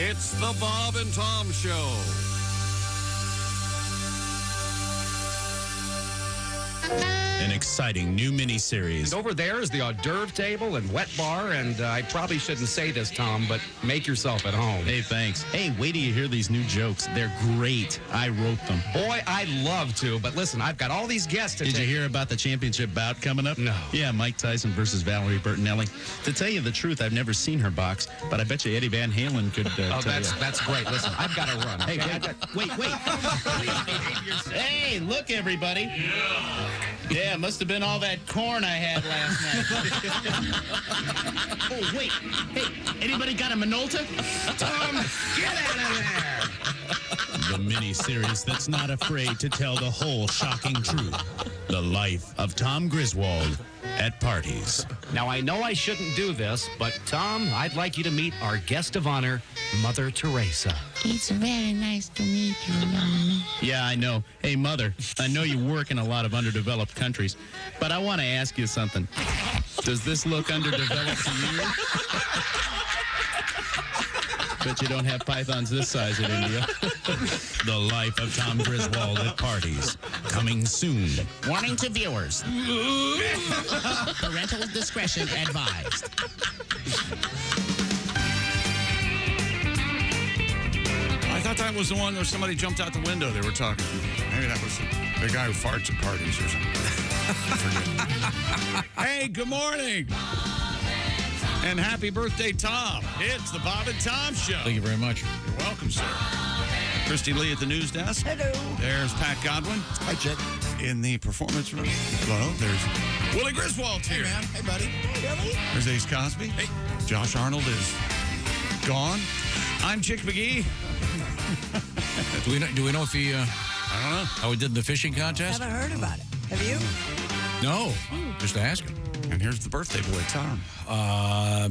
It's the Bob and Tom Show. An exciting new miniseries. Over there is the hors d'oeuvre table and wet bar, and I probably shouldn't say this, Tom, but make yourself at home. Hey, thanks. Hey, wait till you hear these new jokes. They're great. I wrote them. Boy, I'd love to, but listen, I've got all these guests to Did you hear about the championship bout coming up? No. Yeah, Mike Tyson versus Valerie Bertinelli. To tell you the truth, I've never seen her box, but I bet you Eddie Van Halen could tell you. That's great. Listen, I've got to run. Hey, Okay? wait. Hey, look, everybody. Yeah, must have been all that corn I had last night. Oh, wait. Hey, anybody got a Minolta? Tom, get out of there! The mini-series that's not afraid to tell the whole shocking truth. The life of Tom Griswold at parties. Now, I know I shouldn't do this, but Tom, I'd like you to meet our guest of honor, Mother Teresa. It's very nice to meet you, young man. Yeah, I know. Hey, Mother, I know you work in a lot of underdeveloped countries, but I want to ask you something. Does this look underdeveloped to you? Bet you don't have pythons this size in India. The life of Tom Griswold at parties. Coming soon. Warning to viewers. Parental discretion advised. I thought that was the one where somebody jumped out the window they were talking. Maybe that was the guy who farts at parties or something. I forget. Hey, good morning. And happy birthday, Tom. It's the Bob and Tom Show. Thank you very much. You're welcome, sir. Christy Lee at the news desk. Hello. There's Pat Godwin. Hi, Chick. In the performance room. Hello. There's Willie Griswold here. Hey, man. Hey, buddy. Really? There's Ace Cosby. Hey. Josh Arnold is gone. I'm Chick McGee. Do we know if he, I don't know. how he did in the fishing contest? Haven't heard about it. Have you? No. Just asking. And here's the birthday boy, Tom.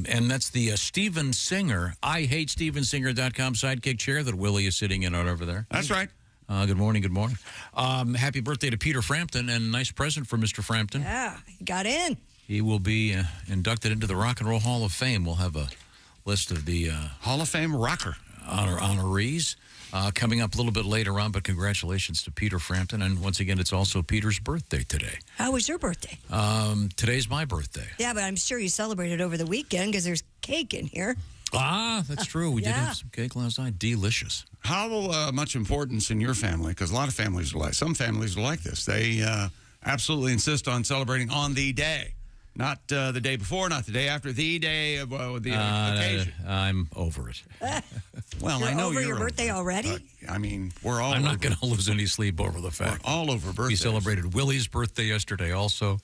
And that's the Steven Singer, IHateStevenSinger.com sidekick chair that Willie is sitting in over there. That's right. Good morning. Happy birthday to Peter Frampton, and a nice present for Mr. Frampton. Yeah, he got in. He will be inducted into the Rock and Roll Hall of Fame. We'll have a list of the Hall of Fame rocker. honorees coming up a little bit later on, but congratulations to Peter Frampton. And once again, it's also Peter's birthday today. How was your birthday? Today's my birthday. Yeah, but I'm sure you celebrated over the weekend because there's cake in here. Ah, that's true. We did Yeah. have some cake last night. Delicious. How much importance in your family? Because a lot of families are like, some families are like this. They absolutely insist on celebrating on the day. Not the day before, not the day after, the day of the occasion. I'm over it. Well, You're I know over you're your birthday already? I mean, we're all I'm not over- going to lose any sleep over the we're fact. all over We birthdays. celebrated Willie's birthday yesterday also,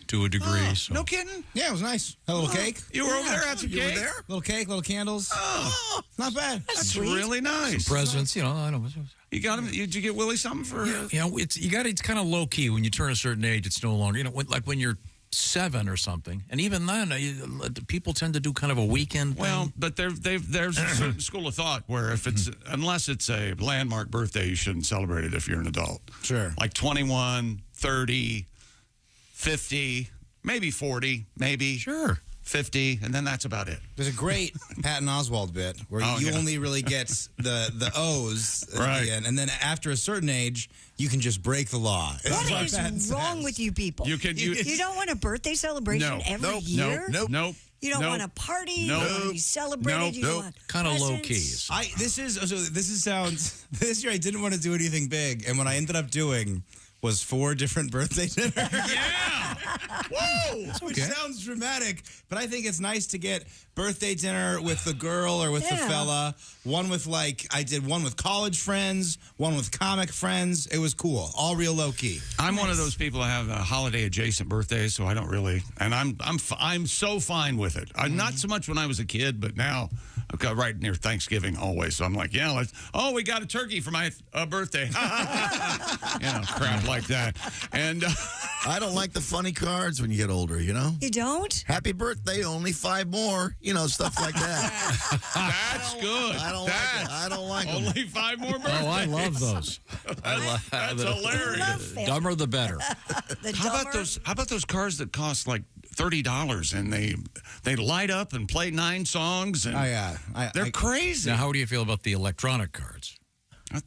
to a degree. So. No kidding? Yeah, it was nice. Had a little cake. You were over there, had some You cake? were there? Little cake, little candles. Oh, Not bad. that's sweet. really nice. Presents, I don't know. You got him? Did you get Willie something for? It's kind of low key when you turn a certain age. It's no longer when you're 7 or something, and even then, people tend to do kind of a weekend thing. Well, but there's a certain school of thought where if it's unless it's a landmark birthday, you shouldn't celebrate it if you're an adult. Sure. Like 21, 30, 50, maybe 40, maybe Sure. 50, and then that's about it. There's a great Patton Oswalt bit where you only really get the O's at Right. the end, and then after a certain age, you can just break the law. What That's is Patton wrong says. with you people? You can you, You don't want a birthday celebration no, every nope, year? nope. You don't nope, want a party? You nope, don't want to be celebrated? nope, You nope. don't want Kind of low presents? keys. This year I didn't want to do anything big, and what I ended up doing was 4 different birthday dinners. Yeah. Whoa. Which sounds dramatic, but I think it's nice to get birthday dinner with the girl or with the fella. One with I did one with college friends, one with comic friends. It was cool. All real low key. I'm one of those people that have holiday adjacent birthdays, so I don't really, and I'm so fine with it. Not so much when I was a kid, but now I've got right near Thanksgiving always. So I'm like, yeah, we got a turkey for my birthday. Crap like that. And I don't like the funny cards when you get older, You don't? Happy birthday, only 5 more, stuff like that. that's good. I don't like it. I don't like them. Only 5 more birthdays. Oh, I love those. That's hilarious. Love family. Dumber the better. The How dumber. about those cards that cost like $30, and they light up and play 9 songs. And Oh, yeah. they're crazy. Now, how do you feel about the electronic cards? No,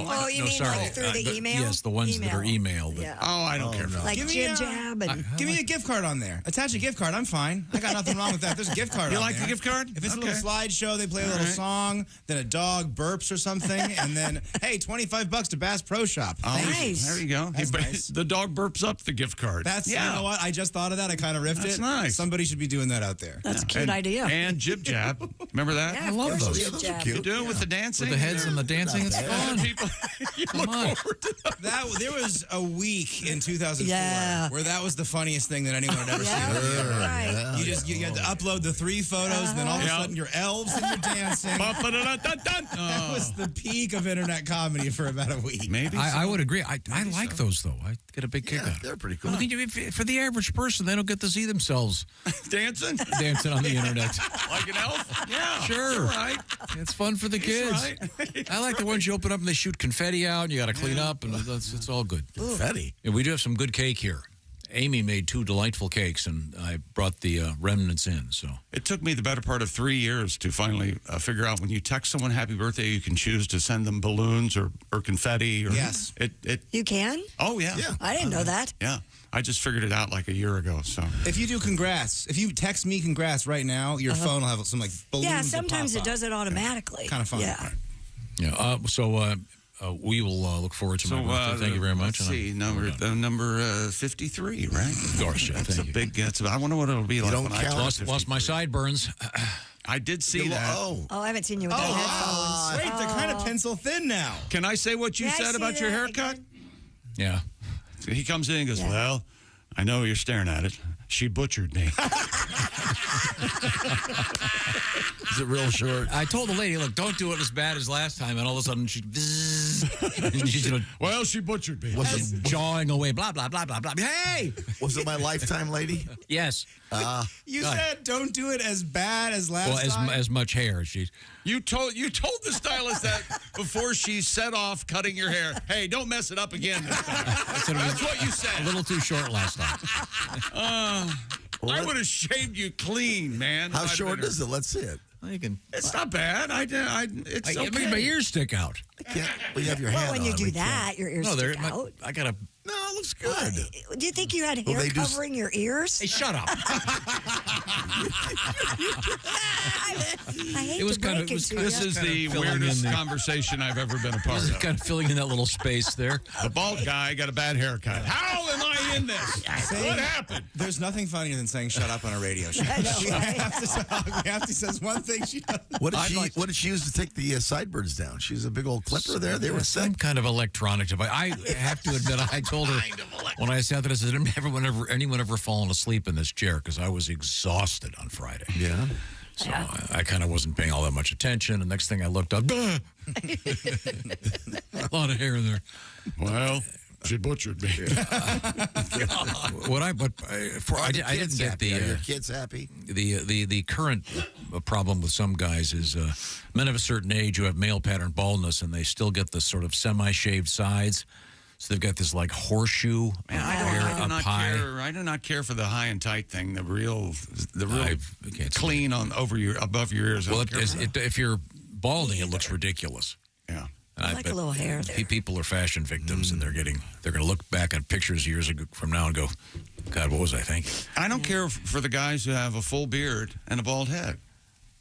Oh, you mean sorry. like through the email? Yes, the ones that are emailed. Yeah. Oh, I don't care for that. Like Give me Jib Jab. And Give me a gift card on there. Attach a gift card. I'm fine. I got nothing wrong with that. There's a gift card You on like there. the gift card? If it's a Okay. little slideshow, they play a little song, then a dog burps or something, and then, hey, $25 to Bass Pro Shop. Oh, Nice. There you go. That's nice. The dog burps up the gift card. That's, you know what? I just thought of that. I kind of riffed That's it. nice. Somebody should be doing that out there. That's a cute idea. And Jib Jab. Remember that? Yeah, of love course those. Jib Yeah, those are Jab. cute. You do it with the dancing? With the heads and the dancing, it's fun. People, you Come look on. forward to that. There was a week in 2004 Yeah. where that was the funniest thing that anyone had ever seen. Right. You had to upload the 3 photos, and then all of a Yeah. sudden you're elves and you're dancing. That was the peak of internet comedy for about a week. Maybe I would agree. I like those, though. I get a big kick out of it. They're pretty cool. I think for the average person, they don't get to see themselves dancing dancing on the internet. like an elf. Yeah, Sure. you're right. It's fun for the kids. right. I like the ones you open up and they shoot confetti out, and you got to clean up, and it's all good. Confetti. Yeah, we do have some good cake here. Amy made 2 delightful cakes, and I brought the remnants in. So It took me the better part of 3 years to finally figure out when you text someone happy birthday, you can choose to send them balloons or confetti. Or, Yes. You can? Oh, yeah. Yeah. I didn't know that. Yeah. I just figured it out like a year ago. So If you do congrats, if you text me congrats right now, your phone will have some like balloons. Yeah, that sometimes pop it up. does it automatically. Kind of fun. Yeah. yeah, we will look forward to my birthday. Thank you very much. Let's see, number 53, right? Of course, yeah. It's Thank a you. big. I wonder what it'll be like don't when I count. turn Lost my 53. sideburns. I did see that. Oh, Oh, I haven't seen you without headphones. Wait, they're kind of pencil thin now. Can I say what you May I said see about your that haircut? again? Yeah. He comes in and goes, Yeah. well, I know you're staring at it. She butchered me. is it real short? I told the lady, look, don't do it as bad as last time. And all of a sudden, and she's Well, she butchered me. Was it, jawing away, blah, blah, blah, blah, blah. Hey! was it my lifetime lady? Yes. You God. said don't do it as bad as last Well, time. as much hair. She, You told the stylist that before she set off cutting your hair. Hey, don't mess it up again. That's what you a said. little too short last time. I would have shaved you clean, man. How short is it? Let's see it. You can. It's not bad. It's I okay. my ears stick out. We have your Well, hand when you on. do We that, your ears stick they're. out. I got to. No, it looks good. Do you think you had Well, hair they do s- covering your ears? Hey, shut up. I hate It was to kind break of- it it was to kind This you. is Kind the of filling weirdest in the- conversation I've ever been a part Just of. kind of filling in that little space there. The bald guy got a bad haircut. How am I in this? What happened? There's nothing funnier than saying "shut up" on a radio show. I know, She right? has to talk. We have to says one thing. She does. What did she use to take the sideburns down? She was a big old clipper there. They were Some thick. kind of electronic device. I have to admit, I told her when I sat there, I said, anyone ever fallen asleep in this chair? Because I was exhausted on Friday. Yeah. So I kind of wasn't paying all that much attention. And next thing I looked up, a lot of hair in there. Well, she butchered me. I didn't get Are your the kids happy? the current problem with some guys is men of a certain age who have male pattern baldness and they still get the sort of semi-shaved sides. So they've got this like horseshoe Man, hair I do up not high. care. I do not care for the high and tight thing. The real I can't see clean above your ears. I Well, don't care for that. if you're balding, it looks ridiculous. Yeah. And I like a little hair there. People are fashion victims, and they're going to look back at pictures years ago from now and go, God, what was I thinking? I don't care for the guys who have a full beard and a bald head.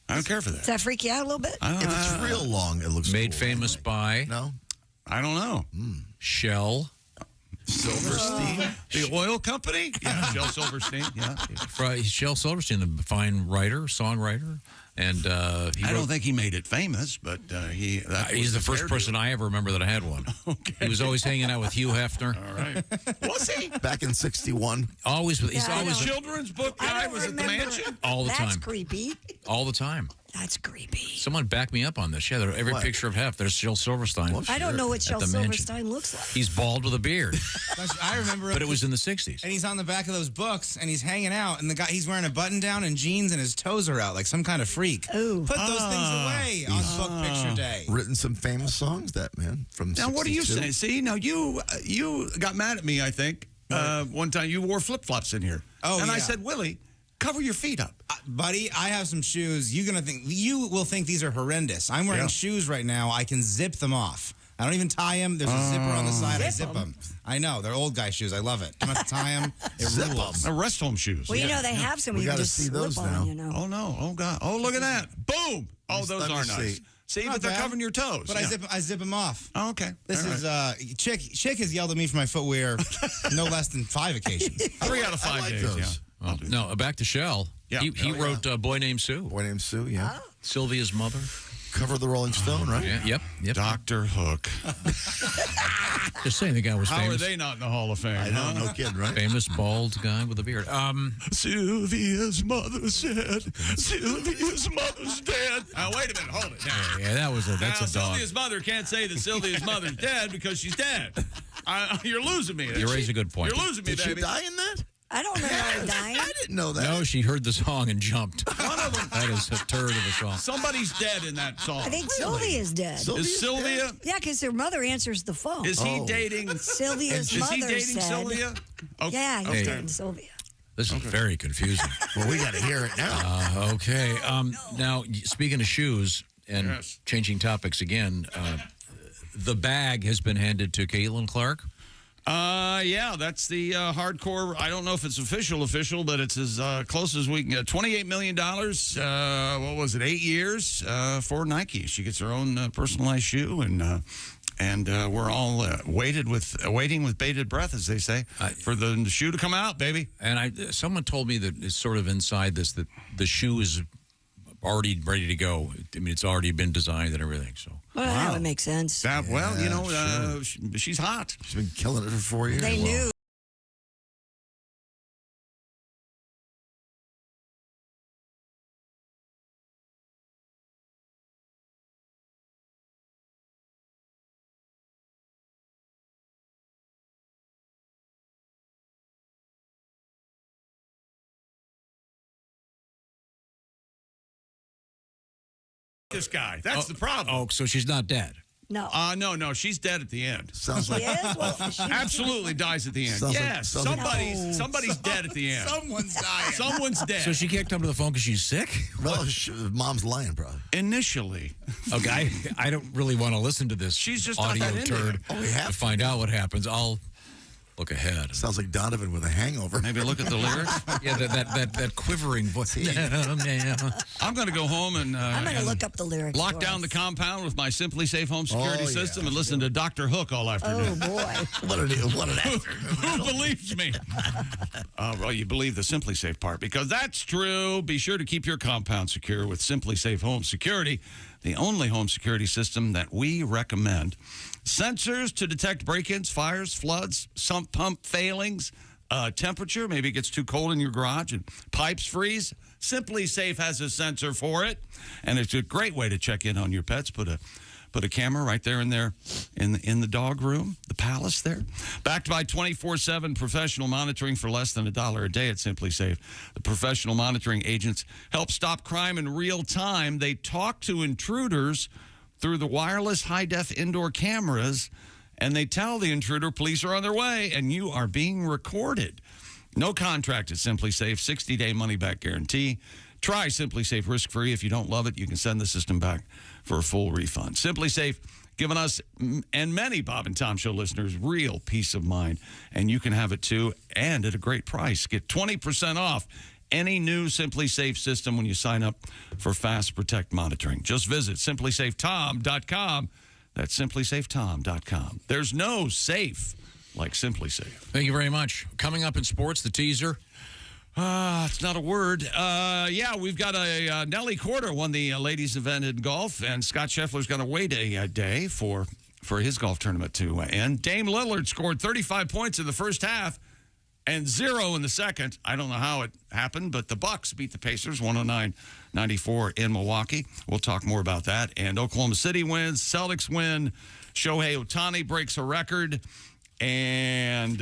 I don't care for Does that. that freak you out a little bit? If it's real long, it looks Made cool. famous by No? I don't know. Shel Silverstein? The oil company? Yeah, Shel Silverstein. Yeah. Shel Silverstein, the fine writer, songwriter, and I don't think he made it famous, but he's the first person I ever remember that I had one. Okay. He was always hanging out with Hugh Hefner. All right. Was he? Back in 61. Always with. He's Yeah, I always know. Children's book I guy don't was at the remember. mansion? all the That's time. creepy. All the time. That's creepy. Someone back me up on this. Yeah, every What? picture of Hef, there's Shel Silverstein. Well, I don't know what Shel the mansion. Silverstein looks like. He's bald with a beard, I remember but it was in the 60s. And he's on the back of those books, and he's hanging out, and the guy he's wearing a button down and jeans, and his toes are out like some kind of freak. Ooh. Put those things away on book picture day. Written some famous songs, that man, from Now, what are you 62. saying? See, now you got mad at me, I think, one time you wore flip-flops in here. Oh, and I yeah. said, Willie, cover your feet up. Buddy, I have some shoes. You will think these are horrendous. I'm wearing shoes right now. I can zip them off. I don't even tie them. There's a zipper on the side. I zip them. I know. They're old guy shoes. I love it. I'm not to tie them. It rules. Rest home shoes. Well, you know, they have some you can just slip on, you know. Oh, no. Oh, God. Oh, look at that. Boom. Oh, those are nice. See, Not but they're bad. covering your toes. But I zip them off. Oh, okay. This is Chick has yelled at me for my footwear no less than 5 occasions. 3 out of 5 days. those. Yeah. Well, no, back to Shel. Yeah. He wrote Boy Named Sue. Boy named Sue, yeah. Sylvia's mother. Cover the Rolling Stone, right? Yeah, yep. Dr. Hook. Just saying the guy was How famous. are they not in the Hall of Fame? I know, no kidding, right? Famous bald guy with a beard. Sylvia's mother said, Sylvia's mother's dead. Now, wait a minute. Hold it. Now, Yeah, that's a dog. Sylvia's mother can't say that Sylvia's mother's dead because she's dead. You're losing me. You raise a good point. You're losing me, Did she baby. die in that? I don't remember her dying. I didn't know that. No, she heard the song and jumped. One of them. That is a turd of a song. Somebody's dead in that song. I think Sylvia's dead. Is Sylvia? Yeah, because her mother answers the phone. Is he dating? Sylvia's Is mother he dating said, Sylvia? Okay. Yeah, he's Okay. dating Sylvia. This is very confusing. Well, we got to hear it now. Okay. Now, speaking of shoes and Yes. changing topics again, the bag has been handed to Caitlin Clark. Yeah, that's the hardcore. I don't know if it's official, but it's as close as we can get. $28 million. What was it? 8 years for Nike. She gets her own personalized shoe, and we're all waiting with bated breath, as they say, for the shoe to come out, baby. And someone told me that it's sort of inside this that the shoe is already ready to go. I mean, it's already been designed and everything. So Well, that would make sense. Well, you know, she's hot. She's been killing it for 4 years. They knew. This guy. That's the problem. Oh, so she's not dead. No. No. She's dead at the end. Sounds She like is? Well, she- Absolutely dies at the end. Sounds like- Yes. sounds like- Somebody's dead at the end. Someone's dying. Someone's dead. So she can't come to the phone because she's sick? well, mom's lying, probably. Initially. Okay, I don't really want to listen to this She's just not audio that into turd it. Oh, we have to to. find out what happens. I'll look ahead. Sounds like Donovan with a hangover. Maybe look at the lyrics. Yeah, that quivering voice. I'm going to go home and I'm going to look up the lyrics. lock for down us. the compound with my Simply Safe home security Oh, yeah. system and listen to Dr. Hook all Oh, afternoon. boy. What an actor. Who believes me? Well, you believe the Simply Safe part because that's true. Be sure to keep your compound secure with Simply Safe Home Security, the only home security system that we recommend. Sensors to detect break-ins, fires, floods, sump pump failings, temperature. Maybe it gets too cold in your garage and pipes freeze. Simply Safe has a sensor for it, and it's a great way to check in on your pets. Put a camera right there in the dog room, the palace there. Backed by 24/7 professional monitoring for less than $1 a day at Simply Safe. The professional monitoring agents help stop crime in real time. They talk to intruders through the wireless high-def indoor cameras, and they tell the intruder police are on their way, and you are being recorded. No contract at Simply Safe, 60-day money-back guarantee. Try Simply Safe risk-free. If you don't love it, you can send the system back for a full refund. Simply Safe, giving us and many Bob and Tom Show listeners real peace of mind, and you can have it too, and at a great price. Get 20% off any new Simply Safe system when you sign up for Fast Protect monitoring. Just visit simplysafetom.com. That's simplysafetom.com. There's no safe like Simply Safe. Thank you very much. Coming up in sports, the teaser. It's not a word. Yeah, we've got a Nelly Korda won the ladies' event in golf, and Scott Scheffler's going to wait a day for his golf tournament to end. Dame Lillard scored 35 points in the first half and 0 in the second. I don't know how it happened, but the Bucks beat the Pacers 109-94 in Milwaukee. We'll talk more about that. And Oklahoma City wins, Celtics win, Shohei Ohtani breaks a record, and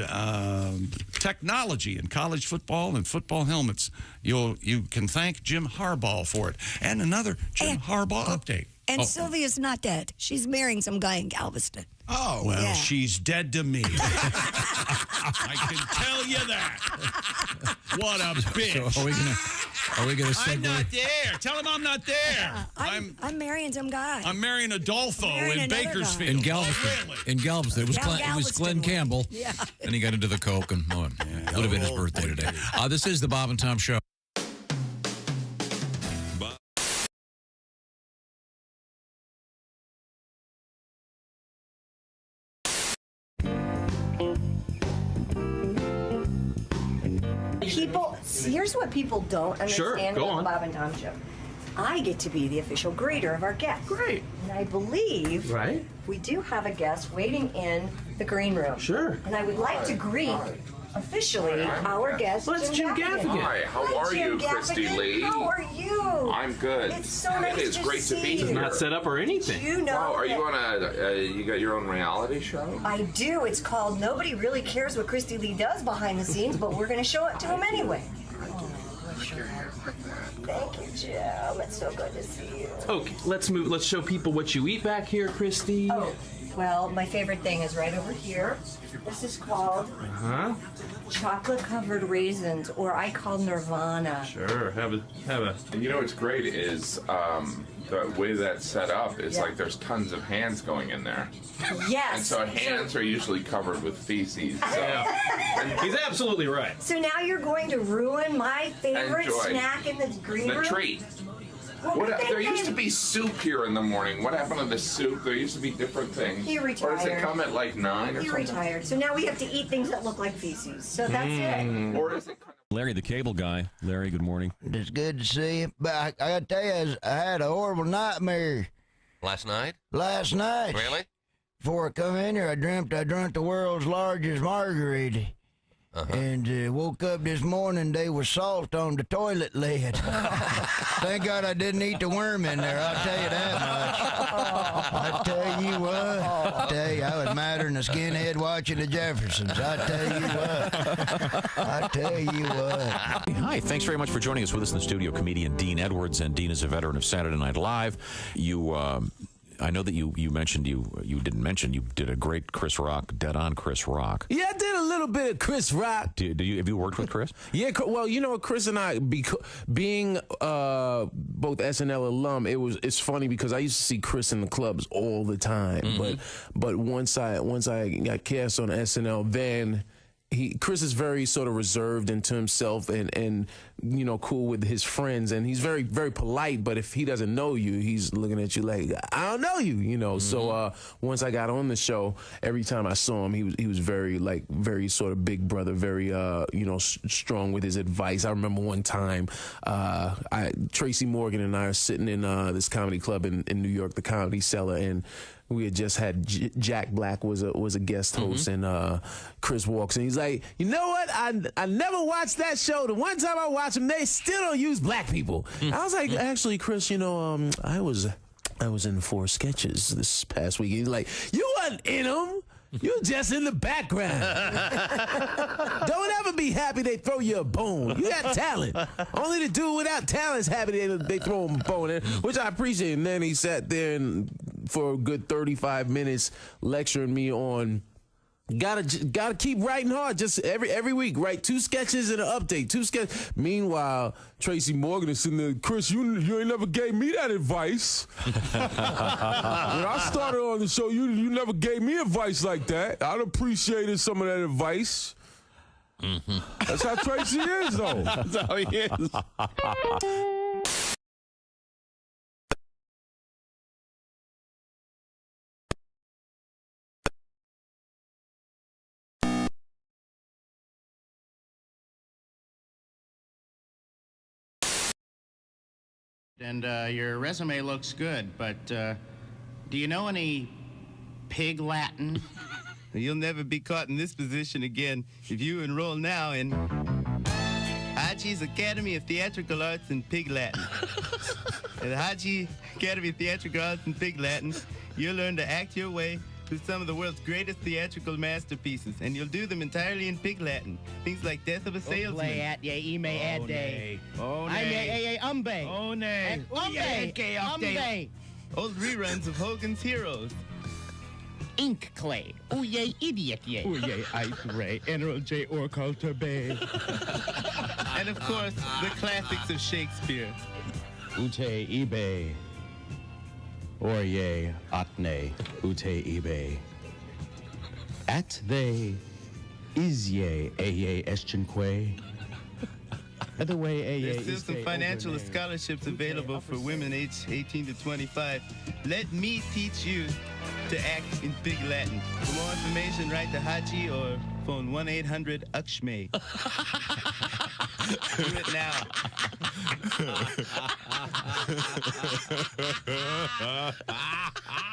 technology in college football and football helmets. You can thank Jim Harbaugh for it. And another Jim Harbaugh update. And Sylvia's not dead. She's marrying some guy in Galveston. Oh, well, Yeah. she's dead to me. I can tell you that. What a bitch. So are we gonna I'm not there. Tell him I'm not there. I'm marrying some guy. I'm marrying Adolfo Marrying in another Bakersfield. in Galveston. Oh, really? In Galveston. It was Galveston Glenn one. Campbell. Yeah. And he got into the coke and would have been his birthday today. This is the Bob and Tom Show. People, here's what people don't understand go about on. the Bob and Tom Show. I get to be the official greeter of our guests. Great. And I believe Right. we do have a guest waiting in the green room. Sure. And I would like to greet officially our guest, Well, it's Jim Gaffigan. Hi, how are Jim you, Christy Gaffigan. Lee? How are you? I'm good. It's so nice It is to great to see be you. here. Not set up or anything. You know Oh, are you that- on you got your own reality show? I do. It's called Nobody Really Cares What Christy Lee Does Behind the Scenes, but we're going to show it to him anyway. Thank you, Jim. It's so good to see you. Okay, let's move. Let's show people what you eat back here, Christy. Oh, well, my favorite thing is right over here. This is called chocolate-covered raisins, or I call Nirvana. Sure. Have a. And you know what's great is the way that's set up is Yeah. like there's tons of hands going in there. Yes. And so hands are usually covered with feces. So He's absolutely right. So now you're going to ruin my favorite Enjoy. snack in the green the room? treat. Well, good thing There used they- to be soup here in the morning. What happened to the soup? There used to be different things. He Or does it retired. come at like 9 or He something? retired. So now we have to eat things that look like feces. So that's it. Or is it kind of Larry, the cable guy. Larry, good morning. It's good to see you. But I gotta tell you, I had a horrible nightmare Last night? last night. Really? Before I come in here, I dreamt I drunk the world's largest margarita. And woke up this morning, there was salt on the toilet lid. Thank God I didn't eat the worm in there, I'll tell you that much. I tell you what, I was madder than a skinhead watching the Jeffersons. I tell you what. Hi, thanks very much for joining us. With us in the studio, comedian Dean Edwards, and Dean is a veteran of Saturday Night Live. I know that you mentioned you didn't mention you did a great Chris Rock, dead on Chris Rock. Yeah, I did a little bit of Chris Rock. Have you worked with Chris? Yeah, well, you know, Chris and I, being both SNL alum, it's funny because I used to see Chris in the clubs all the time. But once I got cast on SNL, then Chris is very sort of reserved into himself and you know, cool with his friends, and he's very, very polite, but if he doesn't know you, he's looking at you like, I don't know you, you know. So once I got on the show, every time I saw him, he was very sort of big brother, very you know, strong with his advice. I remember one time Tracy Morgan and I are sitting in this comedy club in New York, the Comedy Cellar, and we had just had Jack Black was a guest host, and Chris walks in. He's like, you know what? I never watched that show. The one time I watched them, they still don't use black people. I was like, actually, Chris, you know, I was in 4 sketches this past week. He's like, you wasn't in them. You're just in the background. Don't ever be happy they throw you a bone. You got talent. Only the dude without talent is happy they throw him a bone in, which I appreciate. And then he sat there for a good 35 minutes lecturing me on gotta keep writing hard. Just every week, write 2 sketches and an update. 2 sketches. Meanwhile, Tracy Morgan is sitting there, Chris, you ain't never gave me that advice. When I started on the show, you never gave me advice like that. I'd appreciated some of that advice. That's how Tracy is, though. That's how he is. And your resume looks good, but do you know any pig Latin? You'll never be caught in this position again if you enroll now in Hachi's Academy of Theatrical Arts and Pig Latin. At the Hachi Academy of Theatrical Arts and Pig Latin, you'll learn to act your way through some of the world's greatest theatrical masterpieces, and you'll do them entirely in Pig Latin. Things like Death of a Salesman. Oh, nay. Oh, Ay, nay. umbe. Oh, nay. Umbe. old reruns of Hogan's Heroes. Ink clay. Oh yay, idiot yay. Oh yay, ice ray, NRJ or Coulter Bay. And of course, the classics of Shakespeare. Ute eBay. Oye atne ute eBay. At they is ye aye eschenque. Other way aye. There's still some financial scholarships available for women aged 18 to 25. Let me teach you to act in Pig Latin. For more information, write to Hachi or phone 1-800-UXME. Do it now.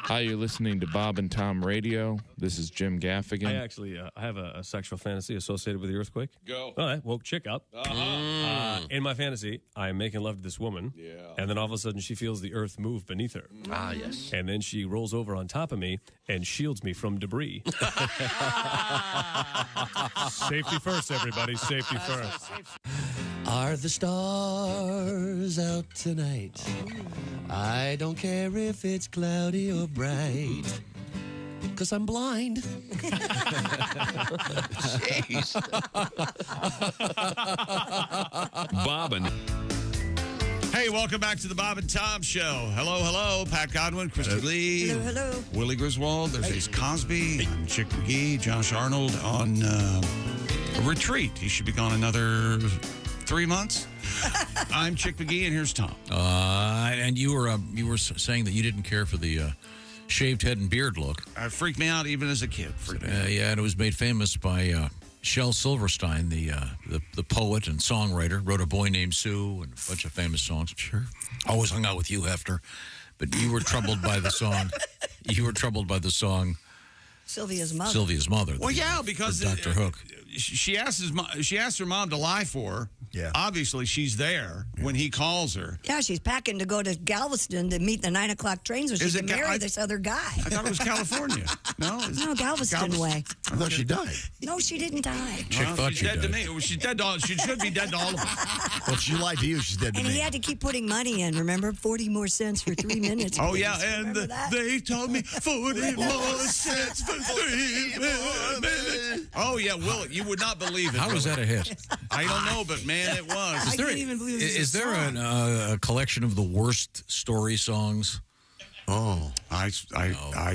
Hi, you're listening to Bob and Tom Radio. This is Jim Gaffigan. I actually have a sexual fantasy associated with the earthquake. Go. Well, that woke chick up. In my fantasy, I'm making love to this woman. Yeah. And then all of a sudden, she feels the earth move beneath her. Ah, yes. And then she rolls over on top of me and shields me from debris. Safety first, everybody. Safety first. Are the stars out tonight? I don't care if it's cloudy or bright, 'cause I'm blind. Jeez. Bobbin. Hey, welcome back to the Bob and Tom Show. Hello, hello. Pat Godwin, Christy Lee. Hello, hello. Willie Griswold. There's Ace Cosby. I'm Chick McGee. Josh Arnold on a retreat. He should be gone another 3 months. I'm Chick McGee, and here's Tom. And you were saying that you didn't care for the shaved head and beard look. It freaked me out even as a kid. Yeah, and it was made famous by Shel Silverstein, the poet and songwriter. Wrote A Boy Named Sue and a bunch of famous songs. Sure. Always hung out with you after. But you were troubled by the song. You were troubled by the song Sylvia's mother. Sylvia's mother. Well, yeah, because Dr. Hook. She asked she asked her mom to lie for her. Yeah. Obviously, she's there when he calls her. Yeah, she's packing to go to Galveston to meet the 9 o'clock train so she can marry this other guy. I thought it was California. No, Galveston way. I thought she died. No, she didn't die. Chick thought she's she dead died. to me. Well, she's dead to all. She should be dead to all of us. Well, if she lied to you, she's dead to And me. he had to keep putting money in, remember? 40 more cents for 3 minutes. Oh, please. yeah, and they told me 40 more cents for 3 minutes. Oh, yeah, Will, you would not believe it. How was that a hit? I don't know, but man, it was. I can't even believe this Is there a collection of the worst story songs? Oh, I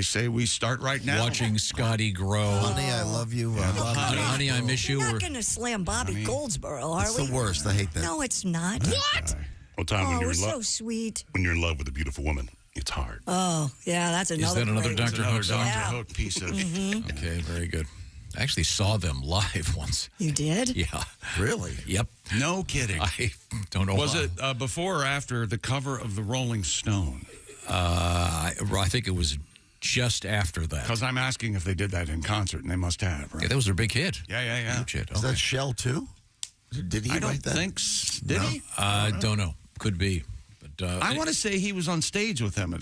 say we start right now. Watching Scotty grow. Honey, I love you. Honey, I miss you. We're not going to slam Bobby Goldsboro, are It's we? the worst. I hate that. No, it's not. What? Well, Tom, when Oh, you're we're in so love, sweet. when you're in love with a beautiful woman, it's hard. Oh, yeah, that's another. Is that another great- Dr. Hook song? Yeah. Hook piece of. Okay, very good. I actually saw them live once. You did? Yeah. Really? Yep. No kidding. I don't know. Was why. it before or after the cover of the Rolling Stone? I think it was just after that. Because I'm asking if they did that in concert, and they must have, right? Yeah, that was their big hit. Yeah. Huge hit. Is that Shell too? Did he I don't write that? think. Did he? Don't know. Could be. But I want to say he was on stage with them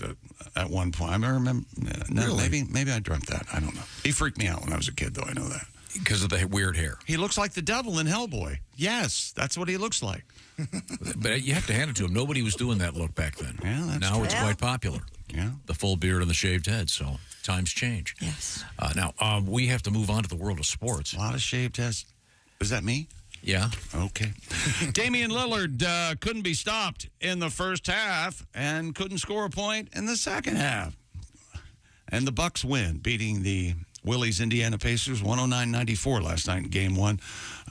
at one point. I remember. No, Really? maybe I dreamt that. I don't know. He freaked me out when I was a kid, though. I know that. Because of the weird hair. He looks like the devil in Hellboy. Yes, that's what he looks like. But you have to hand it to him. Nobody was doing that look back then. Yeah, that's now true. it's quite popular. Yeah. The full beard and the shaved head. So times change. Yes. Now, we have to move on to the world of sports. A lot of shaved heads. Is that me? Yeah. Okay. Damian Lillard couldn't be stopped in the first half and couldn't score a point in the second half. And the Bucks win, beating the Willie's Indiana Pacers 109-94 last night in Game 1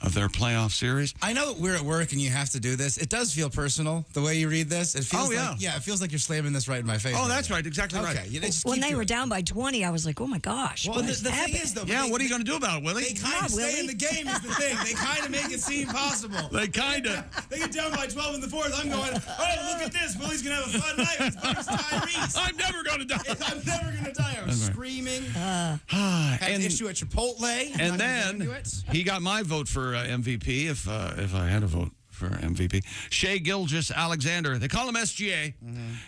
of their playoff series. I know we're at work and you have to do this. It does feel personal the way you read this. It feels it feels like you're slamming this right in my face. Oh, that's right. Exactly right. Okay. When they were down by 20, I was like, oh my gosh. Well, what the is thing happening? is, though, Yeah, what are you going to do about it, Willie? They kind of stay in the game is the thing. They kind of make it seem possible. They kind of. They get down by 12 in the fourth. I'm going, oh, look at this. Willie's going to have a fun night. His buddy's Tyrese. I'm never going to die. I'm never going to die. I was screaming. Had an issue at Chipotle. And then he got my vote for MVP if I had a vote for MVP. Shea Gilgeous-Alexander. They call him SGA.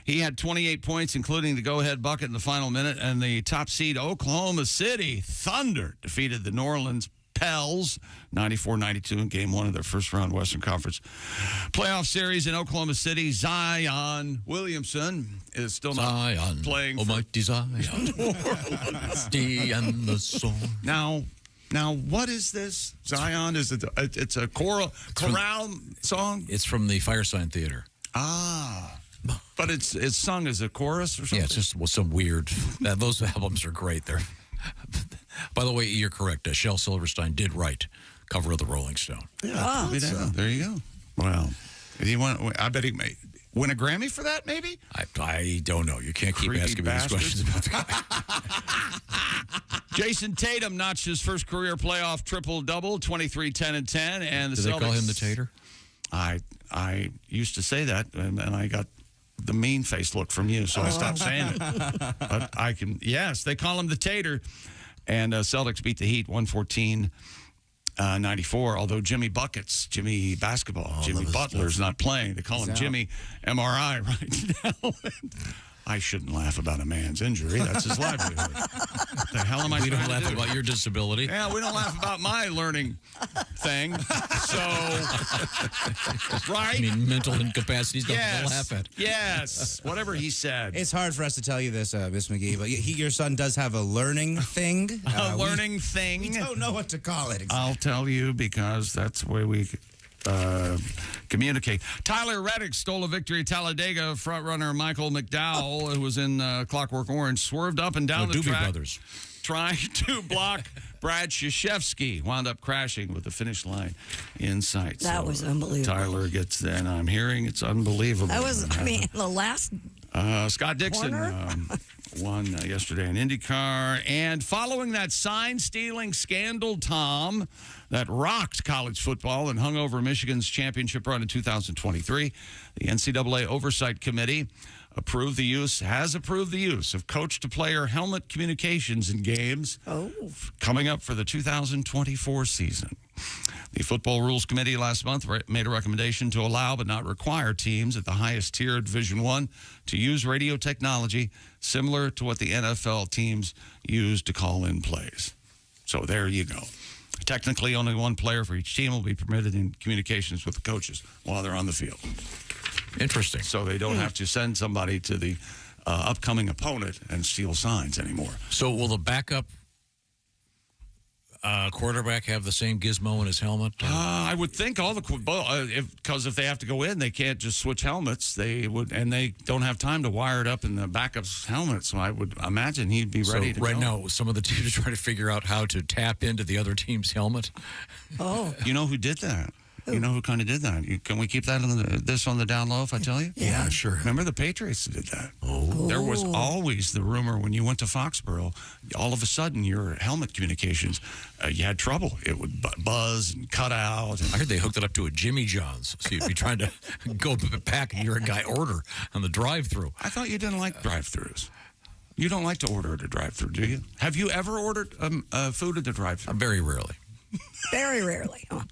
He had 28 points, including the go-ahead bucket in the final minute. And the top seed Oklahoma City Thunder defeated the New Orleans Pels 94-92 in Game 1 of their first-round Western Conference playoff series in Oklahoma City. Zion Williamson is still not playing. Almighty Zion. And the song. Now, what is this? Zion, is it? It's a chorale song? It's from the Firesign Theater. Ah. But it's sung as a chorus or something? Yeah, it's just some weird. Those albums are great. They're. By the way, you're correct. Shel Silverstein did write cover of the Rolling Stone. Yeah, there you go. Well, I bet he may win a Grammy for that, maybe? I don't know. You can't keep asking me these questions about the guy. Jason Tatum notched his first career playoff triple-double, 23, 10, and 10. And Do they call him the Tater? I used to say that, and I got the mean face look from you, so I stopped saying it. But I can, yes, they call him the Tater. And Celtics beat the Heat 114-94, although Jimmy Basketball, Jimmy Butler's not playing. They call him Jimmy MRI right now. I shouldn't laugh about a man's injury. That's his livelihood. What the hell am I We don't trying to laugh do? about your disability. Yeah, we don't laugh about my learning thing. So, right? I mean, mental incapacities don't laugh at. Yes, whatever he said. It's hard for us to tell you this, Miss McGee, but your son does have a learning thing. A learning thing? We don't know what to call it. Exactly. I'll tell you because that's the way we communicate. Tyler Reddick stole a victory at Talladega. Frontrunner Michael McDowell, who was in Clockwork Orange, swerved up and down the Doobie track, Brothers, trying to block Brad Krzyzewski. Wound up crashing with the finish line in sight. That was unbelievable. Tyler gets there, and I'm hearing it's unbelievable. That was, the last. Scott Dixon won yesterday in IndyCar. And following that sign-stealing scandal, Tom, that rocked college football and hung over Michigan's championship run in 2023, the NCAA Oversight Committee has approved the use of coach-to-player helmet communications in games coming up for the 2024 season. The Football Rules Committee last month made a recommendation to allow but not require teams at the highest tier of Division I to use radio technology similar to what the NFL teams use to call in plays. So there you go. Technically, only one player for each team will be permitted in communications with the coaches while they're on the field. Interesting. So they don't have to send somebody to the upcoming opponent and steal signs anymore. So will the backup quarterback have the same gizmo in his helmet? I would think all because if they have to go in, they can't just switch helmets. They would, and they don't have time to wire it up in the backup's helmet. So I would imagine he'd be ready to go. Right now, some of the teams are trying to figure out how to tap into the other team's helmet. Oh, you know who did that? You know who kind of did that? Can we keep that on the down low if I tell you? Yeah, sure. Remember the Patriots did that? Oh. There was always the rumor when you went to Foxborough, all of a sudden your helmet communications, you had trouble. It would buzz and cut out. I heard they hooked it up to a Jimmy John's. So you'd be trying to go back and hear a guy order on the drive-thru. I thought you didn't like drive-thrus. You don't like to order at a drive-thru, do you? Have you ever ordered food at the drive-thru? Very rarely. Very rarely. Oh.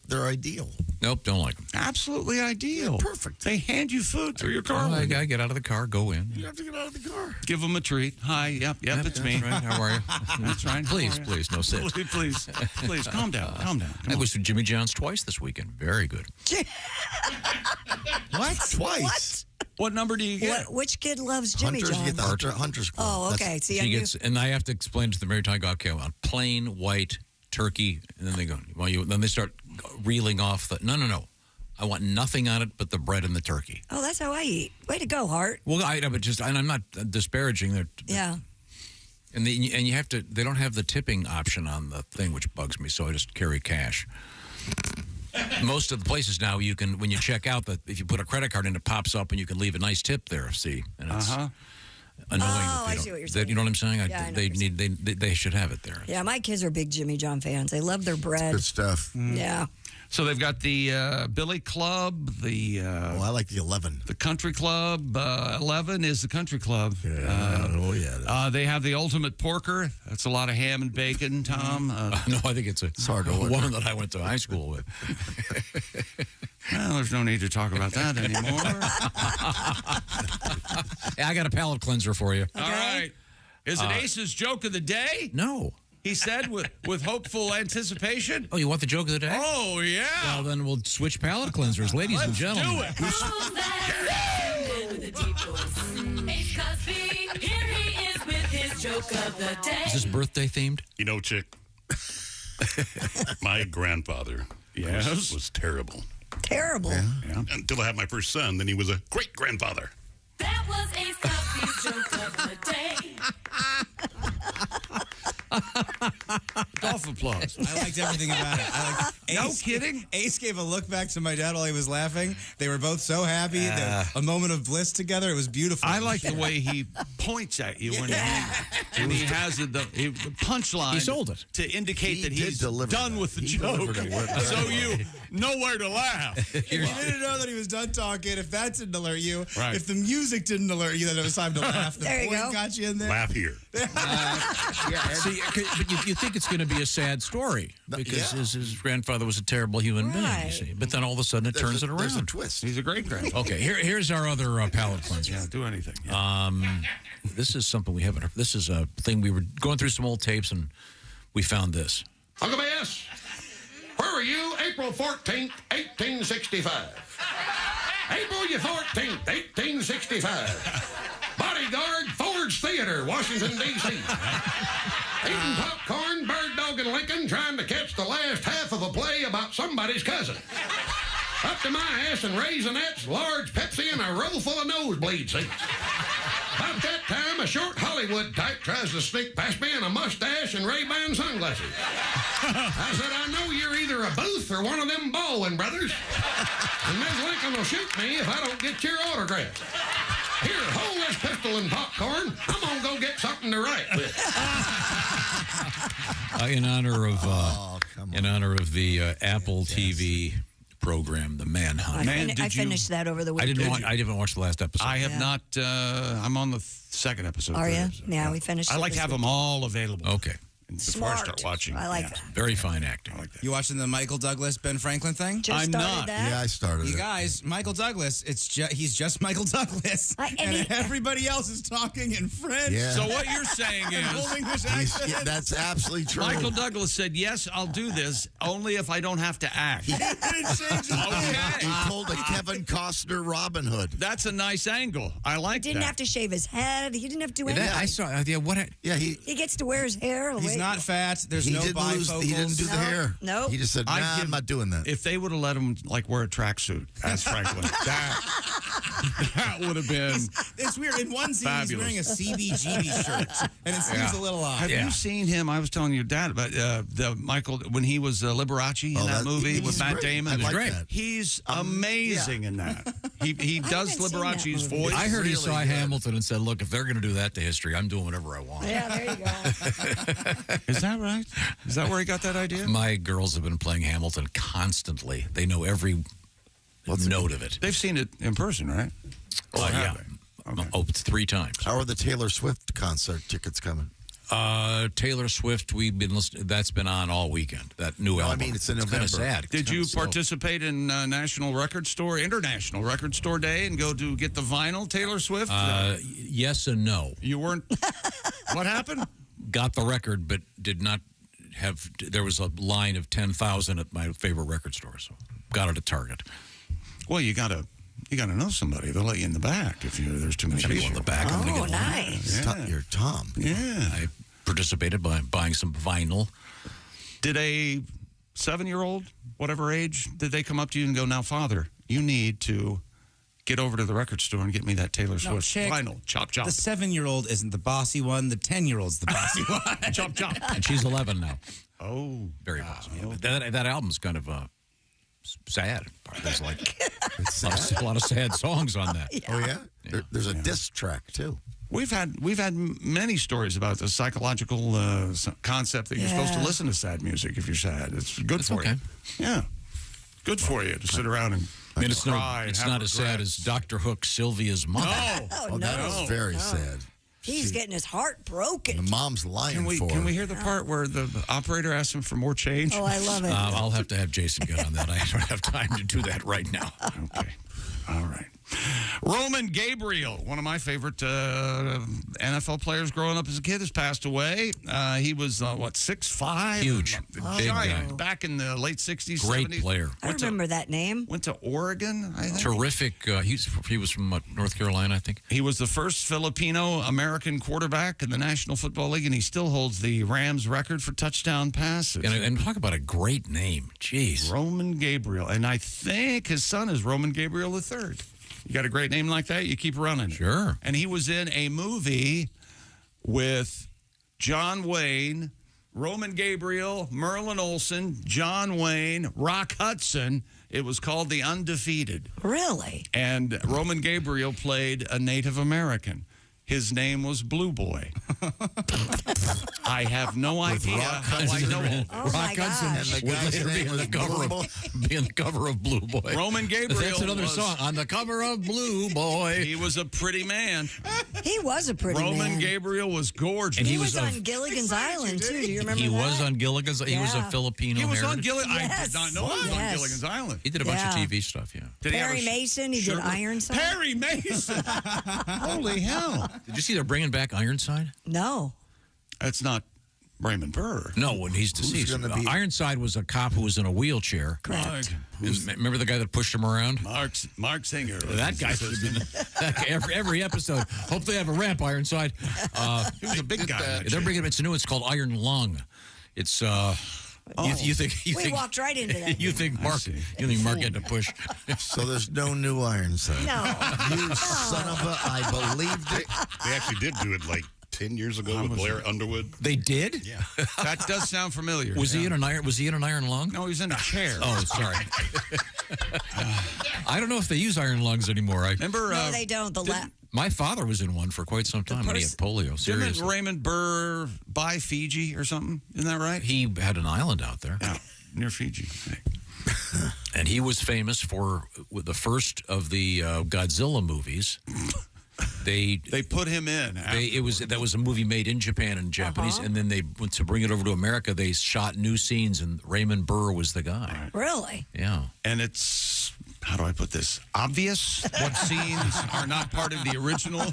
They're ideal. Nope, don't like them. Absolutely ideal. Yeah, perfect. They hand you food through your car. I gotta get out of the car, go in. You have to get out of the car. Give them a treat. Hi, yep, it's me. Right. How are you? That's right. Please, no sit. Please, calm down. Come I on. was to Jimmy John's twice this weekend. Very good. What? Twice. What number do you get? Which kid loves Jimmy Hunters, John? you get the Hunters Club. Oh, okay. See, She gets, and I have to explain to them every time I go, okay, I want plain white turkey, and then they go, then they start reeling off the, no. I want nothing on it but the bread and the turkey. Oh, that's how I eat. Way to go, Hart. Well, and I'm not disparaging their. Yeah. And you have to. They don't have the tipping option on the thing, which bugs me. So I just carry cash. Most of the places now, you can, when you check out, that if you put a credit card in, it pops up, and you can leave a nice tip there. See, and it's annoying. Oh, I see what you're saying. You know what I'm saying? Yeah, I know they should have it there. Yeah, my kids are big Jimmy John fans. They love their bread. Good stuff. Yeah. So they've got the Billy Club, I like the 11. The Country Club. 11 is the Country Club. Yeah, they have the Ultimate Porker. That's a lot of ham and bacon, Tom. No, I think it's hard to order. One that I went to high school with. Well, there's no need to talk about that anymore. I got a palate cleanser for you. All right. Is it Ace's joke of the day? No. He said with hopeful anticipation. Oh, you want the joke of the day? Oh, yeah. Well, then we'll switch palate cleansers, ladies and gentlemen. Do it. Is this birthday themed? You know, Chick, my grandfather was terrible. Terrible. Yeah. Until I had my first son, then he was a great grandfather. That was Ace Cosby's joke of the day. Golf applause. I liked everything about it. No kidding? Ace gave a look back to my dad while he was laughing. They were both so happy. A moment of bliss together. It was beautiful. I like the way he points at you when he has the punchline. He sold it. To indicate that he's deliver done that. with the He joke. delivered it. So you know where to laugh. If you didn't know that he was done talking, if that didn't alert you, Right. if the music didn't alert you that it was time to laugh, the There you point go. got you in there. Laugh here. See, but you think it's going to be a sad story because his grandfather was a terrible human being, you see. But then all of a sudden it turns it around. There's a twist. He's a great grandfather. Okay, here's our other palate cleanser. Yeah, do anything. This is something we haven't heard. This is a thing we were going through some old tapes and we found this. Uncle Bass, where were you April 14th, 1865? April 14th, 1865. Bodyguard, Ford's Theater, Washington, D.C. Eating popcorn, bird dog, and Lincoln, trying to catch the last half of a play about somebody's cousin. Up to my ass and Raisinets, large Pepsi, and a row full of nosebleed seats. About that time, a short Hollywood type tries to sneak past me in a mustache and Ray-Ban sunglasses. I said, I know you're either a Booth or one of them Baldwin brothers. And Ms. Lincoln will shoot me if I don't get your autograph. Here, hold this pistol and popcorn. I'm going to go get something to write with. In honor of the Apple TV program, The Manhunt. I finished that over the I weekend. didn't watch the last episode. I have not. I'm on the second episode. Are you? Episode. Yeah, we finished. I like to have them all available. Okay. Before I start watching. I like that. Very fine acting. I like that. You watching the Michael Douglas, Ben Franklin thing? Just I'm started not. that. Yeah, I started You it. guys, Michael Douglas, he's just Michael Douglas. And everybody else is talking in French. Yeah. So what you're saying Full is, English He's- accent. yeah, that's absolutely true. Michael Douglas said, "Yes, I'll do this, only if I don't have to act." He didn't change his Okay. He pulled a Kevin Costner Robin Hood. That's a nice angle. I like Didn't that. have to shave his head. He didn't have to do anything. I saw. Yeah, he gets to wear his hair. He's not fat. There's no bifocals. He didn't do the hair. No. He just said, "Nah, I'm not doing that." If they would have let him wear a tracksuit as Franklin, that would have been. It's weird. In one scene, he's wearing a CBGB shirt, and it seems a little odd. Have you seen him? I was telling your dad about the Michael when he was Liberace in that movie with Matt Damon. I like great. that. He's amazing in that. He does Liberace's voice. I heard he really saw good. Hamilton and said, "Look, if they're going to do that to history, I'm doing whatever I want." Yeah, there you go. Is that right? Is that where he got that idea? My girls have been playing Hamilton constantly. They know every note of it. They've seen it in person, right? Oh, yeah. Oh, 3 times. How are the Taylor Swift concert tickets coming? Taylor Swift, we've been listening. That's been on all weekend. That new album. I mean, it's in kind November. of sad. Did you participate in International Record Store Day and go to get the vinyl Taylor Swift? Yes and no. You weren't. What happened? Got the record, but did not have. There was a line of 10,000 at my favorite record store, so got it at Target. Well, you gotta know somebody. They'll let you in the back if there's too many people in the back. I'm gonna get nice. Yeah. You're Tom. Yeah. I participated by buying some vinyl. Did a 7-year-old, whatever age, did they come up to you and go, "Now, Father, you need to get over to the record store and get me that Taylor Swift chick, vinyl. Chop, chop." The 7-year-old isn't the bossy one. The 10-year-old's the bossy one. Chop, chop. And she's 11 now. Oh. Very bossy. Yeah, but that album's kind of sad. There's like a lot of sad songs on that. Oh yeah, there's a diss track too. We've had many stories about the psychological concept that you're supposed to listen to sad music if you're sad. It's good for you. Yeah, good for you to sit around and I mean, it's cry. it's and not have as sad as Dr. Hook Sylvia's mom. Oh, that was very sad. He's getting his heart broken. The mom's lying for Can her. we hear the part where the operator asks him for more change? Oh, I love it. I'll have to have Jason get on that. I don't have time to do that right now. Okay. All right. Roman Gabriel, one of my favorite NFL players growing up as a kid, has passed away. He was, 6'5"? Huge. Big guy. Back in the late 60s, Great 70s. player. I remember that name. Went to Oregon, I think. Terrific. He was from North Carolina, I think. He was the first Filipino-American quarterback in the National Football League, and he still holds the Rams record for touchdown passes. And talk about a great name. Jeez. Roman Gabriel. And I think his son is Roman Gabriel III. You got a great name like that, you keep running. Sure. And he was in a movie with John Wayne, Roman Gabriel, Merlin Olsen, John Wayne, Rock Hudson. It was called The Undefeated. Really? And Roman Gabriel played a Native American. His name was Blue Boy. I have no idea how I know it. Rock Hudson And the guy's name was be on the cover of Blue Boy. Roman Gabriel. That's another song. On the cover of Blue Boy. He was a pretty man. He was a pretty man. Roman Gabriel was gorgeous. And he was on Gilligan's Island, too. Do you remember He that? was on Gilligan's. He was a Filipino. He was on heritage. Gilligan. I did not know he was on Gilligan's Island. He did a bunch of TV stuff, yeah. Did he have Perry a Mason, he did Ironside. Perry Mason. Holy hell. Did you see they're bringing back Ironside? No. That's not Raymond Burr. No, when he's deceased. Ironside was a cop who was in a wheelchair. Correct. Remember the guy that pushed him around? Mark Singer. That guy should have been every episode. Hope they have a ramp, Ironside. He was a big guy. They're bringing it's new. It's called Iron Lung. It's you think We walked right into that. you think Mark had to push. So there's no new Ironside. No. You son of a! I believed it. They actually did do it like 10 years ago with Blair Underwood. They did? Yeah. That does sound familiar. Was he in an iron lung? No, he was in a chair. Oh, sorry. I don't know if they use iron lungs anymore. Remember? No, they don't. My father was in one for quite some time when he had polio. Seriously. Didn't Raymond Burr buy Fiji or something? Isn't that right? He had an island out there. Yeah, near Fiji. And he was famous for the first of the Godzilla movies. They put him in. That was a movie made in Japan in Japanese, and then they went to bring it over to America. They shot new scenes, and Raymond Burr was the guy. Really? Yeah. And it's, how do I put this? Obvious what scenes are not part of the original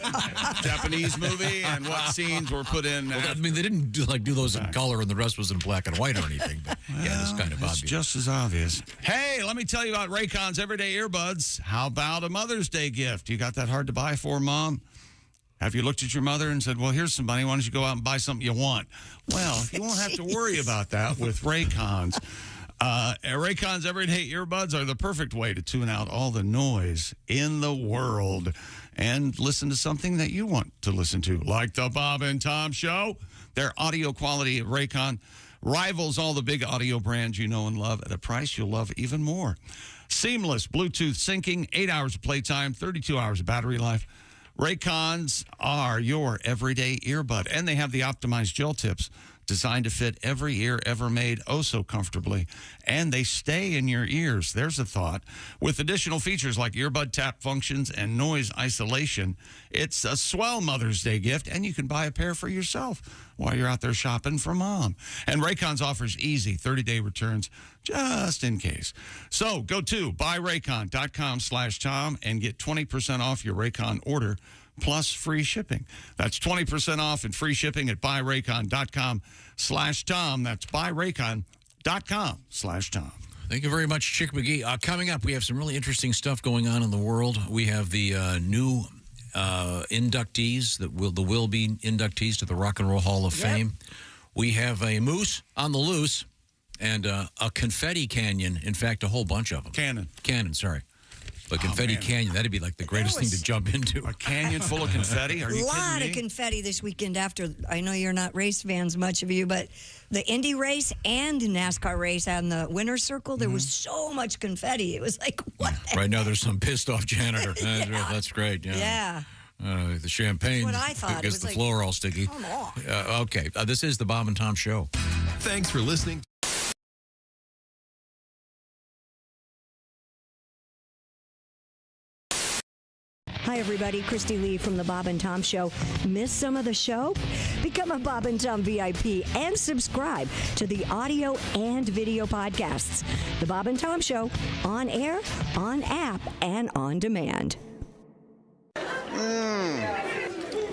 Japanese movie and what scenes were put in. Well, I mean, they didn't do those in color, and the rest was in black and white or anything. But yeah, it's kind of it's obvious. just as obvious. Hey, let me tell you about Raycon's Everyday Earbuds. How about a Mother's Day gift? You got that hard to buy for, Mom? Have you looked at your mother and said, well, here's some money. Why don't you go out and buy something you want? Well, you won't have to worry about that with Raycon's. Raycon's Everyday Earbuds are the perfect way to tune out all the noise in the world and listen to something that you want to listen to, like the Bob and Tom Show. Their audio quality at Raycon rivals all the big audio brands you know and love at a price you'll love even more. Seamless Bluetooth syncing, 8 hours of playtime, 32 hours of battery life. Raycons are your everyday earbud, and they have the optimized gel tips designed to fit every ear ever made oh so comfortably, and they stay in your ears. There's a thought. With additional features like earbud tap functions and noise isolation, it's a swell Mother's Day gift, and you can buy a pair for yourself while you're out there shopping for Mom. And Raycons offers easy 30-day returns just in case. So go to buyraycon.com/Tom and get 20% off your Raycon order plus free shipping. That's 20% off and free shipping at buyraycon.com/Tom. That's buyraycon.com/Tom. Thank you very much, Chick McGee. Coming up, we have some really interesting stuff going on in the world. We have the new inductees, the will-be inductees to the Rock and Roll Hall of Fame. We have a moose on the loose and a confetti canyon. In fact, a whole bunch of them. Cannon, sorry. But confetti canyon, that'd be like the greatest thing to jump into. A canyon full of confetti? Are you kidding me? A lot of confetti this weekend after. I know you're not race fans, much of you, but the Indy race and NASCAR race on the winner's circle, there was so much confetti. It was like, what? Right now, there's some pissed off janitor. That's great. Yeah. The champagne. That's what I thought. Gets the floor all sticky. Come on. Okay. This is the Bob and Tom Show. Thanks for listening. Hi, everybody. Christy Lee from the Bob and Tom Show. Miss some of the show? Become a Bob and Tom VIP and subscribe to the audio and video podcasts. The Bob and Tom Show, on air, on app, and on demand.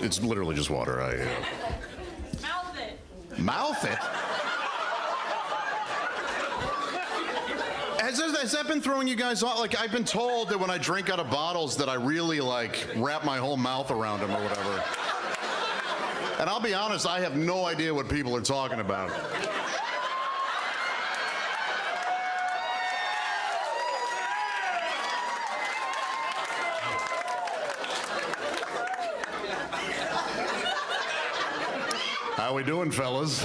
It's literally just water. Mouth it. Mouth it? Has that been throwing you guys off? Like, I've been told that when I drink out of bottles that I really, like, wrap my whole mouth around them or whatever. And I'll be honest, I have no idea what people are talking about. How we doing, fellas?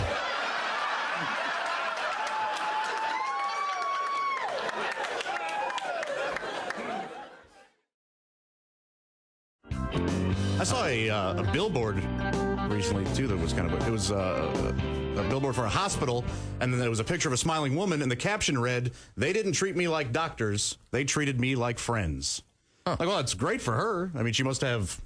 I saw a billboard recently too that was kind of it was a billboard for a hospital, and then there was a picture of a smiling woman, and the caption read, "They didn't treat me like doctors; they treated me like friends." Like, well, that's great for her. I mean, she must have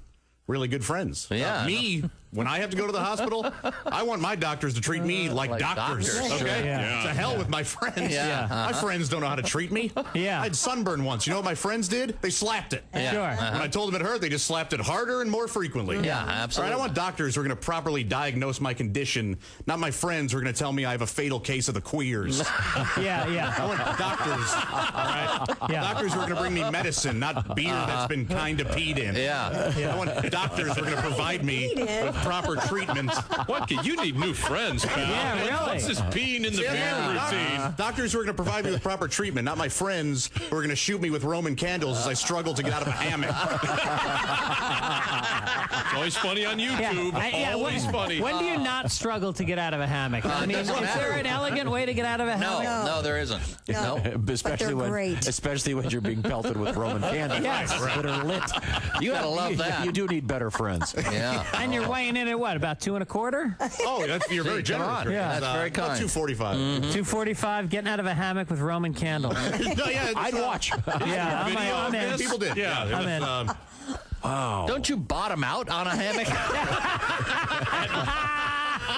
really good friends. Yeah. Me, when I have to go to the hospital, I want my doctors to treat me like doctors. Okay? Yeah. To hell with my friends. Yeah. My friends don't know how to treat me. Yeah. I had sunburn once. You know what my friends did? They slapped it. Yeah. Sure. When I told them it hurt, they just slapped it harder and more frequently. Yeah, All right, absolutely. I want doctors who are going to properly diagnose my condition, not my friends who are going to tell me I have a fatal case of the queers. Yeah. I want doctors, all right? Yeah. Doctors who are going to bring me medicine, not beer that's been kind of peed in. Yeah. I want doctors who are going to provide me with proper treatment. What? You need new friends, pal. Yeah, really. What's this peeing in the beer routine? Doctors who are going to provide me with proper treatment, not my friends who are going to shoot me with Roman candles as I struggle to get out of a hammock. It's always funny on YouTube. Always funny. When do you not struggle to get out of a hammock? I mean, is there an elegant way to get out of a hammock? No, there isn't. No. Especially when you're being pelted with Roman candles Yes. that are lit. You gotta love that. You do need better friends. Yeah. And you're weighing in at what, about 2 1/4? Oh, you're very generous. Yeah. That's very kind. About 245. 245, getting out of a hammock with Roman candles. No, yeah, I'd watch. Yeah, I'm in. People did. Yeah. I'm in. Wow. Don't you bottom out on a hammock?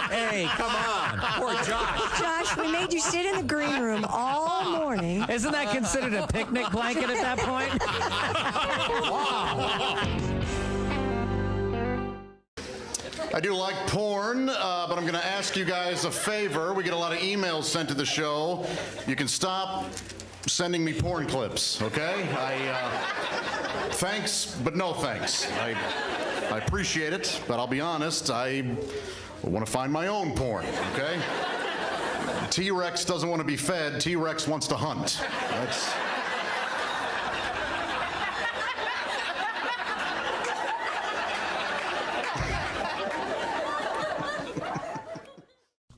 Hey, come on. Poor Josh. Josh, we made you sit in the green room all morning. Isn't that considered a picnic blanket at that point? I do like porn, but I'm going to ask you guys a favor. We get a lot of emails sent to the show. You can stop sending me porn clips, okay? Thanks, but no thanks. I appreciate it, but I'll be honest, I want to find my own porn, okay? T-Rex doesn't want to be fed. T-Rex wants to hunt. That's...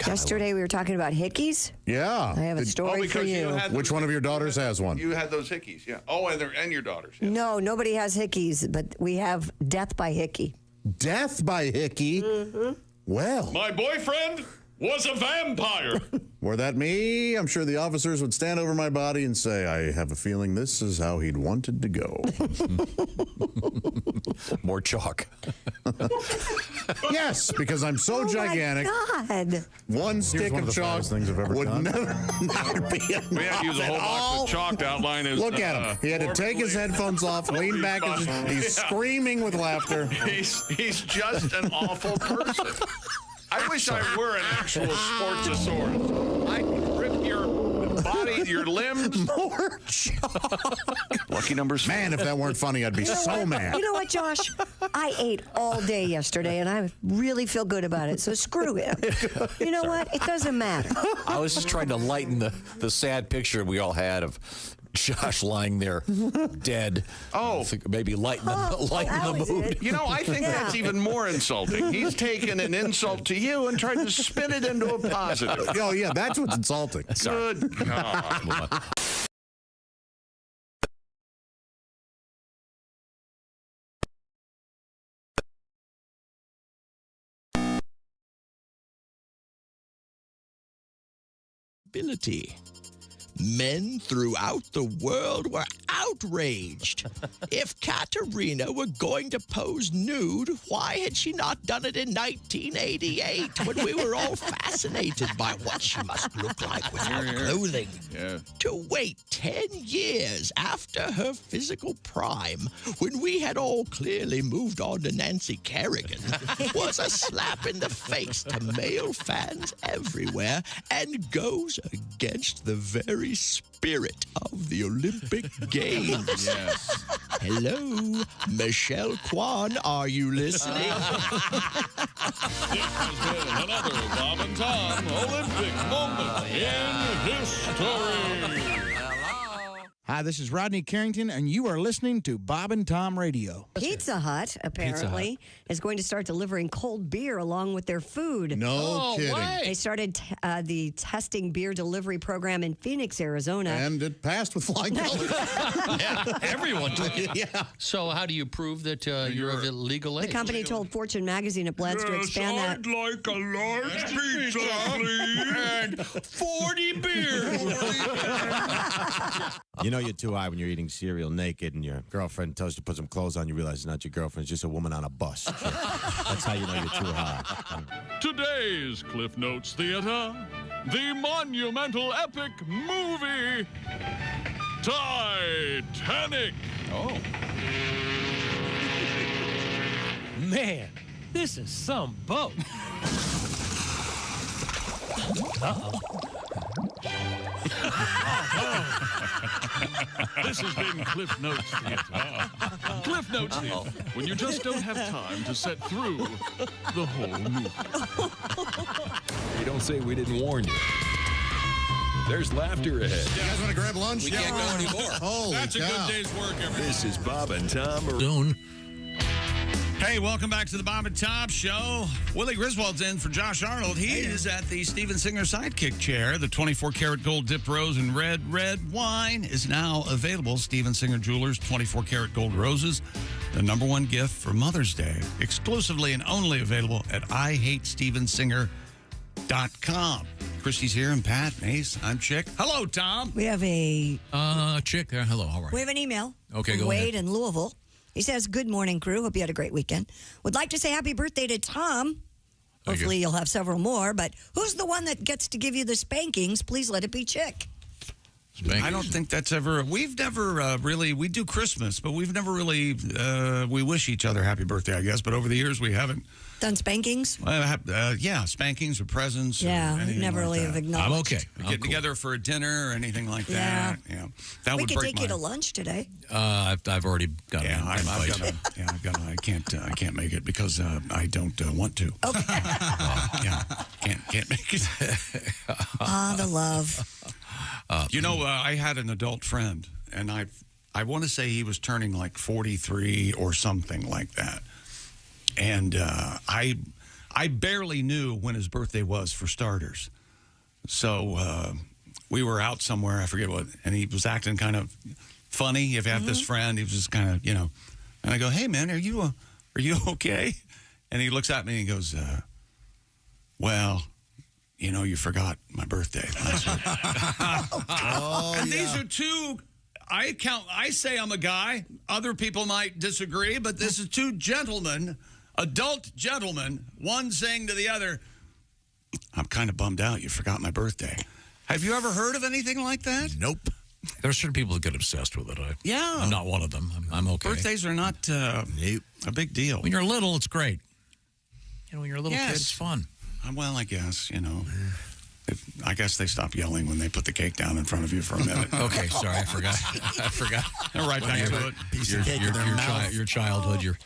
Yesterday we were talking about hickeys. Yeah. I have a story for you. Which one of your daughters has one? You had those hickeys, yeah. Oh, and your daughters. Yeah. No, nobody has hickeys, but we have death by hickey. Death by hickey? Mm-hmm. Well. My boyfriend was a vampire. Were that me, I'm sure the officers would stand over my body and say, I have a feeling this is how he'd wanted to go. More chalk. Yes, because I'm so gigantic. Oh my God. One stick one of of the chalk fattest things I've ever would done. never be enough We had to use a whole at all. box of chalk to outline his. Look at him. He had to take his headphones off, lean back, and he's screaming with laughter. He's just an awful person. I wish I were an actual Sportsosaurus. I could rip your body, your limbs. More chalk. Lucky numbers. Man, if that weren't funny, I'd be so mad. You know what, Josh? I ate all day yesterday, and I really feel good about it, so screw him. You know what? It doesn't matter. I was just trying to lighten the sad picture we all had of Josh lying there dead. Oh. Maybe lighten the mood. You know, I think that's even more insulting. He's taken an insult to you and tried to spin it into a positive. Oh, yeah, that's what's insulting. Good God. Ability. Men throughout the world were outraged. If Katerina were going to pose nude, why had she not done it in 1988 when we were all fascinated by what she must look like without clothing? Yeah. To wait 10 years after her physical prime, when we had all clearly moved on to Nancy Kerrigan, was a slap in the face to male fans everywhere and goes against the very spirit of the Olympic Games. Yes. Hello, Michelle Kwan, are you listening? It has been another Bob and Tom Olympic moment in history. Hi, this is Rodney Carrington, and you are listening to Bob and Tom Radio. Pizza Hut, apparently, is going to start delivering cold beer along with their food. No kidding. They started the testing beer delivery program in Phoenix, Arizona. And it passed with flying colors. Everyone took it. Yeah. So how do you prove that you're of legal age? The company told Fortune magazine it plans to expand that. I'd like a large pizza, please. And 40 beers. You know you're too high when you're eating cereal naked and your girlfriend tells you to put some clothes on. You realize it's not your girlfriend. It's just a woman on a bus. That's how you know you're too high. Today's Cliff Notes Theater, the monumental epic movie, Titanic. Oh. Man, this is some boat. Uh-oh. This has been Cliff Notes Theater. Cliff Notes Theater, when you just don't have time to set through the whole movie. You don't say we didn't warn you. There's laughter ahead. You guys want to grab lunch? We can't go anymore. Holy That's a cow. good day's work, everybody. This is Bob and Tom. Soon. Hey, welcome back to the Bob and Tom Show. Willie Griswold's in for Josh Arnold. He is at the Steven Singer Sidekick Chair. The 24-karat gold dipped rose and red wine is now available. Steven Singer Jewelers, 24-karat gold roses, the #1 gift for Mother's Day. Exclusively and only available at IHateStevenSinger.com. Christy's here, and Pat, and Ace. I'm Chick. Hello, Tom. We have a Chick. Hello, how are we you? have an email. Okay, from go Wade ahead. in Louisville. He says, "Good morning, crew. Hope you had a great weekend. Would like to say happy birthday to Tom. Hopefully you'll have several more, but who's the one that gets to give you the spankings? Please let it be Chick." I don't think that's ever. We've never really. We do Christmas, but we've never really. We wish each other happy birthday, I guess. But over the years, we haven't done spankings. Yeah, spankings or presents. Yeah, or anything never like really that. have acknowledged. I'm okay. Get together for a dinner or anything like Yeah. that. Yeah, that We would could break take you my. to lunch today. I've already got Yeah, an I've invite. got. I've got. I can't make it because I don't want to. Okay. Yeah, can't make it. The love. I had an adult friend, and I want to say he was turning like 43 or something like that, and I barely knew when his birthday was, for starters. So we were out somewhere, I forget what, and he was acting kind of funny. If you have this friend, he was just kind of, and I go, "Hey man, are you okay?" And he looks at me and he goes, "Well, you forgot my birthday last week." And these are two. I say I'm a guy. Other people might disagree, but this is two gentlemen, adult gentlemen, one saying to the other, "I'm kind of bummed out. You forgot my birthday." Have you ever heard of anything like that? Nope. There are certain people that get obsessed with it. I'm not one of them. I'm okay. Birthdays are not a big deal. When you're little, it's great. When you're a little kid, it's fun. Well, I guess, I guess they stop yelling when they put the cake down in front of you for a minute. Okay, sorry, I forgot. They're right back to it. Your childhood, your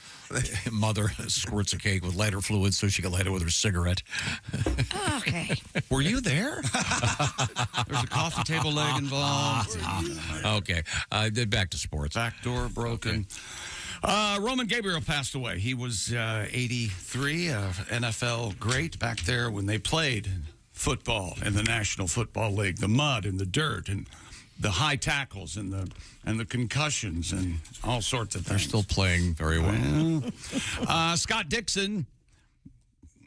mother squirts a cake with lighter fluid so she can light it with her cigarette. Okay. Were you there? There's a coffee table leg involved. Okay, back to sports. Back door broken. Okay. Roman Gabriel passed away. He was 83, NFL great back there when they played football in the National Football League. The mud and the dirt and the high tackles and the concussions and all sorts of things. They're still playing very well. Scott Dixon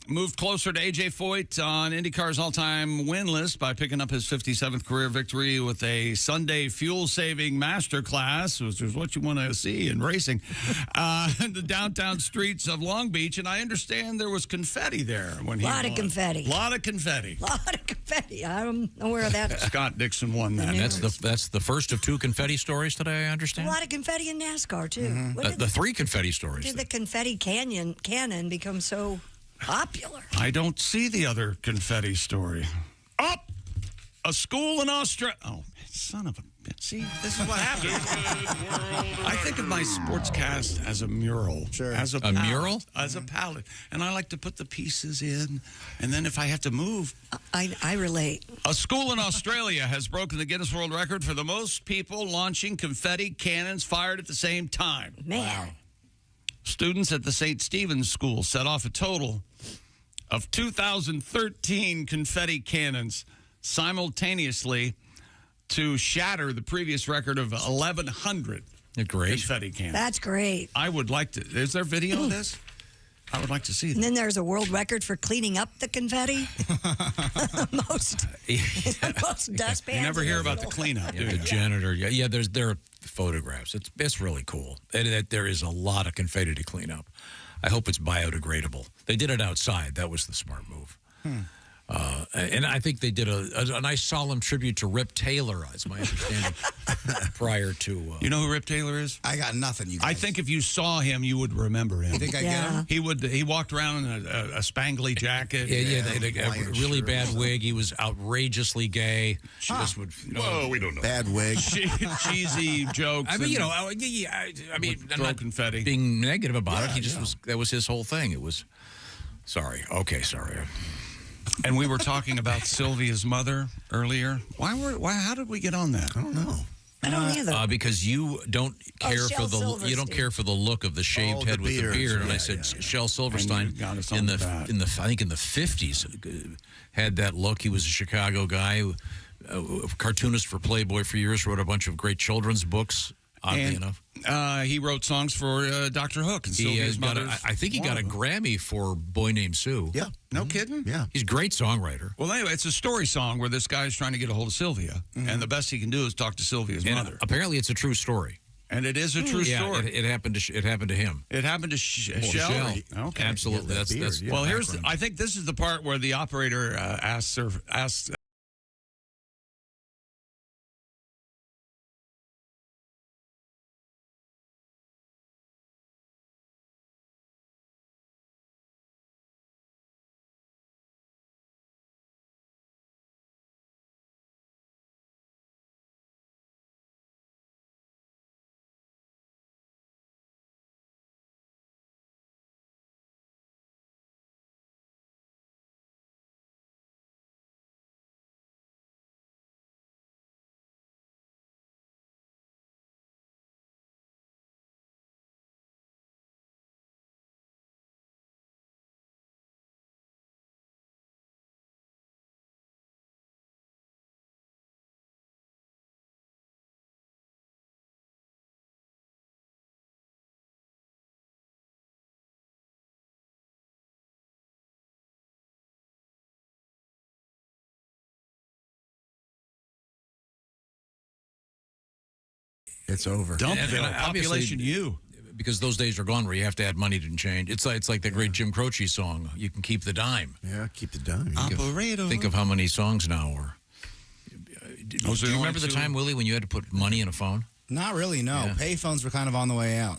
moved closer to A.J. Foyt on IndyCar's all-time win list by picking up his 57th career victory with a Sunday fuel-saving masterclass, which is what you want to see in racing, in the downtown streets of Long Beach. And I understand there was confetti there when he Lot of confetti. A lot of confetti. I'm aware of that. Scott Dixon won that. That's the first of 2 confetti stories today, I A understand. lot of confetti in NASCAR, too. The 3 confetti stories. Did the confetti cannon become so popular? I don't see the other confetti story. Up! A school in Australia. Oh, son of a bitch. See, this is what happens. I think of my sportscast as a mural. Sure. As a A mural? As a palette. And I like to put the pieces in. And then if I have to move. I relate. A school in Australia has broken the Guinness World Record for the most people launching confetti cannons fired at the same time. Man. Wow. Students at the St. Stephen's School set off a total of 2,013 confetti cannons simultaneously to shatter the previous record of 1,100 confetti cannons. That's great. I would like to. Is there video of this? I would like to see that. And then there's a world record for cleaning up the confetti. most dustpans. You never hear about the cleanup, do Yeah, you? the janitor. Yeah. There are photographs. It's really cool. And there is a lot of confetti to clean up. I hope it's biodegradable. They did it outside. That was the smart move. And I think they did a nice solemn tribute to Rip Taylor, is my understanding, prior to... You know who Rip Taylor is? I got nothing, you guys. I think if you saw him, you would remember him. You think I get him? He walked around in a spangly jacket. Yeah, they had a really bad wig. He was outrageously gay. Just would, Whoa, we don't know. Bad wig. Cheesy jokes. I mean, and I mean, I'm throw not confetti. being negative about it. He just was. That was his whole thing. It was. Sorry. Okay. Sorry. And we were talking about Sylvia's mother earlier. How did we get on that? I don't know. I don't either. Because you don't care Shel for the look of the shaved head with the beard. And I said Shel Silverstein got us in on the that. I think in the 50s had that look. He was a Chicago guy, a cartoonist for Playboy for years, wrote a bunch of great children's books. Oddly enough, he wrote songs for Dr. Hook and Sylvia's mother. I think he got a Grammy for Boy Named Sue. Yeah. No kidding? Yeah. He's a great songwriter. Well, anyway, it's a story song where this guy's trying to get a hold of Sylvia, and the best he can do is talk to Sylvia's mother. Apparently, it's a true story. And it is a true story. It happened to him. It happened to Shel. Okay, absolutely. That's well. I think this is the part where the operator asks. It's over. Dumpville, population U. Because those days are gone where you have to add money to change. It's like the great Jim Croce song, You Can Keep the Dime. Yeah, keep the dime. Operator. Think of how many songs now are. Do you remember the time, Willie, when you had to put money in a phone? Not really, no. Yeah. Payphones were kind of on the way out.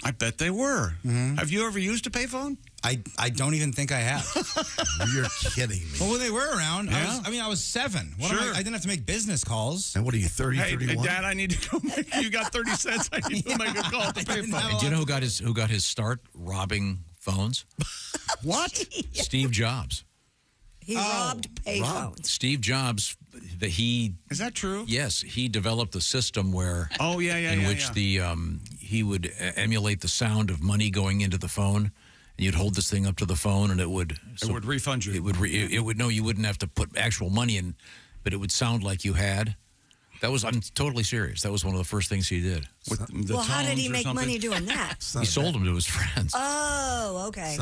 I bet they were. Have you ever used a payphone? I don't even think I have. You're kidding me. Well, when they were around, Yeah. I was 7. Sure. I didn't have to make business calls. And what are you, 30, Hey, 31? Dad, I need to go make. You got 30 cents. I need to make a call to payphone. Do you know who got his start robbing phones? What? Steve Jobs. He robbed payphones. Steve Jobs, Is that true? Yes, he developed a system where in which the he would emulate the sound of money going into the phone, and you'd hold this thing up to the phone, and it would refund you. It would no, you wouldn't have to put actual money in, but it would sound like you had. That was, I'm totally serious. That was one of the first things he did. Well, how did he make money doing that? He sold them to his friends. Oh, okay.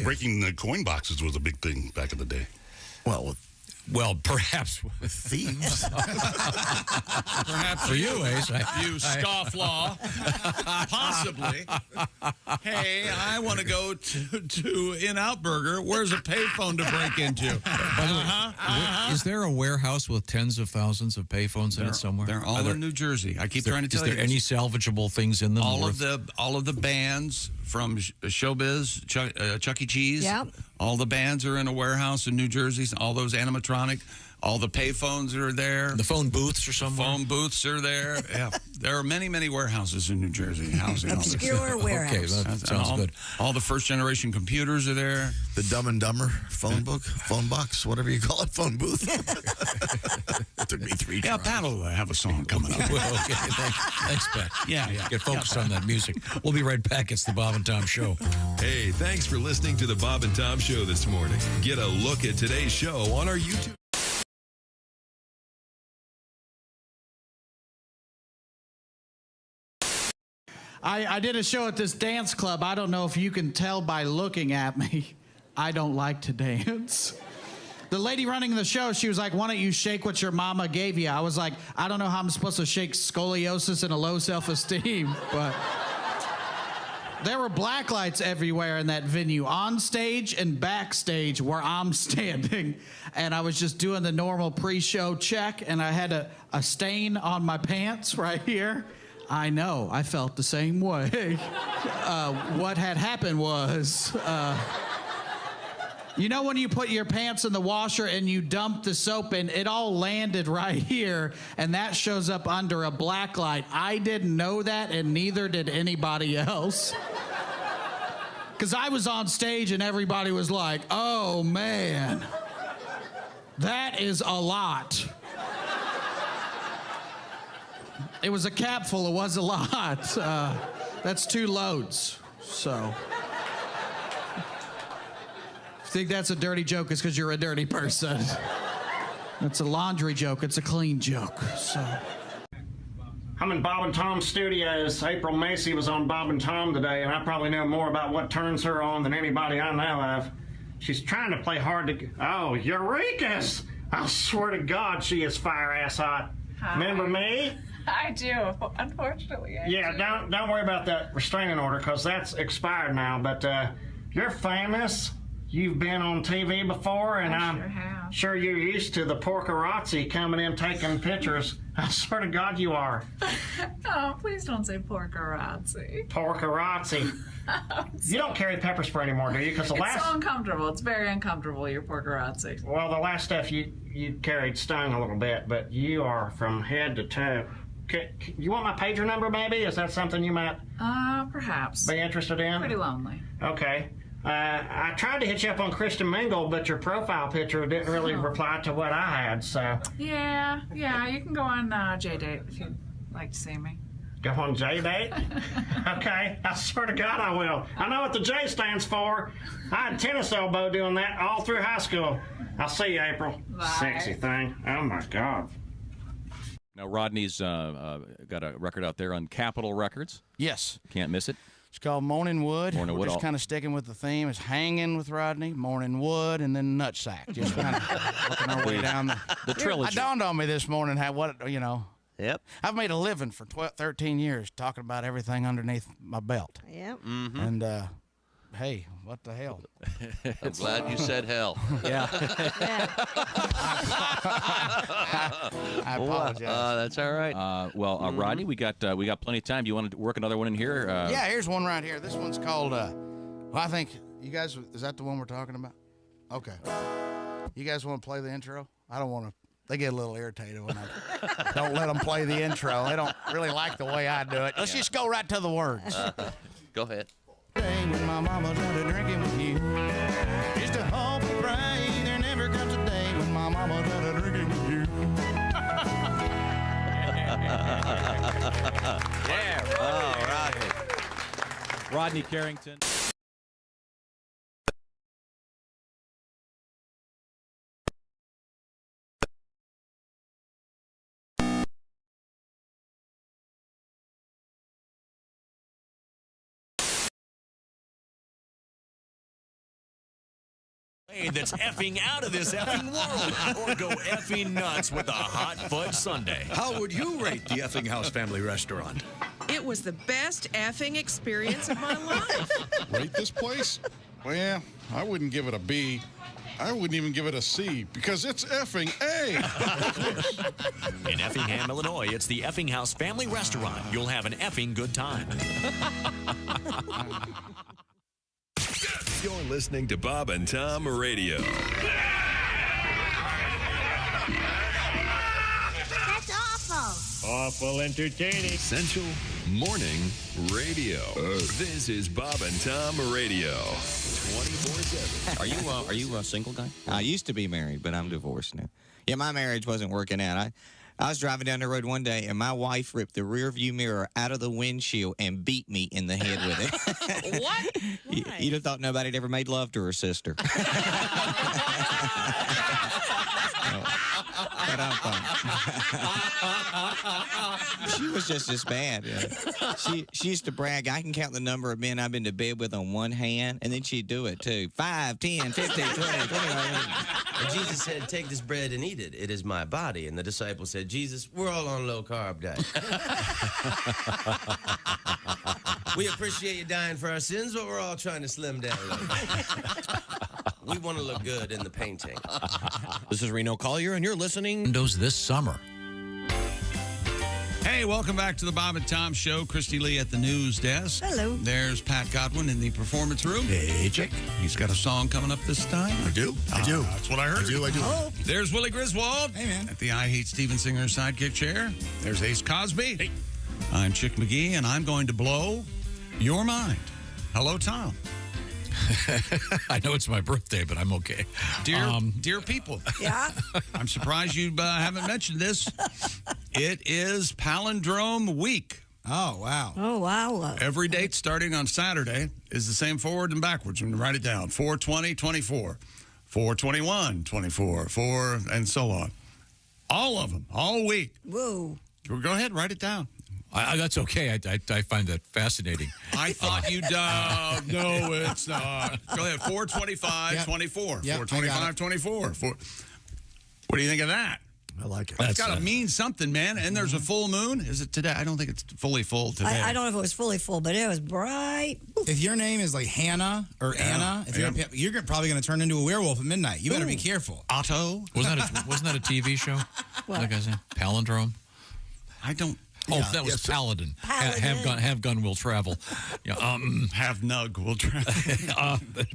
Breaking the coin boxes was a big thing back in the day. Well, perhaps with thieves. Perhaps for you, Ace. You scofflaw. Possibly. Hey, I want to go to In-Out Burger. Where's a payphone to break into? By the way, is there a warehouse with tens of thousands of payphones in it somewhere? They're all in New Jersey. I keep trying to tell you. Is there any salvageable things in them? All of the bands from Showbiz, Chuck E. Cheese. Yep. All the bands are in a warehouse in New Jersey. All those animatronic, all the payphones are there. The phone booths are somewhere. Phone booths are there. Yeah, there are many, many warehouses in New Jersey housing all this Obscure stuff. warehouse. Okay, that sounds good. All the first generation computers are there. The Dumb and Dumber phone book, phone box, whatever you call it, phone booth. It took me 3 tries. Yeah, Pat will have a song coming up. Well, okay, thanks, Pat. Yeah. Get focused on that music. We'll be right back. It's the Bob and Tom Show. Hey, thanks for listening to the Bob and Tom Show this morning. Get a look at today's show on our YouTube. I did a show at this dance club. I don't know if you can tell by looking at me. I don't like to dance. The lady running the show, she was like, why don't you shake what your mama gave you? I was like, I don't know how I'm supposed to shake scoliosis and a low self-esteem, but there were black lights everywhere in that venue, on stage and backstage where I'm standing. And I was just doing the normal pre-show check, and I had a stain on my pants right here. I know, I felt the same way. What had happened was, you know when you put your pants in the washer and you dump the soap in, it all landed right here, and that shows up under a black light. I didn't know that, and neither did anybody else. Because I was on stage and everybody was like, oh man, that is a lot. It was a capful, it was a lot. That's 2 loads, so. If you think that's a dirty joke, it's because you're a dirty person. It's a laundry joke, it's a clean joke, so. I'm in Bob and Tom's studios. April Macy was on Bob and Tom today, and I probably know more about what turns her on than anybody I know of. She's trying to play hard to... Oh, Eureka's! I swear to God, she is fire-ass hot. Hi. Remember me? I do, unfortunately. Yeah, don't worry about that restraining order, because that's expired now. But you're famous. You've been on TV before, and I'm sure you're used to the porkerazzi coming in taking pictures. I swear to God you are. Oh, please don't say porkerazzi. Porkerazzi. You don't carry pepper spray anymore, do you? Because the It's so uncomfortable. It's very uncomfortable, your porkerazzi. Well, the last stuff you carried stung a little bit, but you are from head to toe. You want my pager number, maybe? Is that something you might Perhaps. be interested in? Pretty lonely. Okay. I tried to hit you up on Christian Mingle, but your profile picture didn't really reply to what I had, so... Yeah, you can go on J-Date if you'd like to see me. Go on J-Date? Okay, I swear to God I will. I know what the J stands for. I had tennis elbow doing that all through high school. I'll see you, April. Bye. Sexy thing. Oh, my God. Now, Rodney's got a record out there on Capitol Records. Yes. Can't miss it. It's called Morning Wood. Morning We're Wood. just kind of sticking with the theme. It's Hanging with Rodney, Morning Wood, and then Nutsack. Just kind of working our way down the trilogy. It dawned on me this morning how Yep. I've made a living for 13 years talking about everything underneath my belt. Yep. Mm-hmm. And hey, what the hell? I'm glad you said hell. Yeah. I apologize. That's all right. Rodney, we got plenty of time. Do you want to work another one in here? Yeah, here's one right here. This one's called, I think, you guys, is that the one we're talking about? Okay. You guys want to play the intro? I don't want to. They get a little irritated when I don't let them play the intro. They don't really like the way I do it. Let's just go right to the words. Go ahead. When my mama started drinking with you, just to hope and pray there never comes a day when my mama started drinking with you. Yeah. All right. Rodney Carrington. That's effing out of this effing world. Or go effing nuts with a hot fudge sundae. How would you rate the Effing House Family Restaurant? It was the best effing experience of my life. Rate this place? Well, I wouldn't give it a B. I wouldn't even give it a C because it's effing A. In Effingham, Illinois, it's the Effing House Family Restaurant. You'll have an effing good time. You're listening to Bob and Tom Radio. That's awful. Awful entertaining. Essential Morning Radio. This is Bob and Tom Radio. 24/7. Are you a single guy? I used to be married, but I'm divorced now. Yeah, my marriage wasn't working out. I was driving down the road one day, and my wife ripped the rear view mirror out of the windshield and beat me in the head with it. What? You'd have thought nobody had ever made love to her sister. But I'm fine. She was just as bad. She used to brag, I can count the number of men I've been to bed with on one hand, and then she'd do it too. 5, 10, 15, 20. And Jesus said, take this bread and eat it. It is my body. And the disciples said, Jesus, we're all on a low-carb diet. We appreciate you dying for our sins, but we're all trying to slim down a little. We want to look good in the painting. This is Reno Collier, and you're listening. Windows this summer. Hey, welcome back to the Bob and Tom Show. Christy Lee at the news desk. Hello. There's Pat Godwin in the performance room. Hey, Chick. He's got a song coming up this time. I do. That's what I heard. I do. Oh. There's Willie Griswold. Hey, man. At the I Hate Steven Singer sidekick chair. There's Ace Cosby. Hey. I'm Chick McGee, and I'm going to blow your mind. Hello, Tom. I know it's my birthday, but I'm okay. Dear people. Yeah? I'm surprised you haven't mentioned this. It is Palindrome Week. Oh, wow. Oh, wow. Every date starting on Saturday is the same forward and backwards. When you write it down, 4/20/24, 4/21/24, 4, and so on. All of them, all week. Whoa. Go ahead, write it down. That's okay. I find that fascinating. I thought you'd... no, it's not. Go ahead, 4/25/24, 4/25/24. What do you think of that? I like it. It's got to mean something, man. And there's a full moon. Is it today? I don't think it's fully full today. I don't know if it was fully full, but it was bright. If your name is like Hannah or Anna, if you're probably going to turn into a werewolf at midnight. You better be careful. Otto? Wasn't that a TV show? What? Like I said, Palindrome? I don't... Oh, that was Paladin. Have gun will travel. Yeah, have nug will travel.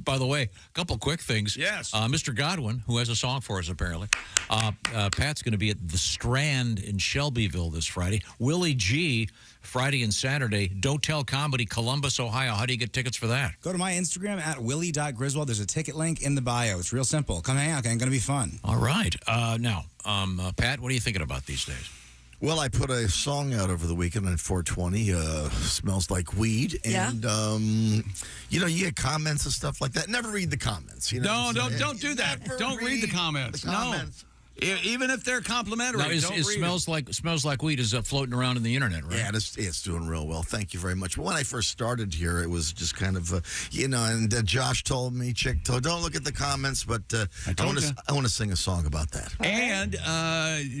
By the way, a couple quick things. Yes. Mr. Godwin, who has a song for us apparently. Pat's going to be at the Strand in Shelbyville this Friday. Willie G, Friday and Saturday. Don't Tell Comedy, Columbus, Ohio. How do you get tickets for that? Go to my Instagram at willie.griswold. There's a ticket link in the bio. It's real simple. Come hang out. It's going to be fun. All right. Now, Pat, what are you thinking about these days? Well, I put a song out over the weekend on 420, Smells Like Weed. And, you get comments and stuff like that. Never read the comments. No, don't do that. Don't read the comments. No. Even if they're complimentary. Now, it smells like weed is floating around in the internet, right? Yeah, it's doing real well. Thank you very much. But when I first started here, it was just kind of, and Josh told me, Chick told, don't look at the comments, but I want to sing a song about that. And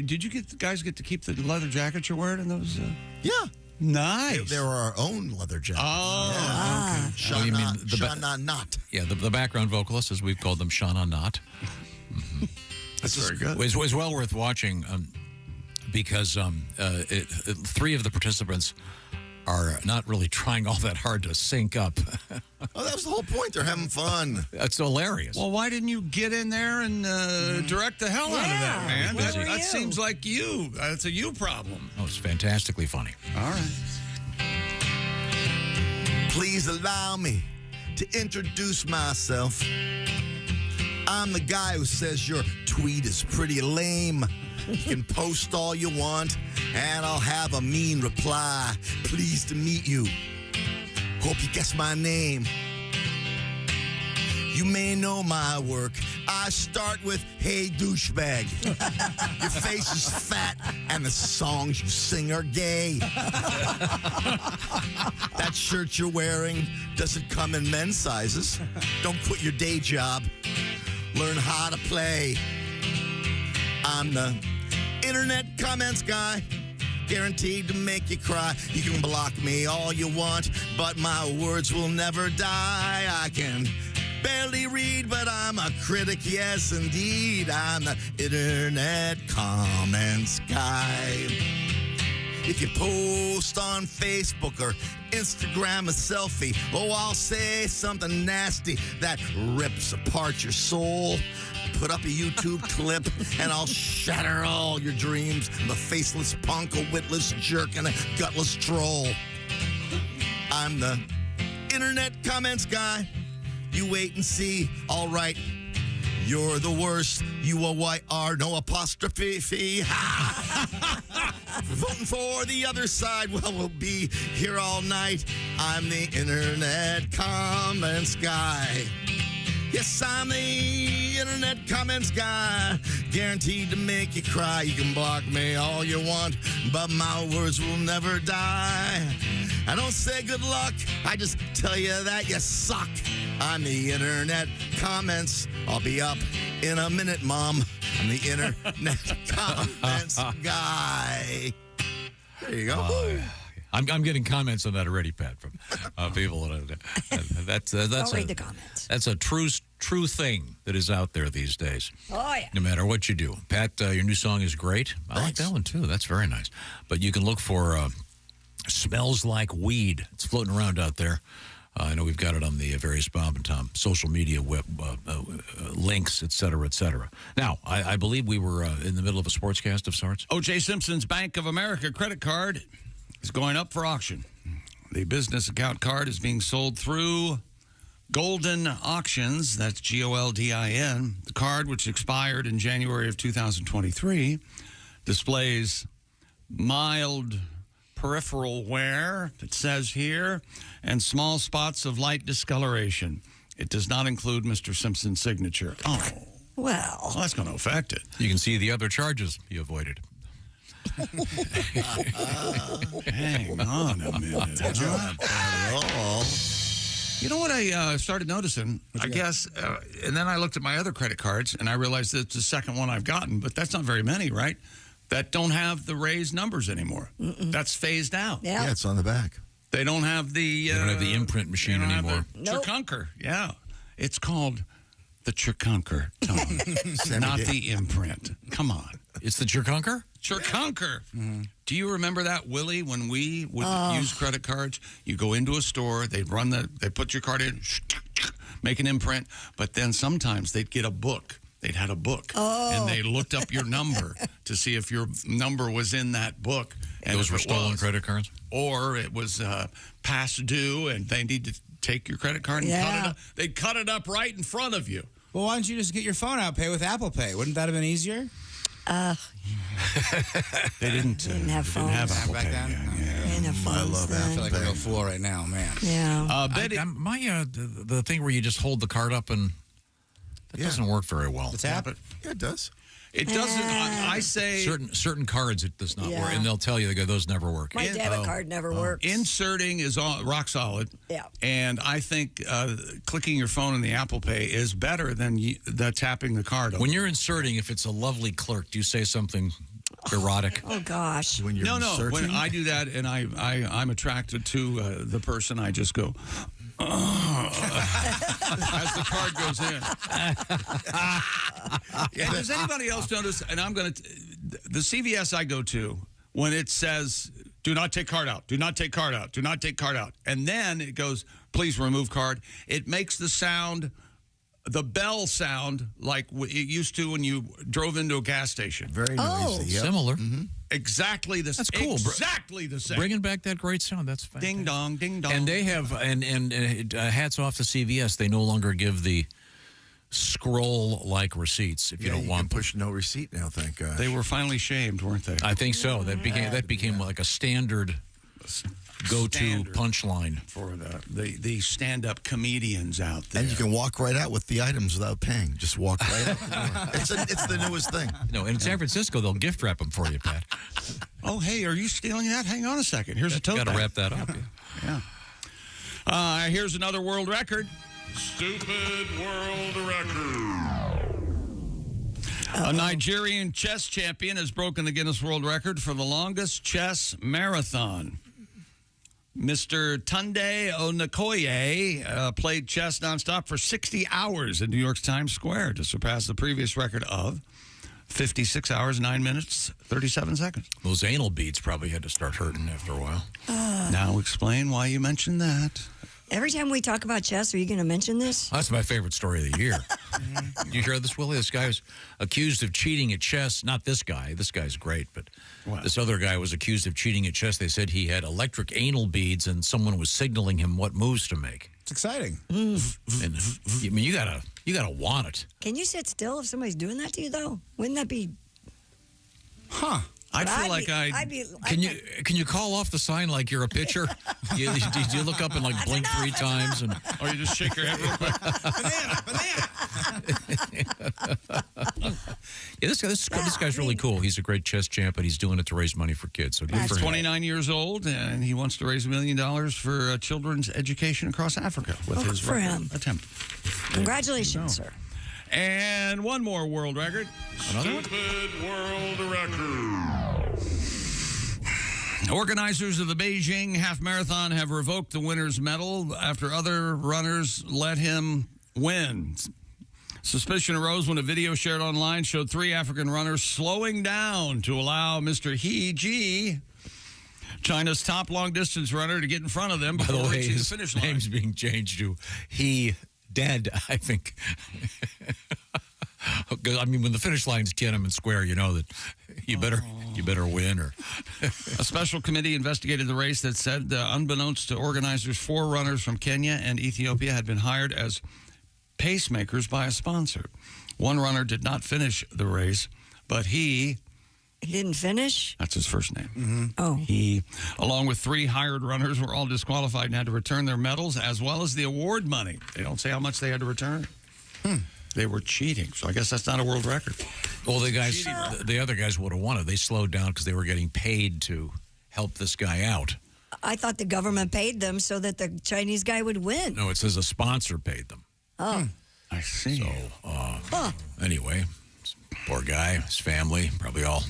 did you guys get to keep the leather jackets you're wearing in those? Yeah. Nice. They're our own leather jackets. Oh, okay. Oh, you mean Shana Knott. Yeah, the background vocalist, as we've called them, Shana Knott. Mm-hmm. That's very good. It was well worth watching because 3 of the participants are not really trying all that hard to sync up. Oh, that was the whole point. They're having fun. That's hilarious. Well, why didn't you get in there and direct the hell out of that, man? That seems like you. That's a you problem. Oh, it's fantastically funny. All right. Please allow me to introduce myself. I'm the guy who says your tweet is pretty lame. You can post all you want, and I'll have a mean reply. Pleased to meet you. Hope you guess my name. You may know my work. I start with, hey, douchebag. Your face is fat, and the songs you sing are gay. That shirt you're wearing doesn't come in men's sizes. Don't quit your day job. learn how to play. I'm the internet comments guy, guaranteed to make you cry. You can block me all you want, but my words will never die. I can barely read, but I'm a critic, yes indeed. I'm the internet comments guy. If you post on Facebook or Instagram a selfie, oh, I'll say something nasty that rips apart your soul. Put up a YouTube clip and I'll shatter all your dreams. I'm a faceless punk, a witless jerk, and a gutless troll. I'm the internet comments guy. You wait and see. All right, you're the worst. UOYR, no apostrophe. Voting for the other side. Well, we'll be here all night. I'm the internet comments guy. Yes, I'm the internet comments guy, guaranteed to make you cry. You can block me all you want, but my words will never die. I don't say good luck, I just tell you that you suck. I'm the internet comments. I'll be up in a minute, Mom. I'm the internet comments guy. There you go. I'm getting comments on that already, Pat, from people. That's Don't read the comments. That's a true thing that is out there these days. Oh, yeah. No matter what you do. Pat, your new song is great. I like that one, too. That's very nice. But you can look for Smells Like Weed. It's floating around out there. I know we've got it on the various Bob and Tom social media web links, et cetera, et cetera. Now, I believe we were in the middle of a sportscast of sorts. O.J. Simpson's Bank of America credit card is going up for auction. The business account card is being sold through Golden Auctions. That's Goldin. The card, which expired in January of 2023, displays mild peripheral wear, it says here, and small spots of light discoloration. It does not include Mr. Simpson's signature. Oh. Well, that's going to affect it. You can see the other charges you avoided. Hang on a minute. You know what I started noticing? I guess, and then I looked at my other credit cards, and I realized that it's the second one I've gotten, but that's not very many, right? That don't have the raised numbers anymore. That's phased out. Yeah, it's on the back. They don't have the... they don't have the imprint machine anymore. Chirkunker, yeah. It's called the Chirkunker, Tom. Not the imprint. Come on. It's the Chirkunker? Chirkunker. Do you remember that, Willie, when we would use credit cards? You go into a store, they put your card in, make an imprint, but then sometimes they'd get a book. They'd had a book, and they looked up your number to see if your number was in that book. And those were stolen credit cards? Or it was past due, and they need to take your credit card and cut it up. They'd cut it up right in front of you. Well, why don't you just get your phone out, pay with Apple Pay? Wouldn't that have been easier? They didn't have phones. Didn't have Apple Pay. I love Apple Pay. I feel like a real fool right now, man. Yeah. The thing where you just hold the card up and that doesn't work very well. Tap it. Yeah, it does. It doesn't. I say certain cards it does not work, and they'll tell you they go those never work. My debit card never works. Inserting is rock solid. Yeah. And I think clicking your phone in the Apple Pay is better than the tapping the card. When you're inserting, if it's a lovely clerk, do you say something erotic? Oh gosh. When you're inserting? When I do that and I'm attracted to the person, I just go. As the card goes in. And does anybody else notice? And I'm going to the CVS I go to when it says, "Do not take card out. Do not take card out. Do not take card out," and then it goes, "Please remove card." It makes the sound, the bell sound, like it used to when you drove into a gas station. Very noisy. Yep. Similar. Exactly the same. That's cool. Exactly the same. Bringing back that great sound. That's fantastic. Ding dong, ding dong. And they have, and hats off to CVS. They no longer give the scroll-like receipts if you don't want. Push no receipt now. Thank God. They were finally shamed, weren't they? I think so. That became like a standard go-to punchline for the stand-up comedians out there. And you can walk right out with the items without paying. Just walk right out. It's the newest thing. No, in San Francisco, they'll gift wrap them for you, Pat. Oh, hey, are you stealing that? Hang on a second. Here's a tote bag. Got to wrap that up. Yeah. Here's another world record. Stupid world record. A Nigerian chess champion has broken the Guinness World Record for the longest chess marathon. Mr. Tunde Onakoye played chess nonstop for 60 hours in New York's Times Square to surpass the previous record of 56 hours, 9 minutes, 37 seconds. Those anal beads probably had to start hurting after a while. Now explain why you mentioned that. Every time we talk about chess, are you going to mention this? That's my favorite story of the year. You hear this, Willie? This guy was accused of cheating at chess. Not this guy. This guy's great, but this other guy was accused of cheating at chess. They said he had electric anal beads, and someone was signaling him what moves to make. It's exciting. And I mean, you gotta want it. Can you sit still if somebody's doing that to you, though? Wouldn't that be... Huh. I feel like Can you call off the sign like you're a pitcher? Do you look up and like blink 3 times, and or you just shake your head real quick? Yeah, this guy's really cool. He's a great chess champ, and he's doing it to raise money for kids. So good for him. 29 years old, and he wants to raise $1 million for children's education across Africa with his for him. attempt. Congratulations, sir. And one more world record. Another one? Stupid world record. Organizers of the Beijing Half Marathon have revoked the winner's medal after other runners let him win. Suspicion arose when a video shared online showed 3 African runners slowing down to allow Mr. He Ji, China's top long-distance runner, to get in front of them By the before way, reaching the his finish line. name's being changed to He Dead, I think. I mean, when the finish line's Tiananmen Square, you know that you better win. Or a special committee investigated the race that said, unbeknownst to organizers, 4 runners from Kenya and Ethiopia had been hired as pacemakers by a sponsor. One runner did not finish the race, but he didn't finish? That's his first name. Mm-hmm. Oh. He, along with 3 hired runners, were all disqualified and had to return their medals as well as the award money. They don't say how much they had to return. They were cheating, so I guess that's not a world record. Well, the other guys would have won it. They slowed down because they were getting paid to help this guy out. I thought the government paid them so that the Chinese guy would win. No, it says a sponsor paid them. Oh. I see. So, anyway, poor guy, his family, probably all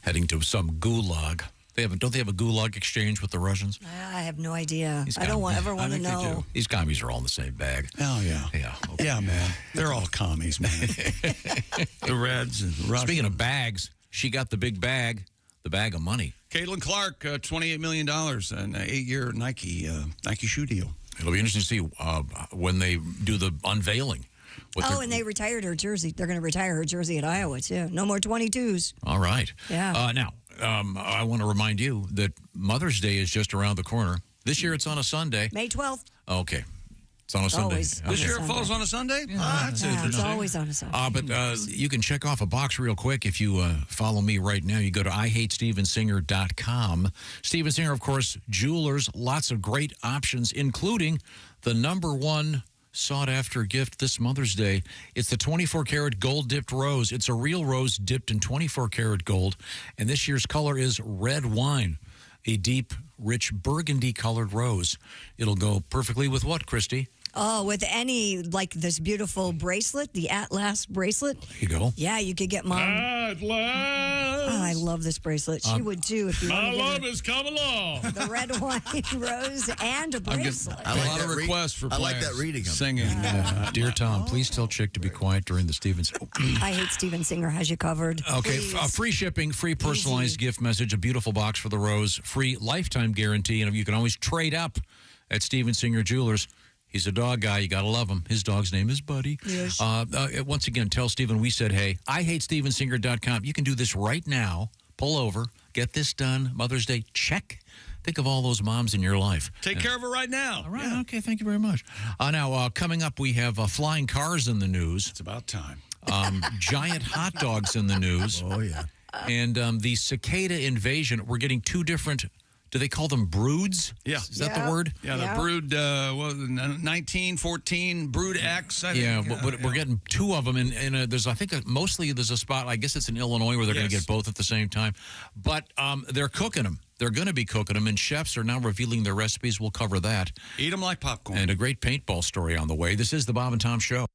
heading to some gulag. Don't they have a gulag exchange with the Russians? I have no idea. I don't ever want to know. These commies are all in the same bag. Oh, yeah. Yeah. Okay. Yeah, man. They're all commies, man. The Reds and the Russians. Speaking of bags, she got the big bag, the bag of money. Caitlin Clark, $28 million, an 8-year Nike shoe deal. It'll be interesting to see when they do the unveiling. And they retired her jersey. They're going to retire her jersey at Iowa, too. No more 22s. All right. Yeah. Now, I want to remind you that Mother's Day is just around the corner. This year it's on a Sunday. May 12th. Okay. It's on a Sunday. This year it falls on a Sunday? That's interesting. It's always on a Sunday. But you can check off a box real quick if you follow me right now. You go to IHateStevenSinger.com. Steven Singer, of course, jewelers, lots of great options, including the #1 sought-after gift this Mother's Day. It's the 24-karat gold-dipped rose. It's a real rose dipped in 24-karat gold, and this year's color is red wine, a deep, rich burgundy-colored rose. It'll go perfectly with what, Christy? Oh, with any, like this beautiful bracelet, the Atlas bracelet. There you go. Yeah, you could get Mom. Atlas. Oh, I love this bracelet. She would too if you want to My get love has come along. the red wine rose and a bracelet. I like a lot of requests for I like that reading. singing. Dear Tom, please tell Chick to be quiet during the Steven. I Hate Steven Singer has you covered. Okay, free shipping, free personalized gift message, a beautiful box for the rose, free lifetime guarantee, and you can always trade up at Steven Singer Jewelers. He's a dog guy. You got to love him. His dog's name is Buddy. Yes. Once again, tell Steven we said, hey, IHateStevenSinger.com. You can do this right now. Pull over. Get this done. Mother's Day. Check. Think of all those moms in your life. Take care of her right now. All right. Yeah. Okay. Thank you very much. Now, coming up, we have flying cars in the news. It's about time. Giant hot dogs in the news. Oh, yeah. And the cicada invasion. We're getting 2 different... Do they call them broods? Yeah. Is that the word? Yeah, the brood, 1914, brood X. I think. But we're getting 2 of them. And there's, I think, mostly there's a spot, I guess it's in Illinois, where they're going to get both at the same time. But they're cooking them. They're going to be cooking them, and chefs are now revealing their recipes. We'll cover that. Eat them like popcorn. And a great paintball story on the way. This is the Bob and Tom Show.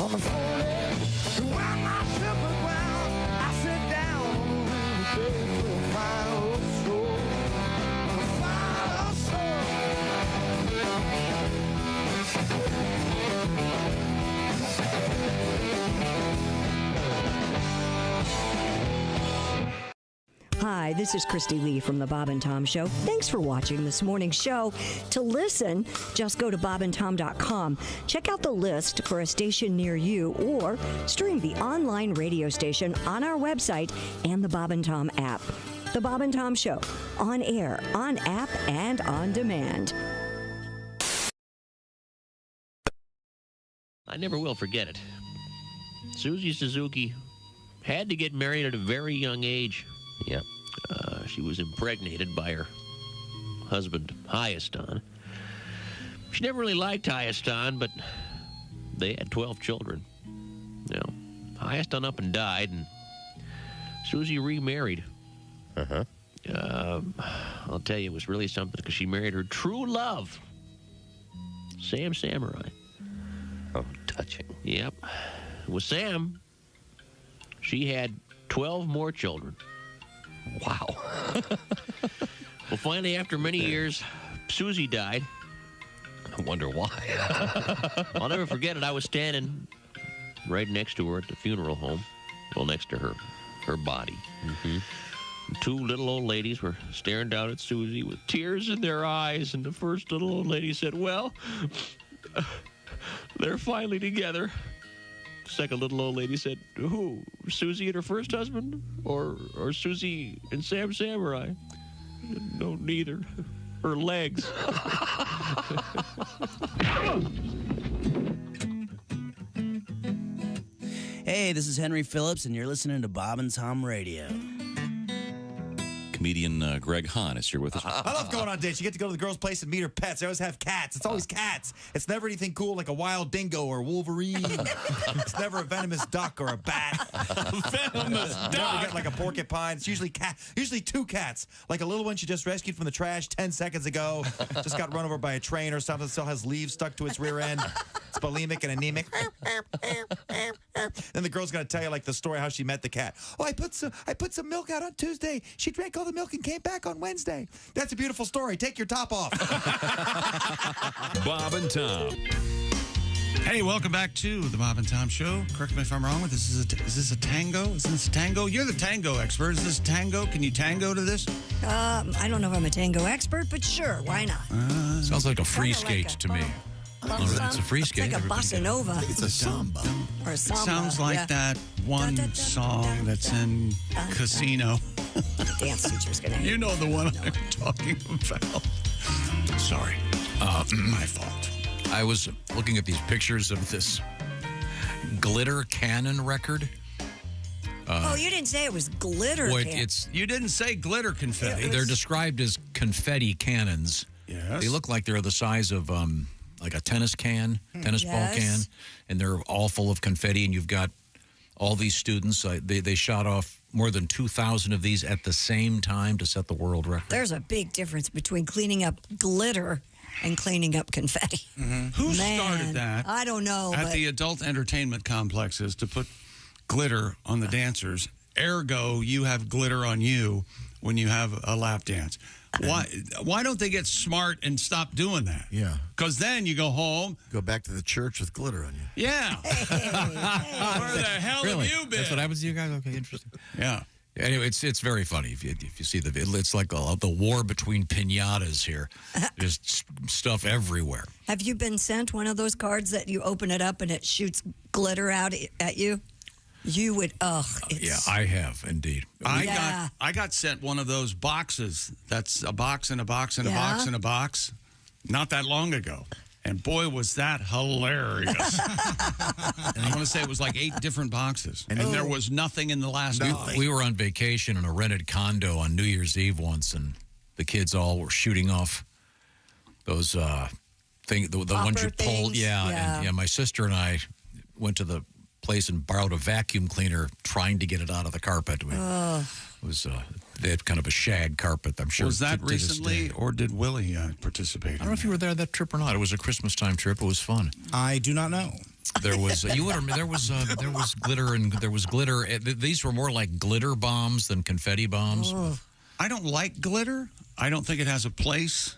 on the phone. And while my temper ground, I sit down on the river to find a soul. Find a soul. Hi, this is Christy Lee from The Bob and Tom Show. Thanks for watching this morning's show. To listen, just go to bobandtom.com. Check out the list for a station near you or stream the online radio station on our website and the Bob and Tom app. The Bob and Tom Show, on air, on app, and on demand. I never will forget it. Susie Suzuki had to get married at a very young age. Yep. She was impregnated by her husband, Hyaston. She never really liked Hyaston, but they had 12 children. Now, Hyaston up and died, and Susie remarried. Uh-huh. I'll tell you, it was really something, because she married her true love, Sam Samurai. Oh, touching. Yep. With Sam, she had 12 more children. Wow. Well, finally, after many years, Susie died. I wonder why. I'll never forget it. I was standing right next to her at the funeral home. Well, next to her body. Mm-hmm. Two little old ladies were staring down at Susie with tears in their eyes, and the first little old lady said, well, they're finally together. Second little old lady said, who? Susie and her first husband? Or Susie and Sam Samurai? No, neither. Her legs. Hey, this is Henry Phillips, and you're listening to Bob and Tom Radio. Comedian Greg Hahn is here with us. I love going on dates. You get to go to the girl's place and meet her pets. They always have cats. It's always cats. It's never anything cool like a wild dingo or Wolverine. It's never a venomous duck or a bat. Venomous Never duck. get like a porcupine. It's usually usually two cats. Like a little one she just rescued from the trash 10 seconds ago. Just got run over by a train or something. Still has leaves stuck to its rear end. It's bulimic and anemic. Then the girl's gonna tell you like the story how she met the cat. Oh, I put some milk out on Tuesday. She drank all the milk and came back on Wednesday. That's a beautiful story. Take your top off. Bob and Tom. Hey, welcome back to the Bob and Tom Show. Correct me if I'm wrong with this. Is this a tango? Is this a tango? You're the tango expert. Is this a tango? Can you tango to this? I don't know if I'm a tango expert, but sure, why not? Sounds like a free skate to me. It's a free skate. It's like a bossa nova. It's a samba. Or a It samba. sounds like yeah. that one song that's in Casino. The dance teacher's going to hate You know the one I'm talking about. Sorry. My fault. I was looking at these pictures of this glitter cannon record. Oh, you didn't say it was glitter. Well, can- You didn't say glitter confetti. They're described as confetti cannons. Yes. They look like they're the size of like a tennis can, tennis ball Yes. can, and they're all full of confetti. And you've got all these students. They shot off more than 2,000 of these at the same time to set the world record. There's a big difference between cleaning up glitter and cleaning up confetti. Who Man, started that? I don't know. At but the adult entertainment complexes to put glitter on the dancers. Ergo, you have glitter on you when you have a lap dance. Why don't they get smart and stop doing that? Yeah. Because then you go home. Go back to the church with glitter on you. Yeah. Where the hell Really? have you been? That's what happens to you guys? Okay, interesting. Yeah. Anyway, it's very funny if you see the video. It's like the war between piñatas here. There's stuff everywhere. have you been sent one of those cards that you open it up and it shoots glitter out at you? You would, Yeah, I have indeed. I got sent one of those boxes. That's a box and a box and a Yeah? box and a box. Not that long ago. And boy, was that hilarious. And I want to say it was like 8 different boxes. And there was nothing in the last one. We were on vacation in a rented condo on New Year's Eve once, and the kids all were shooting off those the ones you pulled. things? Yeah. And my sister and I went to the place and borrowed a vacuum cleaner trying to get it out of the carpet. It was they had kind of a shag carpet, I'm sure. Was that to this recently, day. or did Willie participate? I don't know if you were there that trip or not. It was a Christmas time trip. It was fun. I do not know. There was there was glitter and there was glitter. These were more like glitter bombs than confetti bombs. Oh. I don't like glitter. I don't think it has a place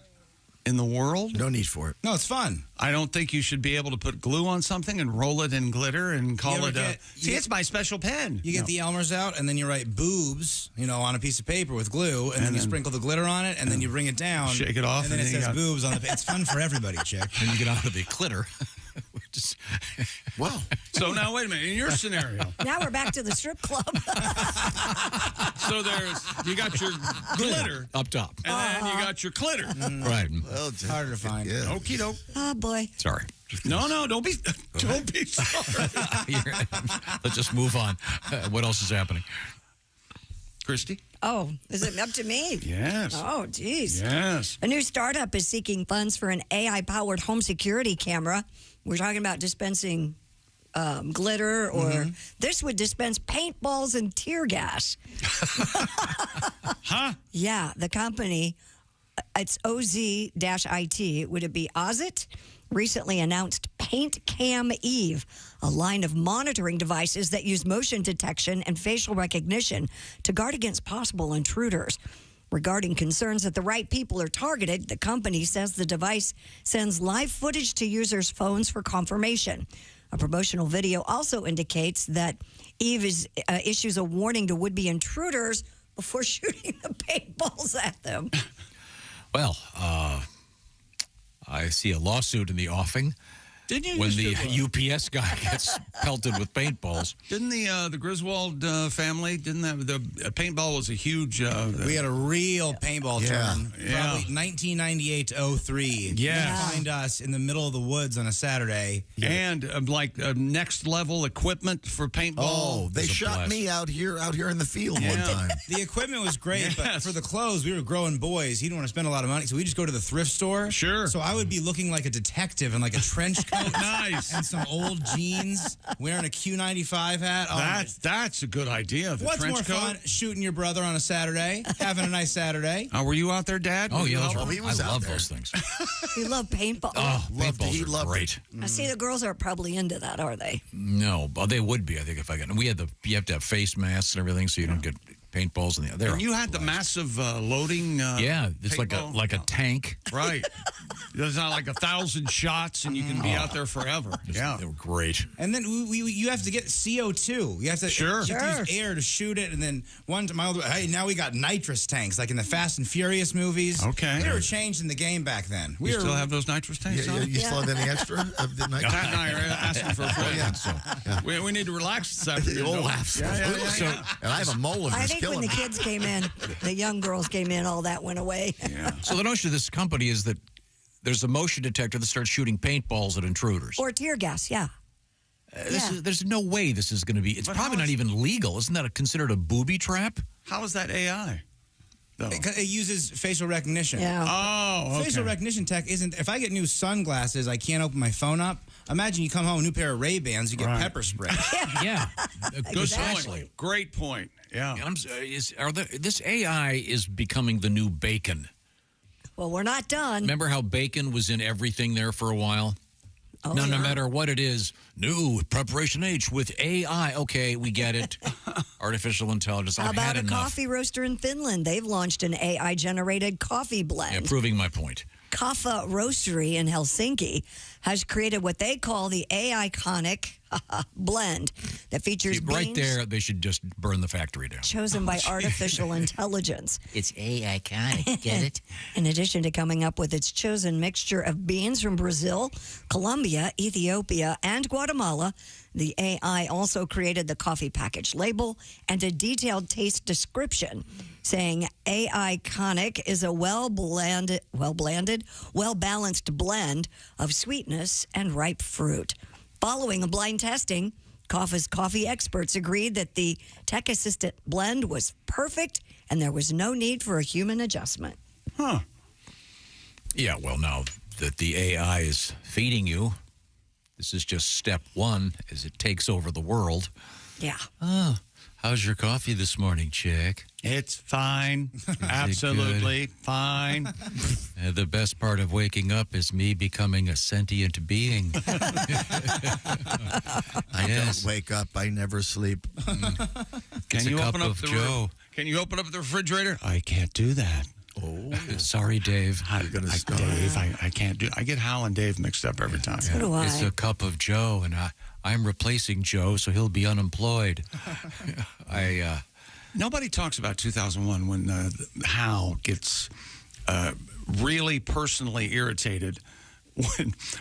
in the world. No need for it. No, it's fun. I don't think you should be able to put glue on something and roll it in glitter and call it it's my special pen. You get the Elmer's out, and then you write boobs, on a piece of paper with glue, and then you sprinkle the glitter on it, and then you bring it down. Shake it off. And then it says boobs on the It's fun for everybody, Chick. When you get onto the glitter. Wow. So now, wait a minute. In your scenario. Now we're back to the strip club. So you got your glitter up top. And then you got your clitter. Right. Well, It's harder to find. Yeah. Okie doke. Oh, boy. Sorry. No, don't be sorry. Let's just move on. What else is happening? Christy? Oh, is it up to me? Yes. Oh, geez. Yes. A new startup is seeking funds for an AI-powered home security camera. We're talking about dispensing glitter, or this would dispense paintballs and tear gas. Huh? Yeah, the company, it's OZ-IT. Would it be Ozit? Recently announced Paint Cam Eve, a line of monitoring devices that use motion detection and facial recognition to guard against possible intruders. Regarding concerns that the right people are targeted, the company says the device sends live footage to users' phones for confirmation. A promotional video also indicates that Eve issues a warning to would-be intruders before shooting the paintballs at them. Well, I see a lawsuit in the offing. Didn't you when used the UPS guy gets pelted with paintballs? Didn't the Griswold family? Didn't the paintball was a huge? We had a real paintball turn. Yeah. Probably 1998 to 03. Yes. You find us in the middle of the woods on a Saturday. And next level equipment for paintball. Oh, they shot me out here in the field one time. The equipment was great, but for the clothes, we were growing boys. He didn't want to spend a lot of money, so we just go to the thrift store. Sure. So I would be looking like a detective in like a trench coat. Nice. And some old jeans, wearing a Q95 hat. Oh, that's a good idea. The what's trench more coat? fun? Shooting your brother on a Saturday, having a nice Saturday. Were you out there, Dad? Oh, yeah. He was I out love there. those things. You love paintball. Oh, He paintballs are loved great. I see the girls are probably into that, are they? No, but they would be, I think, if I got. We had you have to have face masks and everything, so you don't get paintballs in the. And you had the massive loading. Yeah, it's paintball? like a tank. Right. There's not like 1,000 shots, and you can be out there forever. Yeah, they were great. And then you have to get CO2. You have to use air to shoot it. And then one time, now we got nitrous tanks, like in the Fast and Furious movies. Okay. We were changing the game back then. We still have those nitrous tanks on? You still have any extra of the nitrous? Pat and I are asking for a friend. Yeah. So we need to relax this afternoon. Oh, absolutely. And I have a mole of I this think when killing the me. kids came in, the young girls came in, all that went away. Yeah. So the notion of this company is that there's a motion detector that starts shooting paintballs at intruders. Or tear gas, yeah. There's no way this is going to be. It's probably not even legal. Isn't that considered a booby trap? How is that AI? It uses facial recognition. Yeah. Oh, okay. Facial recognition tech isn't. If I get new sunglasses, I can't open my phone up. Imagine you come home, a new pair of Ray-Bans, you get pepper spray. Yeah. Good point. Great point. Yeah. This AI is becoming the new bacon. Well, we're not done. Remember how bacon was in everything there for a while? Oh, no yeah. matter what it is, new preparation H with AI. Okay, we get it. Artificial intelligence. How I've about had a enough. coffee roaster in Finland? They've launched an AI-generated coffee blend. Yeah, proving my point. Kaffa Roastery in Helsinki has created what they call the AI-conic blend that features beans Right there, they should just burn the factory down. chosen by artificial intelligence. It's AI-conic, get it? In addition to coming up with its chosen mixture of beans from Brazil, Colombia, Ethiopia, and Guatemala, the AI also created the coffee package label and a detailed taste description saying AI-conic is a well-balanced blend of sweetness and ripe fruit. Following a blind testing, Kaffa's coffee experts agreed that the tech-assisted blend was perfect and there was no need for a human adjustment. Huh. Yeah, well, now that the AI is feeding you, this is just step one as it takes over the world. Yeah. How's your coffee this morning, chick? It's fine. Absolutely fine. The best part of waking up is me becoming a sentient being. I don't wake up. I never sleep. Can you open up the Can you open up the refrigerator? I can't do that. Oh, sorry, Dave. Dave, I can't do. I get Hal and Dave mixed up every time. So do I. It's a cup of Joe, and I'm replacing Joe, so he'll be unemployed. Nobody talks about 2001 when Hal gets really personally irritated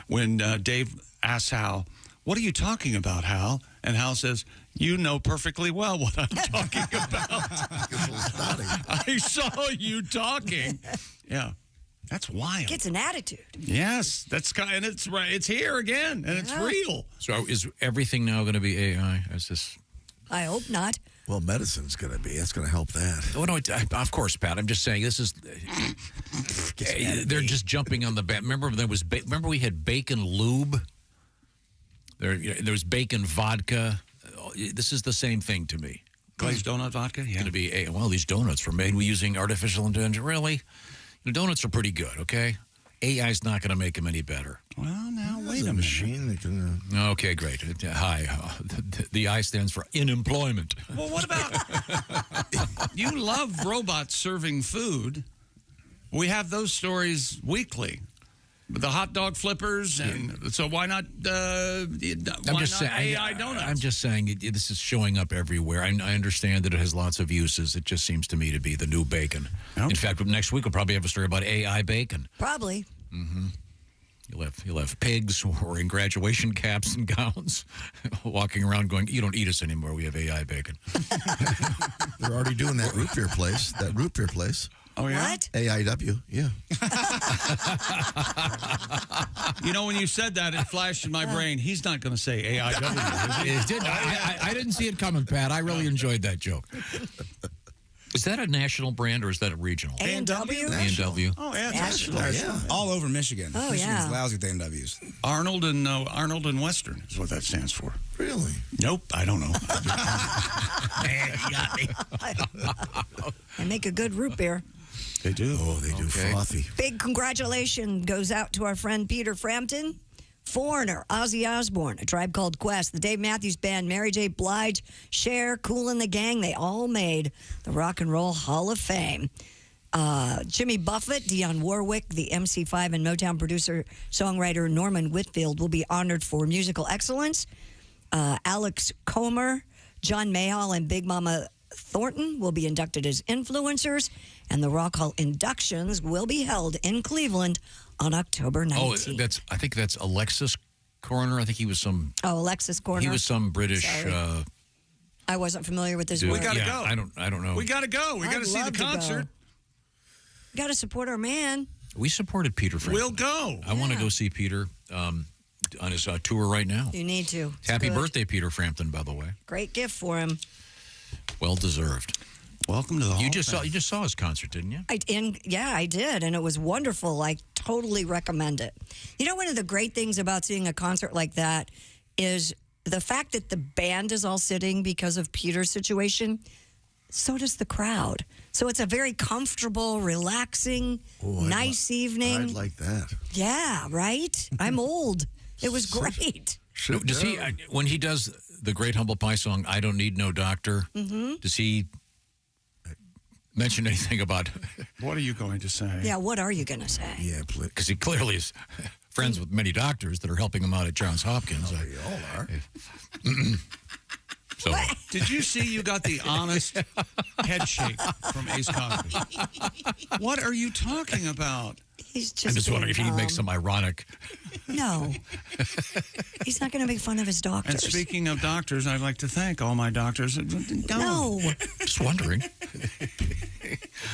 when Dave asks Hal, "What are you talking about, Hal?" And Hal says, "You know perfectly well what I'm talking about." I saw you talking. Yeah, that's wild. Gets an attitude. Yes, and it's right. It's here again, and it's real. So is everything now going to be AI? Is this? I hope not. Well, medicine's going to be. That's going to help that. Oh, no, of course, Pat. I'm just saying this is. They're just jumping on the bat. Remember we had bacon lube. There was bacon vodka. This is the same thing to me. Glazed donut vodka? Yeah. Going to be these donuts were made using artificial intelligence. Really? Donuts are pretty good, okay? AI's not going to make them any better. Well, now, wait a machine that can... Okay, great. Hi. The I stands for unemployment. Well, what about... You love robots serving food. We have those stories weekly. The hot dog flippers, and so why not? AI donuts? I'm just saying this is showing up everywhere. I understand that it has lots of uses. It just seems to me to be the new bacon. Okay. In fact, next week we'll probably have a story about AI bacon. Probably. Mm-hmm. You'll have pigs wearing graduation caps and gowns, walking around going, "You don't eat us anymore. We have AI bacon." They're already doing that root beer place. Oh, yeah? What? AIW, yeah. You know, when you said that, it flashed in my brain. He's not going to say AIW. It did. I didn't see it coming, Pat. I really enjoyed that joke. Is that a national brand or is that a regional? A&W? A&W. Oh, yeah. National, yeah. All over Michigan. Oh, Michigan's yeah. lousy with A&Ws. Arnold and Western is what that stands for. Really? Nope, I don't know. Man, you got me. They make a good root beer. They do. Oh, they do. Frothy. Big congratulations goes out to our friend Peter Frampton, Foreigner, Ozzy Osbourne, A Tribe Called Quest, the Dave Matthews Band, Mary J. Blige, Cher, Kool and the Gang. They all made the Rock and Roll Hall of Fame. Jimmy Buffett, Dionne Warwick, the MC5 and Motown producer, songwriter Norman Whitfield will be honored for musical excellence. Alex Comer, John Mayall, and Big Mama Thornton will be inducted as influencers, and the Rock Hall inductions will be held in Cleveland on October 19th. Oh, I think that's Alexis Coroner. I think he was some. Oh, Alexis Coroner. He was some British. I wasn't familiar with his dude. work. We got to go. I don't know. We got to go. We got to see the concert. We got to support our man. We supported Peter Frampton. We'll go. I want to go see Peter on his tour right now. You need to. It's Happy good. birthday, Peter Frampton, by the way. Great gift for him. Well deserved. Welcome to the Hall You of Fame. just saw his concert, didn't you? I did, and it was wonderful. I totally recommend it. You know, one of the great things about seeing a concert like that is the fact that the band is all sitting because of Peter's situation. So does the crowd. So it's a very comfortable, relaxing, nice evening. I'd like that. Yeah, right? I'm old. It was great. Does he, when he does the Great Humble Pie song, "I Don't Need No Doctor," does he mention anything about... What are you going to say? Yeah, what are you going to say? Yeah, please. Because he clearly is friends with many doctors that are helping him out at Johns Hopkins. We all are. So, did you see you got the honest head shake from Ace Cosby? What are you talking about? He's just I'm just wondering if he makes some ironic... No. He's not going to make fun of his doctors. And speaking of doctors, I'd like to thank all my doctors. No. Just wondering.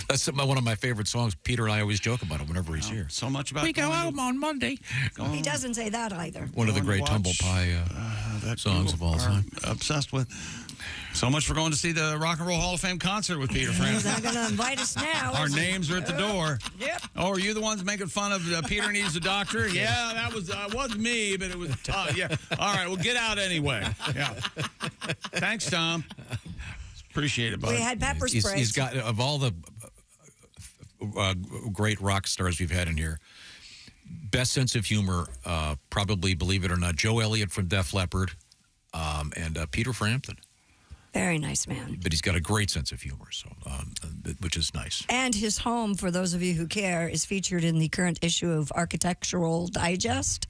That's one of my favorite songs. Peter and I always joke about it whenever he's here. So much about We go home on Monday. He doesn't say that either. One of the great Humble Pie songs of all time. Obsessed with. So much for going to see the Rock and Roll Hall of Fame concert with Peter Frampton. He's not going to invite us now. Our names are at the door. Yep. Oh, are you the ones making fun of Peter needs a doctor? Yeah, that wasn't me, but it was yeah. All right, well, get out anyway. Yeah. Thanks, Tom. Appreciate it, bud. We had pepper spray. He's got, of all the great rock stars we've had in here, best sense of humor, probably, believe it or not, Joe Elliott from Def Leppard, and Peter Frampton. Very nice man. But he's got a great sense of humor, so which is nice. And his home, for those of you who care, is featured in the current issue of Architectural Digest.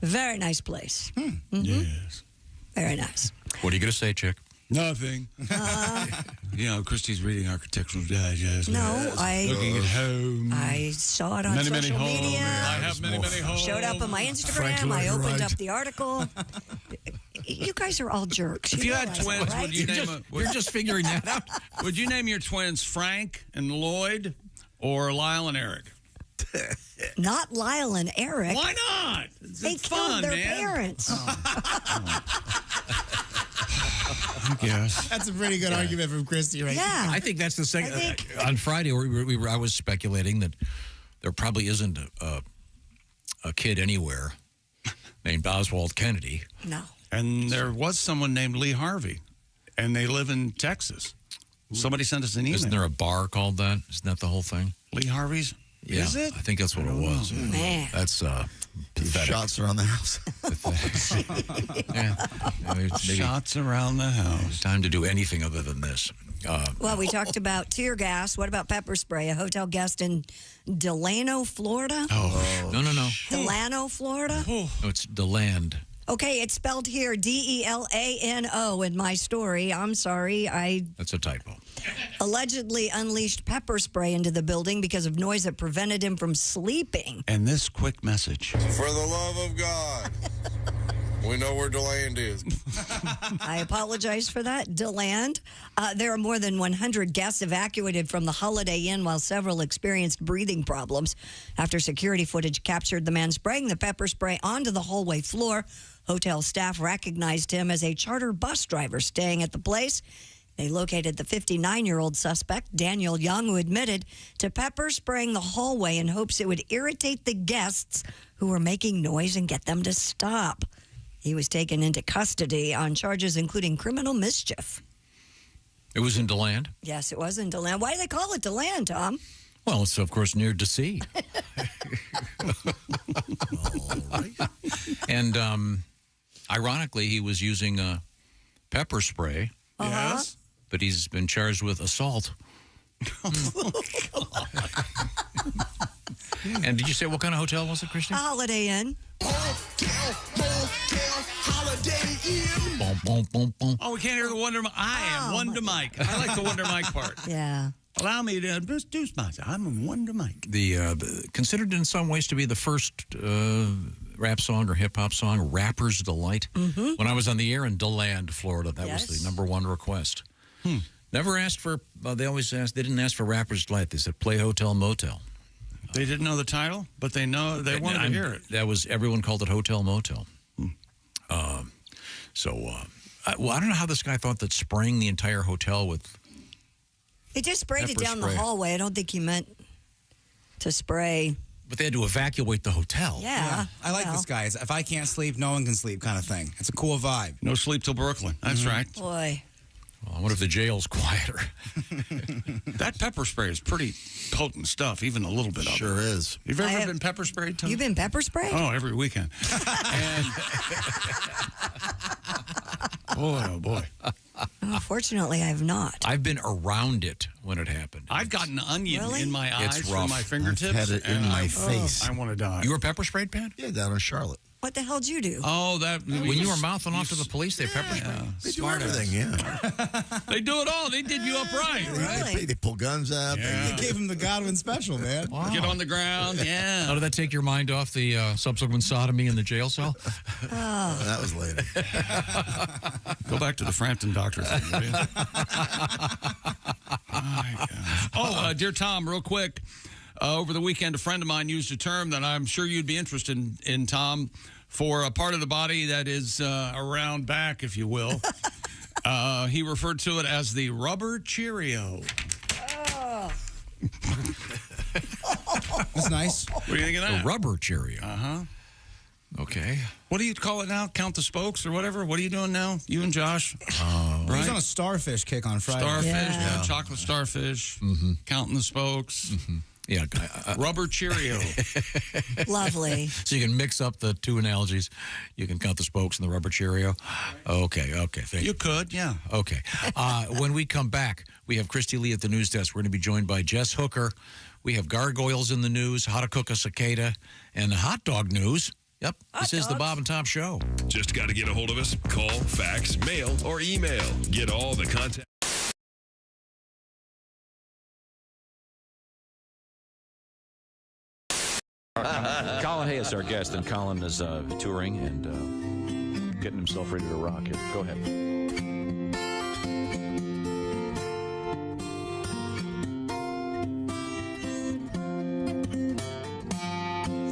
Very nice place. Yes. Very nice. What are you going to say, Chick? Nothing. You know, Christy's reading Architectural Digest. No, looking at home. I saw it on many, social many homes. media. I have many, many homes. Showed up on my Instagram. I opened up the article. You guys are all jerks. If you had realize twins, that, right? would you name You're just figuring that out. Would you name your twins Frank and Lloyd or Lyle and Eric? Not Lyle and Eric. Why not? They It's killed fun, their man. parents. I guess. That's a pretty good argument from Christy right Yeah. I think that's the second. On Friday, I was speculating that there probably isn't a kid anywhere named Oswald Kennedy. No. And there was someone named Lee Harvey, and they live in Texas. Somebody sent us an email. Isn't there a bar called that? Isn't that the whole thing? Lee Harvey's? Yeah, Is it? I think that's what it was. Man. That's pathetic. Shots around the house. Yeah. Maybe Shots around the house. Time to do anything other than this. Well, we talked about tear gas. What about pepper spray? A hotel guest in Delano, Florida? Oh. No. Delano, Florida? No, it's DeLand. Okay, it's spelled here DELANO in my story. I'm sorry. I That's a typo. allegedly unleashed pepper spray into the building because of noise that prevented him from sleeping. And this quick message. For the love of God, we know where DeLand is. I apologize for that, DeLand. There are more than 100 guests evacuated from the Holiday Inn while several experienced breathing problems after security footage captured the man spraying the pepper spray onto the hallway floor. Hotel staff recognized him as a charter bus driver staying at the place. They located the 59-year-old suspect, Daniel Young, who admitted to pepper spraying the hallway in hopes it would irritate the guests who were making noise and get them to stop. He was taken into custody on charges including criminal mischief. It was in DeLand? Yes, it was in DeLand. Why do they call it DeLand, Tom? Well, it's, of course, near DC. And ironically, he was using pepper spray. Yes. But he's been charged with assault. And did you say what kind of hotel was it, Christian? A Holiday Inn. Boom, boom, boom, boom. Oh, we can't hear the Wonder Mike. I am Wonder Mike. I like the Wonder Mike part. Yeah. Allow me to introduce myself. I'm a Wonder Mike. Considered in some ways to be the first rap song or hip hop song, Rapper's Delight. Mm-hmm. When I was on the air in DeLand, Florida, that was Yes. the number one request. Never asked for. They always asked. They didn't ask for Rapper's Delight. They said play Hotel Motel. They didn't know the title, but they wanted to hear it. That was everyone called it Hotel Motel. I don't know how this guy thought that spraying the entire hotel with. They just sprayed it Pepper down spray. the hallway. I don't think he meant to spray. But they had to evacuate the hotel. Yeah. I like this guy. It's, if I can't sleep, no one can sleep kind of thing. It's a cool vibe. No sleep till Brooklyn. That's right. Boy. Well, I wonder if the jail's quieter. That pepper spray is pretty potent stuff, even a little bit of it. Sure is. You've ever been pepper sprayed, Tom? You've been pepper sprayed? Oh, every weekend. And boy, oh boy. Fortunately, I have not. I've been around it when it happened. I've got an onion Really? in my eyes It's from rough. my fingertips. I've had it in and my face. I want to die. You were pepper sprayed, Pat? Yeah, down in Charlotte. What the hell did you do? Oh, that When you were mouthing off to the police, they pepper sprayed. They do everything, yeah. They do it all. They did you up right. Really? They pull guns out. Yeah. They gave him the Godwin special, man. Get on the ground. Yeah. How did that take your mind off the subsequent sodomy in the jail cell? That was later. Go back to the Frampton doctor thing, will you? My gosh. Oh, dear Tom, real quick. Over the weekend, a friend of mine used a term that I'm sure you'd be interested in, Tom, for a part of the body that is around back, if you will. He referred to it as the rubber Cheerio. Oh. That's nice. What do you think of that? A rubber Cheerio. Uh-huh. Okay. What do you call it now? Count the spokes or whatever? What are you doing now? You and Josh? He was on a starfish kick on Friday. Starfish, chocolate starfish, counting the spokes. Yeah. Rubber Cheerio. Lovely. So you can mix up the two analogies. You can count the spokes and the rubber Cheerio. Okay. Thank You could, yeah. Okay. When we come back, we have Christy Lee at the news desk. We're going to be joined by Jess Hooker. We have gargoyles in the news, how to cook a cicada, and hot dog news. Yep, this is the Bob and Tom Show. Just got to get a hold of us. Call, fax, mail, or email. Get all the contact. Colin Hay is our guest, and Colin is touring and getting himself ready to rock it. Go ahead.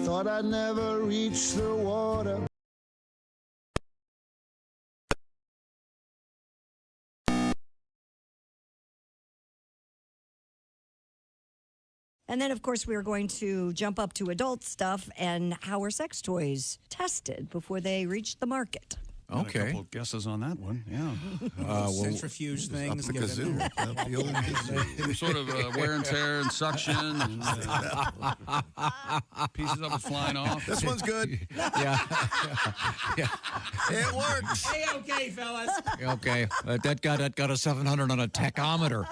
Thought I'd never reach the water. And then, of course, we are going to jump up to adult stuff and how are sex toys tested before they reach the market. Got a couple of guesses on that one, yeah. Centrifuge things. Up the kazoo. The old kazoo. Sort of wear and tear and suction and pieces of it flying off. This one's good. Yeah. It works. Hey, okay, fellas. Okay. That got a 700 on a tachometer.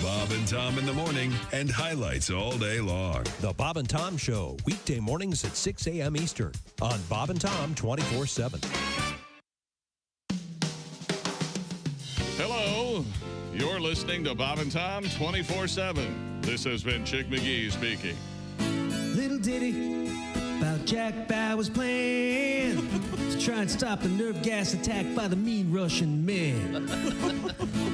Bob and Tom in the morning and highlights all day long. The Bob and Tom Show, weekday mornings at 6 a.m. Eastern on Bob and Tom 24/7. Hello, you're listening to Bob and Tom 24/7. This has been Chick McGee speaking. Little ditty about Jack Bauer's plan to try and stop a nerve gas attack by the mean Russian man.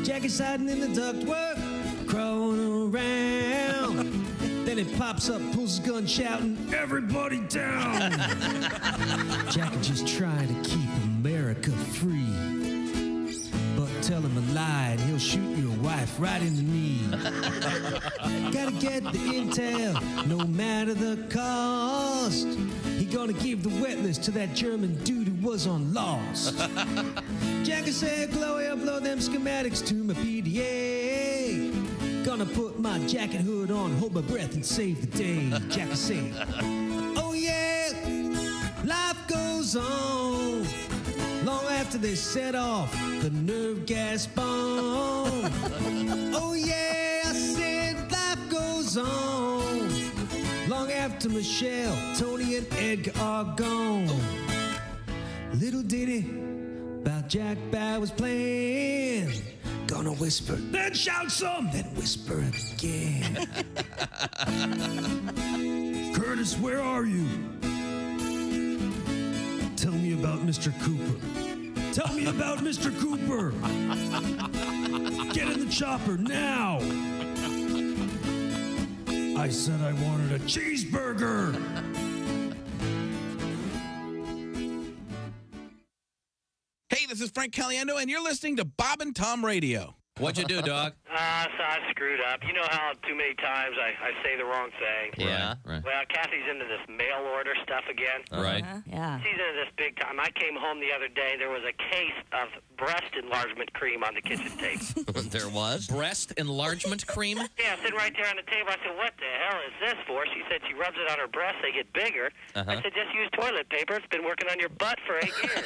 Jack is hiding in the ductwork, crawling around. Then it pops up, pulls his gun, shouting, "Everybody down!" Jack is just trying to keep America free. But tell him a lie and he'll shoot your wife right in the knee. Gotta get the intel, no matter the cost. He gonna give the wet list to that German dude who was on Lost. Jackie said, Chloe, upload them schematics to my PDA. Gonna put my jacket hood on, hold my breath and save the day. Jackie said, oh yeah, life goes on. Long after they set off the nerve gas bomb. Oh yeah, I said life goes on. Long after Michelle, Tony, and Edgar are gone. Little ditty about Jack Bauer's plan. Gonna whisper, then shout some, then whisper it again. Curtis, where are you? Tell me about Mr. Cooper. Tell me about Mr. Cooper. Get in the chopper now. I said I wanted a cheeseburger. Hey, this is Frank Caliendo, and you're listening to Bob and Tom Radio. What'd you do, dog? So I screwed up. You know how too many times I say the wrong thing? Yeah, right. Well, Kathy's into this mail order stuff again. Right. Yeah. She's into this big time. I came home the other day. There was a case of breast enlargement cream on the kitchen table. There was? Breast enlargement cream? Yeah, sitting right there on the table. I said, what the hell is this for? She said she rubs it on her breasts. They get bigger. I said, just use toilet paper. It's been working on your butt for 8 years.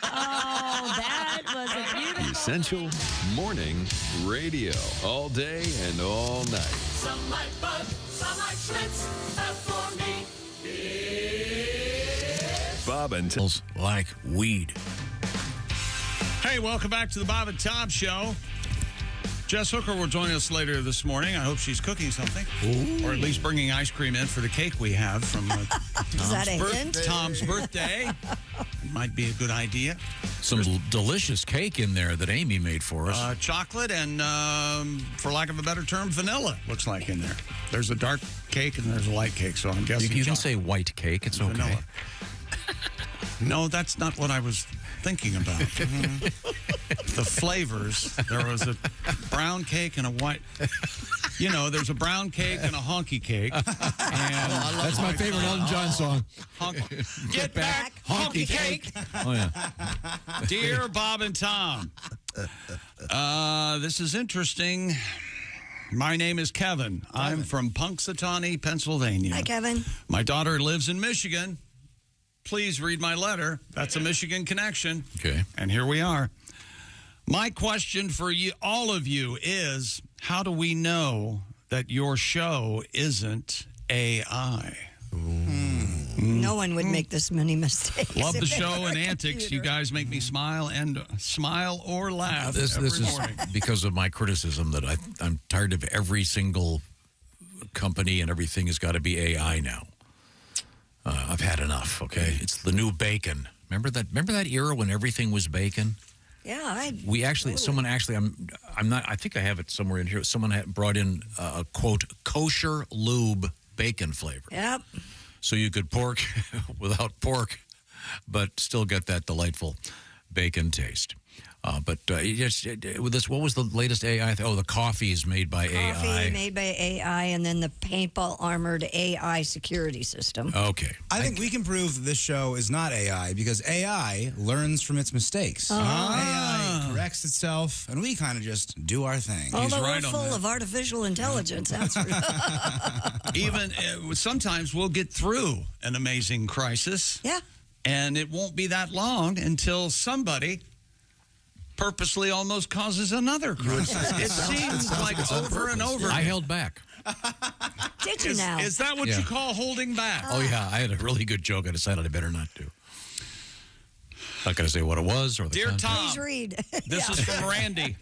Oh, that was a beautiful. Essential morning radio. All day and all night. Some like bug, some like Schmitz, for me. Bob and Tom. Like weed. Hey, welcome back to the Bob and Tom Show. Jess Hooker will join us later this morning. I hope she's cooking something. Or at least bringing ice cream in for the cake we have from Tom's birthday. Might be a good idea. Some delicious cake in there that Amy made for us. Chocolate and, for lack of a better term, vanilla looks like in there. There's a dark cake and there's a light cake, so I'm guessing You can say white cake. It's okay. Vanilla. No, that's not what I was thinking about. The flavors. There was a brown cake and a white. You know, there's a brown cake and a honky cake. And that's my favorite Elton John song. Get back, honky cake. Oh, yeah. Dear Bob and Tom, This is interesting. My name is Kevin. I'm from Punxsutawney, Pennsylvania. Hi, Kevin. My daughter lives in Michigan. Please read my letter. That's a Michigan connection. Okay. And here we are. My question for you, all of you, is how do we know that your show isn't AI? No one would make this many mistakes. Love the if they show were and a antics. You computer. guys make me smile or laugh This every is morning. because of my criticism that I'm tired of every single company and everything has got to be AI now. I've had enough. Okay, it's the new bacon. Remember that era when everything was bacon? Yeah, Someone actually, I'm not. I think I have it somewhere in here. Someone had brought in a quote kosher lube bacon flavor. Yep. So you could pork without pork, but still get that delightful bacon taste. With this, what was the latest AI? The coffee is made by AI. Coffee made by AI, and then the paintball armored AI security system. Okay. I think we can prove that this show is not AI because AI learns from its mistakes. AI corrects itself, and we kind of just do our thing. Although we're full of artificial intelligence, that's for Even sometimes we'll get through an amazing crisis. Yeah. And it won't be that long until somebody purposely almost causes another crisis. It seems like over and over. I held back. Did you now? Is that what you call holding back? Oh, yeah. I had a really good joke. I decided I better not do. Not going to say what it was or the Dear content. Tom, Please read. this is from Randy.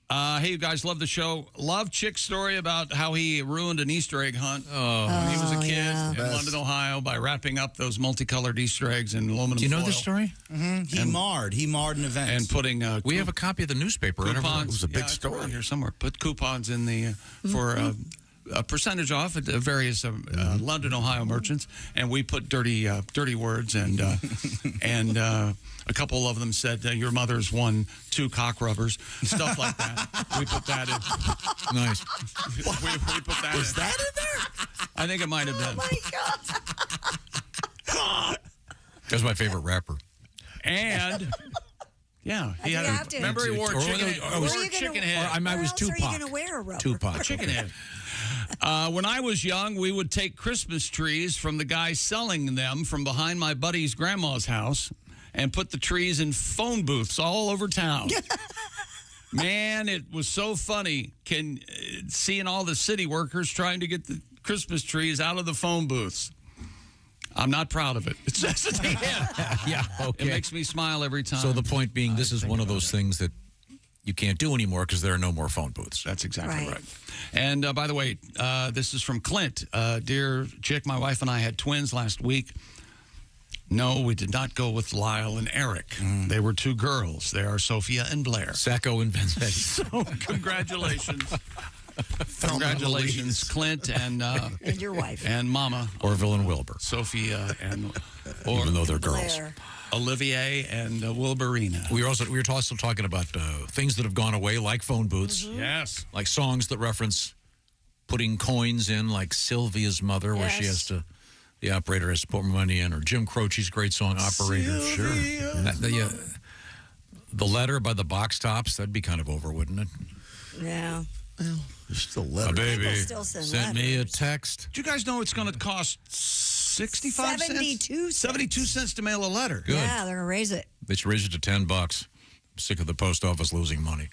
Hey, you guys, love the show. Love Chick's story about how he ruined an Easter egg hunt when he was a kid in London, Ohio, by wrapping up those multicolored Easter eggs in aluminum Do you know foil. this story? Mm-hmm. He marred an event. And putting we have a copy of the newspaper. coupons. It was a big it's story around here somewhere. Put coupons in the for a percentage off at various London, Ohio merchants, and we put dirty words and a couple of them said your mother's won 2 cock rubbers, stuff like that. We put that in. Nice. we put that. Was in. that in there? I think it might have been. Oh, my God. That's my favorite rapper. And yeah, he had have to. remember he wore a chicken head. Where are you gonna- chicken head. I was Where else are you Tupac. going to wear a rubber? Tupac. Chicken head. When I was young, we would take Christmas trees from the guy selling them from behind my buddy's grandma's house and put the trees in phone booths all over town. Man, it was so funny seeing all the city workers trying to get the Christmas trees out of the phone booths. I'm not proud of it. It's just at the end. Yeah, okay. It makes me smile every time. So the point being, this is one of those things that you can't do anymore because there are no more phone booths. That's exactly right. And by the way, this is from Clint. Dear Chick, my wife and I had twins last week. No, we did not go with Lyle and Eric. They were 2 girls. They are Sophia and Blair. Sacco and Vanzetti. So congratulations. Congratulations, Clint and your wife. And Mama. Orville and Wilbur. Sophia and even though they're girls. Blair. Olivier and Wilburina. We were also talking about things that have gone away, like phone booths. Yes. Like songs that reference putting coins in, like Sylvia's Mother, where she has to, the operator has to put money in, or Jim Croce's great song, Operator. The Letter by the Box Tops, that'd be kind of over, wouldn't it? Yeah. Well, there's still A letters. baby still send sent me a text. Do you guys know it's going to cost 65 72 cents? 72 cents to mail a letter. Good. Yeah, they're going to raise it. They should raise it to $10. I'm sick of the post office losing money.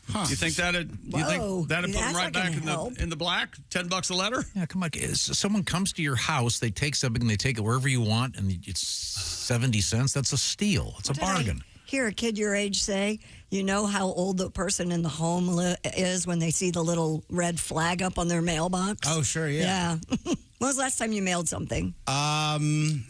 You think that'd put them right back in the black? $10 a letter? Yeah, come on. Someone comes to your house, they take something, they take it wherever you want, and it's 70 cents. That's a steal. It's a bargain. Hear a kid your age say, you know how old the person in the home is when they see the little red flag up on their mailbox? Oh, sure, yeah. When was the last time you mailed something? In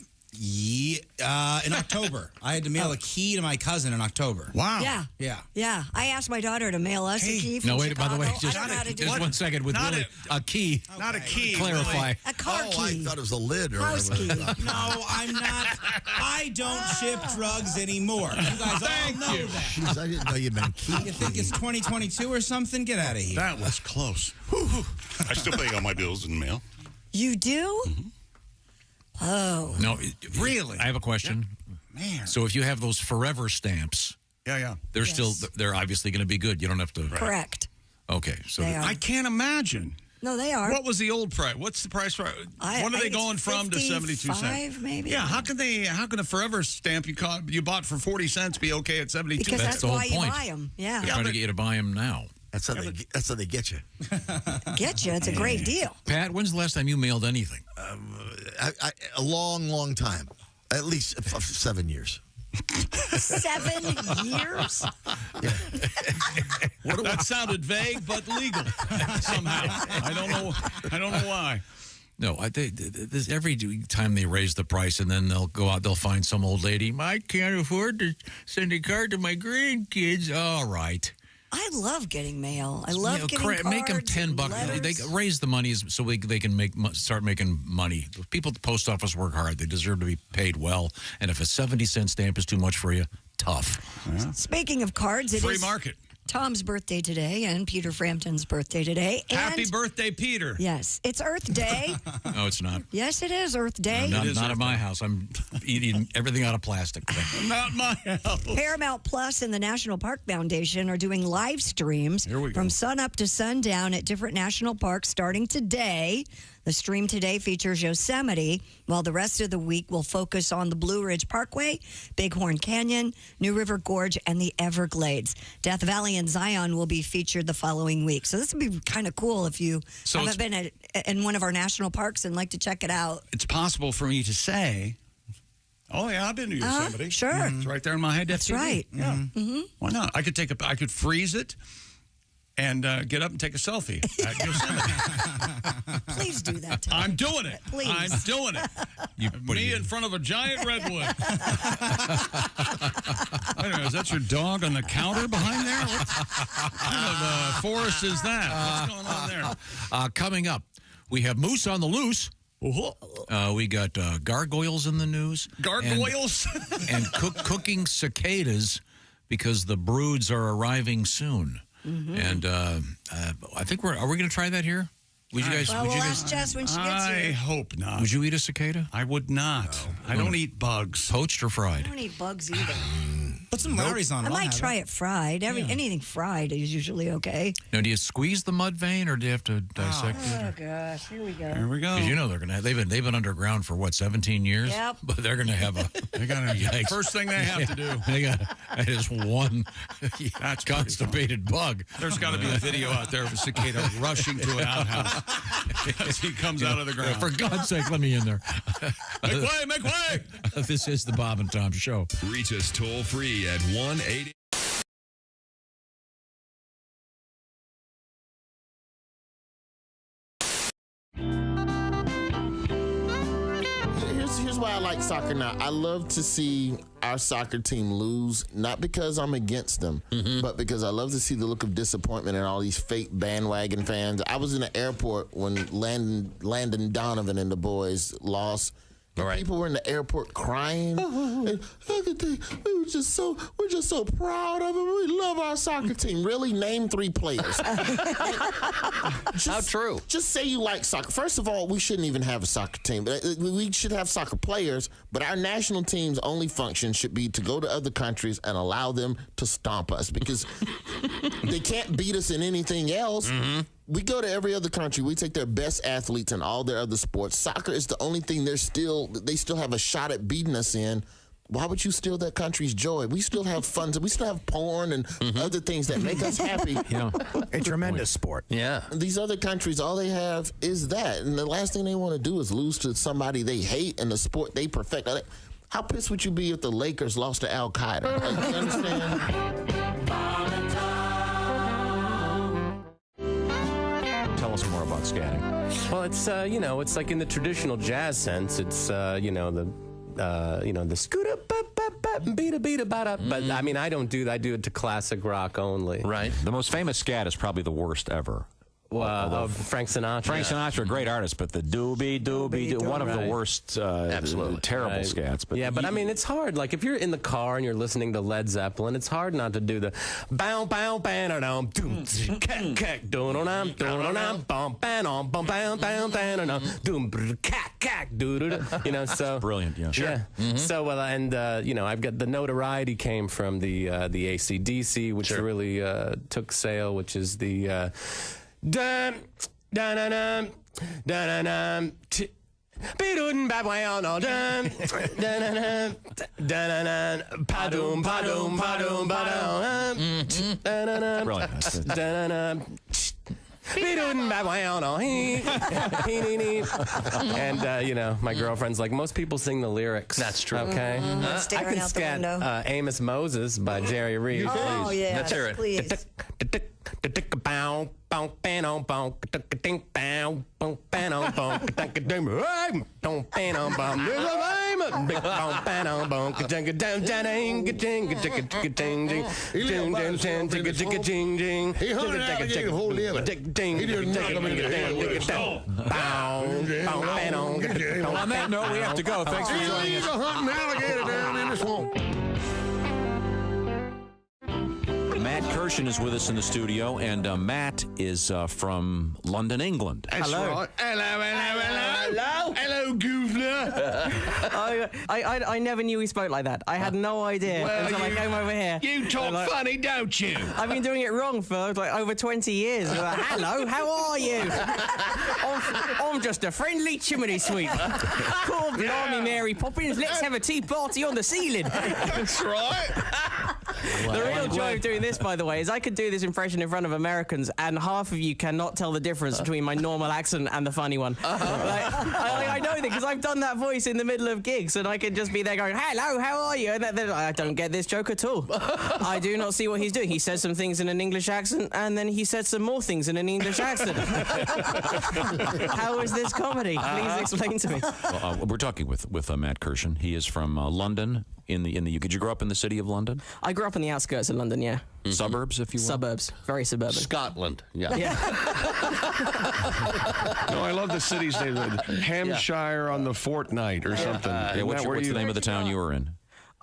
October. I had to mail a key to my cousin in October. Wow. Yeah. Yeah. I asked my daughter to mail us a key from No, wait, Chicago. by the way, I don't know how to do just it. 1 second with Willie. A key. Not a key. Clarify. A car key. I thought it was a lid or House whatever. key. No, I'm not. I don't ship drugs anymore. You guys all know that. Jeez, I didn't know you meant key. You think it's 2022 or something? Get out of here. That was close. I still pay all my bills in the mail. You do? Mm-hmm. Oh. No, really? I have a question. Man. So if you have those forever stamps, Yeah. They're obviously going to be good. You don't have to. Correct. Okay, so They are. I can't imagine. No, they are. What was the old price? What's the price? What are they going from to 72 cents? 55 maybe. Yeah, how can a forever stamp you bought for 40 cents be okay at 72 Because cents? that's why you buy them. Yeah. They're trying to get you to buy them now. That's how they get you. Get you. It's a great deal. Pat, when's the last time you mailed anything? A long time. At least 7 years. 7 years? That sounded vague but legal somehow. I don't know why. No, every time they raise the price, and then they'll go out, they'll find some old lady. I can't afford to send a card to my grandkids. All right. I love getting mail. I love getting cards. Make them $10. They raise the money so they can start making money. People at the post office work hard. They deserve to be paid well. And if a 70-cent stamp is too much for you, tough. Yeah. Speaking of cards, it free is market. Tom's birthday today and Peter Frampton's birthday today. And Happy birthday, Peter. Yes, it's Earth Day. No, it's not. Yes, it is Earth Day. Not at my house. I'm eating everything out of plastic. Not my house. Paramount Plus and the National Park Foundation are doing live streams from sun up to sundown at different national parks starting today. The stream today features Yosemite, while the rest of the week will focus on the Blue Ridge Parkway, Bighorn Canyon, New River Gorge, and the Everglades. Death Valley and Zion will be featured the following week. So this would be kind of cool if you haven't been in one of our national parks and like to check it out. It's possible for me to say, oh, yeah, I've been to Yosemite. Sure. It's right there in my head. That's right. Yeah. Mm-hmm. Why not? I could freeze it and get up and take a selfie at Yosemite. Please do that today. I'm doing it. Please. I'm doing it. Me in front of a giant redwood. Wait a minute, is that your dog on the counter behind there? What kind of forest is that? What's going on there? Coming up, we have moose on the loose. We got gargoyles in the news. Gargoyles? And cooking cicadas because the broods are arriving soon. Mm-hmm. And I think are we going to try that here? We'll ask Jess when she gets here. I hope not. Would you eat a cicada? I would not. No. I don't eat bugs. Poached or fried? I don't eat bugs either. Put some Larry's on it. I might try it fried. Anything fried is usually okay. Now, do you squeeze the mud vein or do you have to dissect it? Oh gosh, here we go. Here we go. Because you know they're gonna they've been underground for 17 years. Yep. But they're gonna have first thing they have to do. They got just one constipated bug. There's got to be a video out there of a cicada rushing to an outhouse as he comes out of the ground. For God's sake, let me in there. Make way! This is the Bob and Tom Show. Reach us toll free at 1-800. Here's why I like soccer now. I love to see our soccer team lose, not because I'm against them, but because I love to see the look of disappointment in all these fake bandwagon fans. I was in the airport when Landon Donovan and the boys lost. People were in the airport crying. And we're just so proud of them. We love our soccer team. Really, name 3 players. How true? Just say you like soccer. First of all, we shouldn't even have a soccer team. We should have soccer players, but our national team's only function should be to go to other countries and allow them to stomp us because they can't beat us in anything else. We go to every other country. We take their best athletes in all their other sports. Soccer is the only thing they still have a shot at beating us in. Why would you steal that country's joy? We still have fun. We still have porn and other things that make us happy. A tremendous sport. Yeah. These other countries, all they have is that. And the last thing they want to do is lose to somebody they hate in the sport they perfect. How pissed would you be if the Lakers lost to Al-Qaeda? You understand? Tell us more about scatting. Well, it's it's like in the traditional jazz sense. It's the scooter beat bada. But I mean, I don't do that. I do it to classic rock only. Right. The most famous scat is probably the worst ever. Frank Sinatra. Frank Sinatra, a great artist, but the doobie, one of the worst, Absolutely. terrible scats. But yeah, but I mean, it's hard. Like, if you're in the car and you're listening to Led Zeppelin, it's hard not to do the bow, bow, bam, doom, cack, cack, doom, bam, bam, bam, bam, bam, bam, doom, cack, cack, doo, you know, so. Brilliant, yeah. Sure. Yeah. Mm-hmm. So, you know, I've got the notoriety came from the AC/DC, which really took sale, which is the dum dum dum dum dum Bidun babwayon all dum dun dun padum padum padum padum Bidun babwayon all and you know, my girlfriend's like, most people sing the lyrics. That's true. Okay, I Staring can out the scat window. Amos Moses by Jerry Reed. Oh, yeah. Let's hear it. Please. Well, on that note, we have to go. Thanks for joining us. Hunting alligator down in the swamp. Matt Kirshen is with us in the studio, and Matt is from London, England. That's right. Hello, governor. I never knew he spoke like that. I had no idea until I came over here. You talk like, funny, don't you? I've been doing it wrong for like over 20 years. Like, hello, how are you? I'm just a friendly chimney sweep. Cool, blimey, Mary Poppins. Let's have a tea party on the ceiling. That's right. The real joy of doing this, by the way, is I could do this impression in front of Americans, and half of you cannot tell the difference between my normal accent and the funny one. I know that because I've done that voice in the middle of gigs, and I could just be there going, hello, how are you? And then I don't get this joke at all. I do not see what he's doing. He says some things in an English accent, and then he says some more things in an English accent. How is this comedy? Please explain to me. Well, we're talking with Matt Kirshen. He is from London. In the UK. Did you grow up in the city of London? I grew up in the outskirts of London, yeah. Mm-hmm. Suburbs, if you will? Suburbs. Very suburban. Scotland, yeah. No, I love the city's name. Hampshire on the Fortnight or something. What's the name of the town you were in?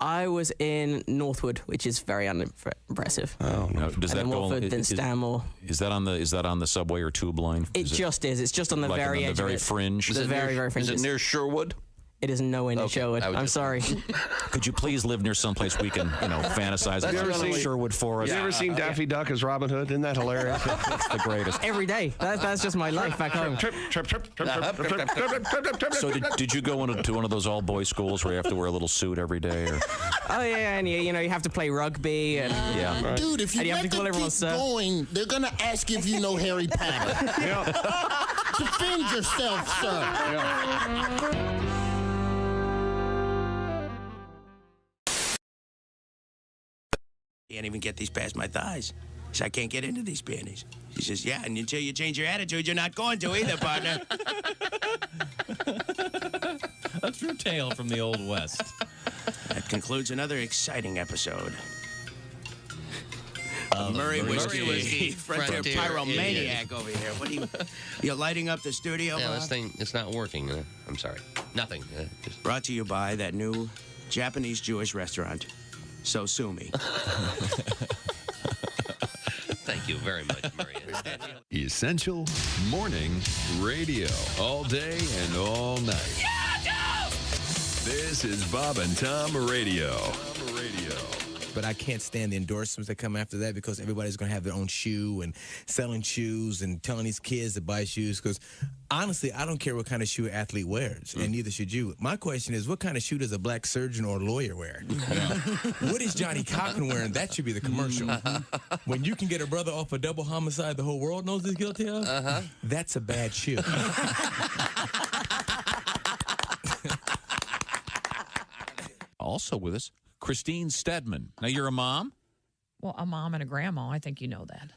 I was in Northwood, which is very unimpressive. Oh, no. Does that go Watford, then Stanmore. Is that on the subway or tube line? It's just on the like very edge. The very of it. fringe. The very fringe. Is it near Sherwood? It is nowhere near Sherwood. I'm sorry. Could you please live near someplace we can, fantasize about Sherwood for us? Have you ever seen Daffy Duck as Robin Hood? Isn't that hilarious? That's the greatest. Every day. That's just my life back home. So did you go into one of those all-boys schools where you have to wear a little suit every day? Or? Oh, yeah, and you have to play rugby. And, yeah. Dude, if you let them keep going, they're going to ask if you know Harry Potter. Defend yourself, sir. Can't even get these past my thighs. So I can't get into these panties. She says, yeah, and until you change your attitude, you're not going to either, partner. A true tale from the Old West. That concludes another exciting episode. Murray Whiskey. Frontier pyromaniac over here. What are you're lighting up the studio? Yeah, this thing, it's not working. I'm sorry. Nothing. Just brought to you by that new Japanese Jewish restaurant. So sue me. Thank you very much, Maria. Essential Morning Radio. All day and all night. This is Bob and Tom Radio. But I can't stand the endorsements that come after that because everybody's going to have their own shoe and selling shoes and telling these kids to buy shoes. Because honestly, I don't care what kind of shoe an athlete wears, and neither should you. My question is, what kind of shoe does a black surgeon or lawyer wear? What is Johnny Cochran wearing? That should be the commercial. When you can get a brother off a double homicide the whole world knows he's guilty of, that's a bad shoe. Also with us, Christine Stedman. Now, you're a mom? Well, a mom and a grandma. I think you know that.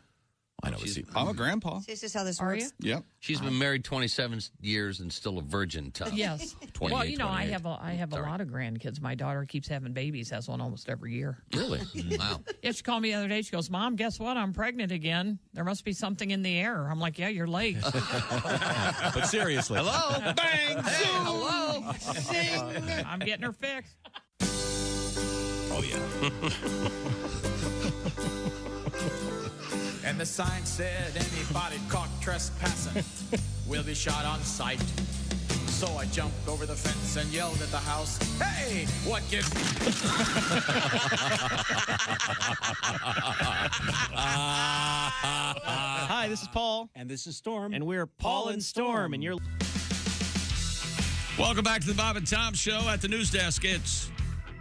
I know. See, I'm a grandpa. This is how this Are works. you? Yep. She's been married 27 years and still a virgin, Tom. Yes. 28, Well, you know, I 28. have a lot of grandkids. My daughter keeps having babies, has one almost every year. Really? Wow. Yeah, she called me the other day. She goes, Mom, guess what? I'm pregnant again. There must be something in the air. I'm like, yeah, you're late. But seriously. Hello? Bang! Hey, zoom. hello? Zing! I'm getting her fixed. Oh, yeah. And the sign said anybody caught trespassing will be shot on sight. So I jumped over the fence and yelled at the house, hey, what gives... Hi, this is Paul. And this is Storm. And we're Paul and Storm. And you're... Welcome back to the Bob and Tom Show. At the news desk, it's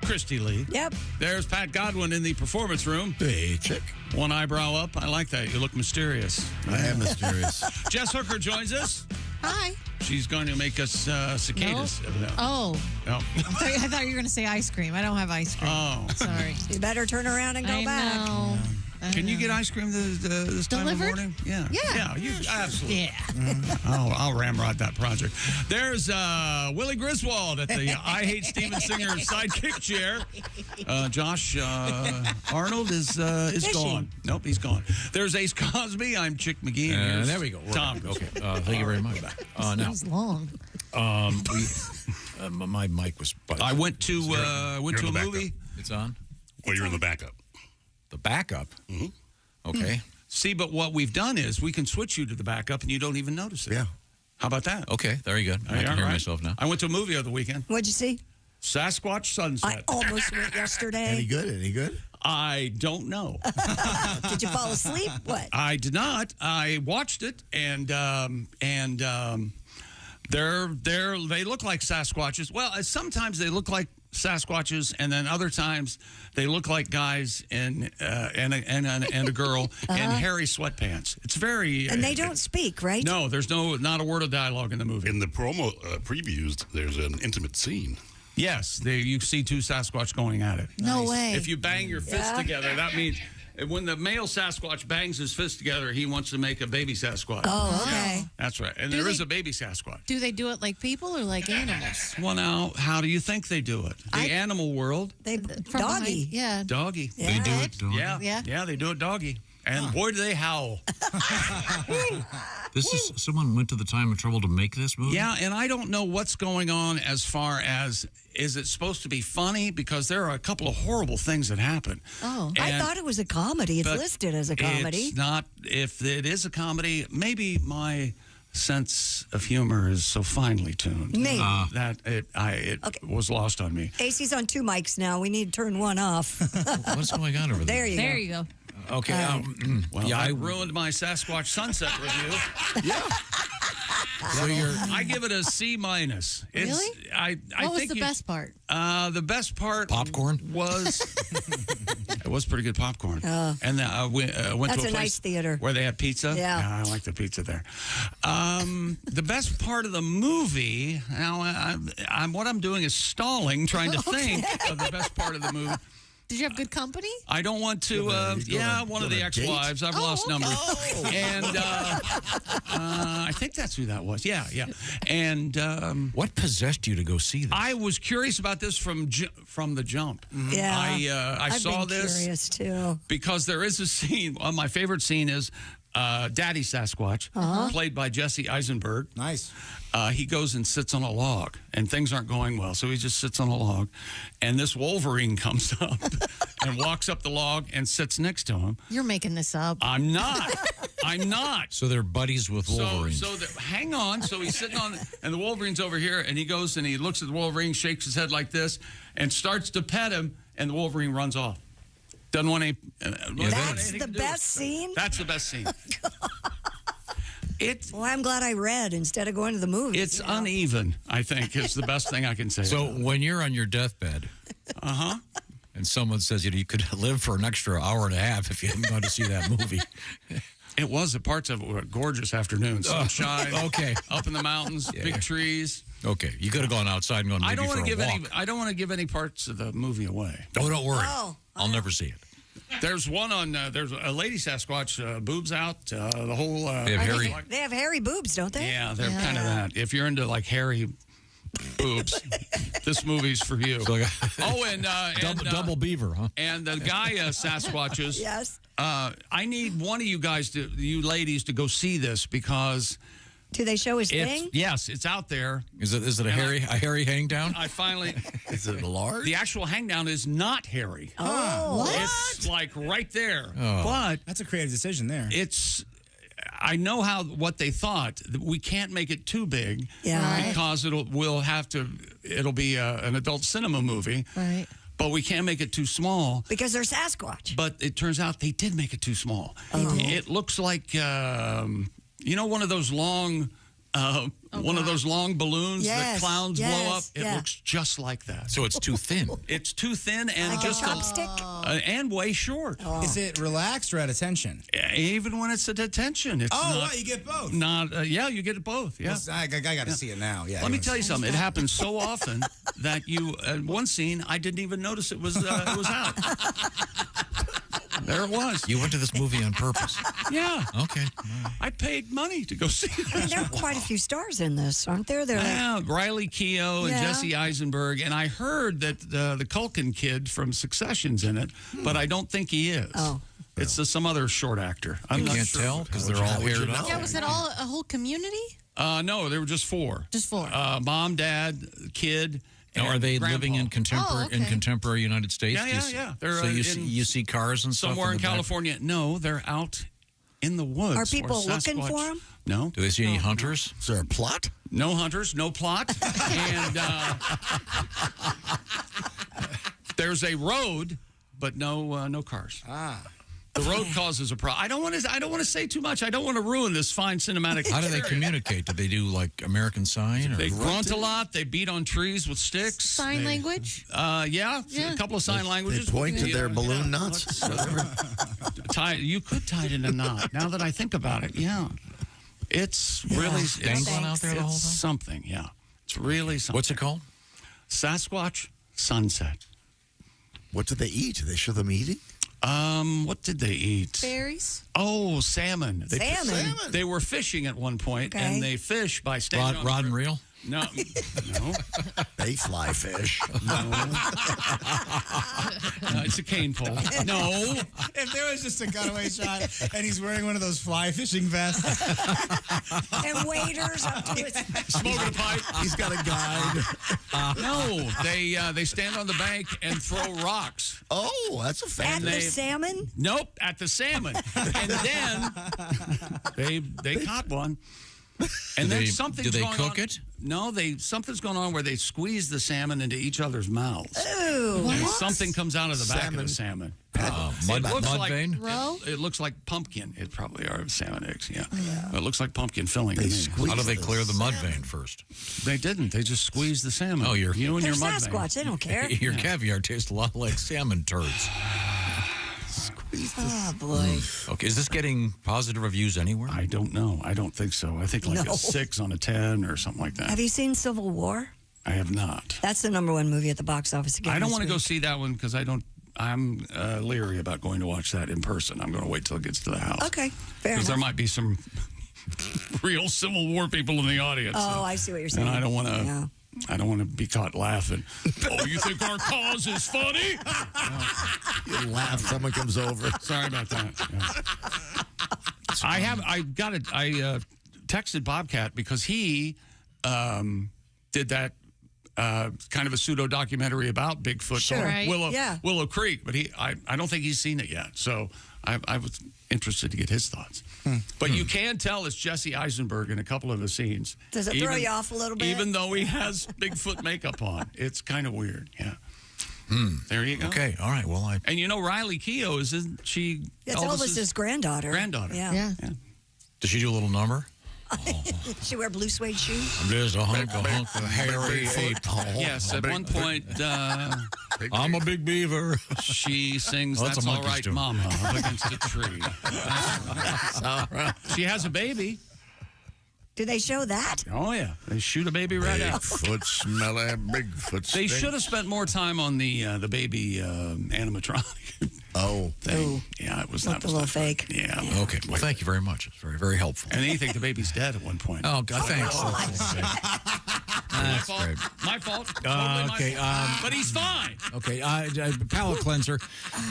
Christy Lee. Yep. There's Pat Godwin in the performance room. Hey, chick. One eyebrow up. I like that. You look mysterious. I am mysterious. Jess Hooker joins us. Hi. She's going to make us cicadas. Oh. No. I thought you were going to say ice cream. I don't have ice cream. Oh. Sorry. You better turn around and go back. Know. Can you get ice cream this time of Delivered? morning? Yeah. Yeah. You absolutely. Yeah. I'll ramrod that project. There's Willie Griswold at the I Hate Steven Singer sidekick chair. Josh Arnold is gone. Nope, he's gone. There's Ace Cosby. I'm Chick McGee. And here's there we go. Tom. Okay. Thank you very much. Now, Sounds long. my mic was. I went to a movie. It's on. Well, you're in the backup. The backup. Mm-hmm. Okay. See, but what we've done is we can switch you to the backup and you don't even notice it. Yeah. How about that? Okay. Very good. I can hear myself now. I went to a movie over the weekend. What'd you see? Sasquatch Sunset. I almost went yesterday. Any good? Any good? I don't know. Did you fall asleep? What? I did not. I watched it, and they look like Sasquatches. Well, sometimes they look like Sasquatches, and then other times they look like guys and a girl in hairy sweatpants. It's very And they don't speak, right? No, there's not a word of dialogue in the movie. In the promo previews, there's an intimate scene. Yes, you see two Sasquatch going at it. No way. If you bang your fists Yeah. together, that means when the male Sasquatch bangs his fist together, he wants to make a baby Sasquatch. Oh, okay. Yeah, that's right. And there is a baby Sasquatch. Do they do it like people or like animals? Well, now, how do you think they do it? The animal world. They From doggy. behind- yeah. Doggy. Yeah. They do it doggy? Yeah, they do it doggy. And boy, do they howl. This is someone went to the time and trouble to make this movie. Yeah, and I don't know what's going on as far as is it supposed to be funny, because there are a couple of horrible things that happen. Oh, I thought it was a comedy. It's But listed as a comedy. It's not. If it is a comedy, maybe my sense of humor is so finely tuned Maybe. that it was lost on me. AC's on 2 mics now. We need to turn one off. What's going on over there? There you go. Okay. Well, yeah, I ruined my Sasquatch Sunset review. Yeah. So I give it a C-. It's, Really? I What was think the best part? The best part popcorn was it was pretty good popcorn. And I went That's to a place nice theater. where they had pizza. Yeah. I like the pizza there. The best part of the movie. Now, what I'm doing is stalling, trying to think of the best part of the movie. Did you have good company? I don't want to. One of the ex-wives. I've lost numbers, and I think that's who that was. Yeah. And what possessed you to go see this? I was curious about this from the jump. Yeah, I I've saw been this curious too. because there is a scene. Well, my favorite scene is Daddy Sasquatch, played by Jesse Eisenberg. Nice. He goes and sits on a log, and things aren't going well, so he just sits on a log. And this Wolverine comes up and walks up the log and sits next to him. You're making this up. I'm not. So they're buddies with Wolverine. Hang on. So he's sitting on, and the Wolverine's over here, and he goes and he looks at the Wolverine, shakes his head like this, and starts to pet him, and the Wolverine runs off. Doesn't want any. That's the best scene? That's the best scene. Well, I'm glad I read instead of going to the movies. It's uneven, I think, is the best thing I can say. So when you're on your deathbed, and someone says you could live for an extra hour and a half if you hadn't gone to see that movie. It was. The parts of it were gorgeous afternoon. Sunshine. Okay. Up in the mountains, big trees. Okay, you could have gone outside and gone maybe for a walk. I don't want to give any parts of the movie away. Oh, don't worry. I'll never see it. There's one on. There's a lady Sasquatch, boobs out. The whole. They have hairy boobs, don't they? Yeah, they're kind of that. If you're into like hairy boobs, this movie's for you. Double beaver, huh? And the guy Sasquatches. Yes. I need one of you guys, you ladies, to go see this because. Do they show his thing? Yes, it's out there. Is it a hairy hang down? I finally. Is it large? The actual hang down is not hairy. Oh, what? It's like right there. Oh. But that's a creative decision there. I know what they thought. We can't make it too big, because it'll be an adult cinema movie, right? But we can't make it too small because they're Sasquatch. But it turns out they did make it too small. It looks like one of those long. One of those long balloons that clowns blow up. It looks just like that. So it's too thin. It's too thin and like just a chopstick, and way short. Is it relaxed or at attention? Even when it's at attention, it's not. You get both. You get both. Yeah, well, I got to see it now. Yeah. Let me tell you something. It happens so often that one scene I didn't even notice it was out. There it was. You went to this movie on purpose. Yeah. Okay. I paid money to go see it. I mean, there are quite a few stars in this, aren't there? Riley Keough and Jesse Eisenberg, and I heard that the Culkin kid from Succession's in it, but I don't think he is. Oh. It's some other short actor. You can't tell because they're all haired up. Yeah, was it all a whole community? No, there were just four. Just four. Mom, dad, kid. Now, are they living in contemporary United States? Yeah. So you see cars and stuff somewhere in California? No, they're out in the woods. Are people looking for them? No. Do they see any hunters? Is there a plot? No hunters, no plot, and there's a road, but no cars. The road causes a problem. I don't want to say too much. I don't want to ruin this fine cinematic. How do they communicate? Do they do like American Sign? Or they grunt a lot. They beat on trees with sticks. Sign language? Yeah, a couple of sign languages. They point to their balloon nuts. You could tie it in a knot. Now that I think about it, it's really dangling out there the whole time. Something. Yeah, it's really something. What's it called? Sasquatch Sunset. What do they eat? Do they show them eating? What did they eat? Berries? Oh, salmon. Salmon. They were fishing at one point, and they fish by standing on rod and reel? No. They fly fish. No, it's a cane pole. No. If there was just a cutaway shot and he's wearing one of those fly fishing vests and waders up to his smoking a pipe, he's got a guide. No, they stand on the bank and throw rocks. Oh, that's a fan. At the salmon? Nope, at the salmon. And then they caught one. And then something's going on. Do they cook it? No, something's going on where they squeeze the salmon into each other's mouths. Ooh. And something comes out of the back of the salmon. Mud vein? It looks like pumpkin. It probably are salmon eggs, yeah. It looks like pumpkin filling. How do they clear the mud vein first? They didn't. They just squeezed the salmon. Oh, you and your They're mud Sasquatch. They don't care. Your caviar tastes a lot like salmon turds. Oh, boy. Okay, is this getting positive reviews anywhere? I don't know. I don't think so. I think like a 6 on a 10 or something like that. Have you seen Civil War? I have not. That's the #1 movie at the box office again. I don't want to go see that one because I'm leery about going to watch that in person. I'm going to wait till it gets to the house. Okay, fair enough. Because there might be some real Civil War people in the audience. Oh, I see what you're saying. And I don't want to. Yeah. I don't want to be caught laughing. Oh, you think our cause is funny? You laugh, someone comes over. Sorry about that. Yeah. I texted Bobcat because he did that kind of a pseudo documentary about Bigfoot called Willow Creek, but I don't think he's seen it yet. So I was interested to get his thoughts. But you can tell it's Jesse Eisenberg in a couple of the scenes. Does it throw you off a little bit? Even though he has Bigfoot makeup on. It's kind of weird, yeah. There you go. Okay, all right. Well, And you know Riley Keough, isn't she? It's Elvis's granddaughter. Yeah. Does she do a little number? She wear blue suede shoes? There's a hunk of hairy ape. Yes, at one point, I'm a big beaver. She sings That's All Right, Mama, up against a tree. She has a baby. Do they show that? Oh, yeah. They shoot a baby right out. Bigfoot, smelly, Bigfoot. They should have spent more time on the baby animatronic. thing. Yeah, it was Looked a little fake. Yeah. Okay. Well, thank you very much. It's very, very helpful. And then you think the baby's dead at one point. Oh, God, thanks. That's fault. great. My fault. Totally Okay. my fault. But he's fine. Okay, palate cleanser.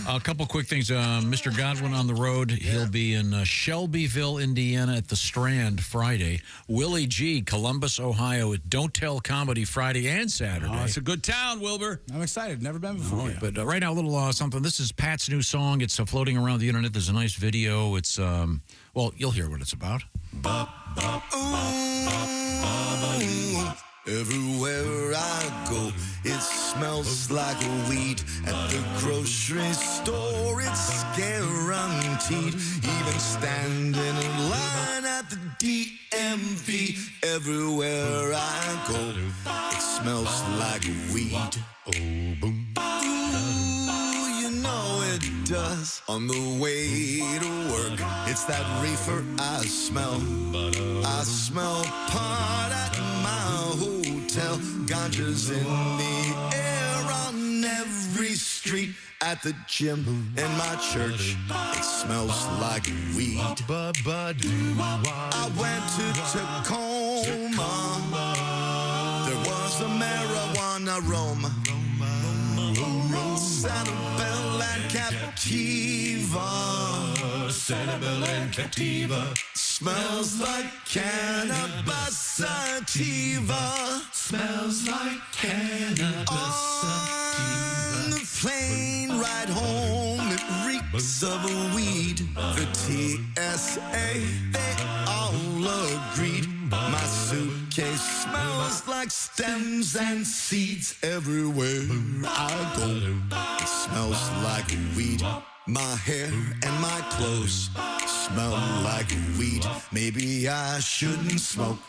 A couple quick things. Mr. Godwin on the road. He'll be in Shelbyville, Indiana at the Strand Friday. Willie G, Columbus, Ohio at Don't Tell Comedy Friday and Saturday. Oh, it's a good town, Wilbur. I'm excited. Never been before. But right now, a little something. This is Pat's new song. It's floating around the internet. There's a nice video. It's, well, you'll hear what it's about. Everywhere I go, it smells like weed. At the grocery store, it's guaranteed. Even standing in line at the DMV. Everywhere I go, it smells like weed. Ooh, you know it does. On the way to work, it's that reefer I smell. I smell pot at my hotel. Ganja's in the air on every street. At the gym, in my church, it smells like weed. I went to Tacoma. There was a marijuana aroma. Sanibel and Captiva. Sanibel and Captiva. Smells like cannabis sativa. Smells like cannabis sativa. On the plane ride home, it reeks of weed. The TSA, they all agreed. My suitcase smells like stems and seeds. Everywhere I go, it smells like weed. My hair and my clothes smell like weed. Maybe I shouldn't smoke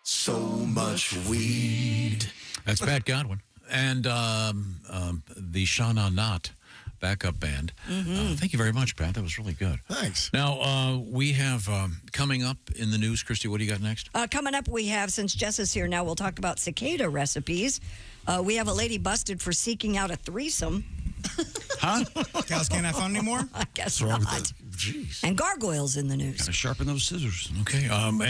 so much weed. That's Pat Godwin. And the Shana Knot backup band. Thank you very much, Pat. That was really good. Thanks. Now, we have coming up in the news, Christy, what do you got next? Coming up, we have, since Jess is here now, we'll talk about cicada recipes. We have a lady busted for seeking out a threesome. Huh? Cows can't have fun anymore? I guess What's wrong with not. that? Jeez. And gargoyles in the news. Gotta sharpen those scissors. Okay. And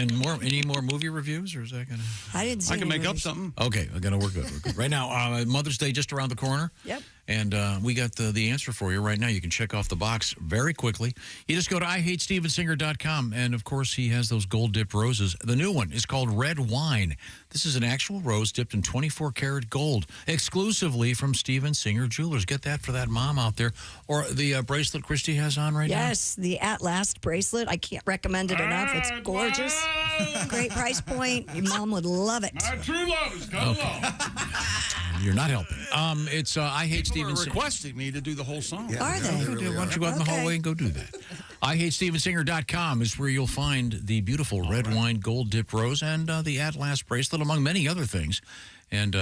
any more movie reviews, or is that going to... I didn't see I can any make up movies. something. Okay, we're good. We're good. Right now, Mother's Day just around the corner. Yep. And we got the answer for you right now. You can check off the box very quickly. You just go to IHateStevenSinger.com, and, of course, he has those gold-dipped roses. The new one is called Red Wine. This is an actual rose dipped in 24-karat gold, exclusively from Steven Singer Jewelers. Get that for that mom out there. Or the bracelet Christy has on right now. Yes, the At Last bracelet. I can't recommend it enough. It's gorgeous. Great price point. Your mom would love it. My true love is coming along. You're not helping. It's I Hate People Steven are Singer. requesting me to do the whole song. Are they? Why don't you go out in the hallway and go do that? IHateStevenSinger.com is where you'll find the beautiful red wine gold dipped rose and the At Last bracelet, among many other things. And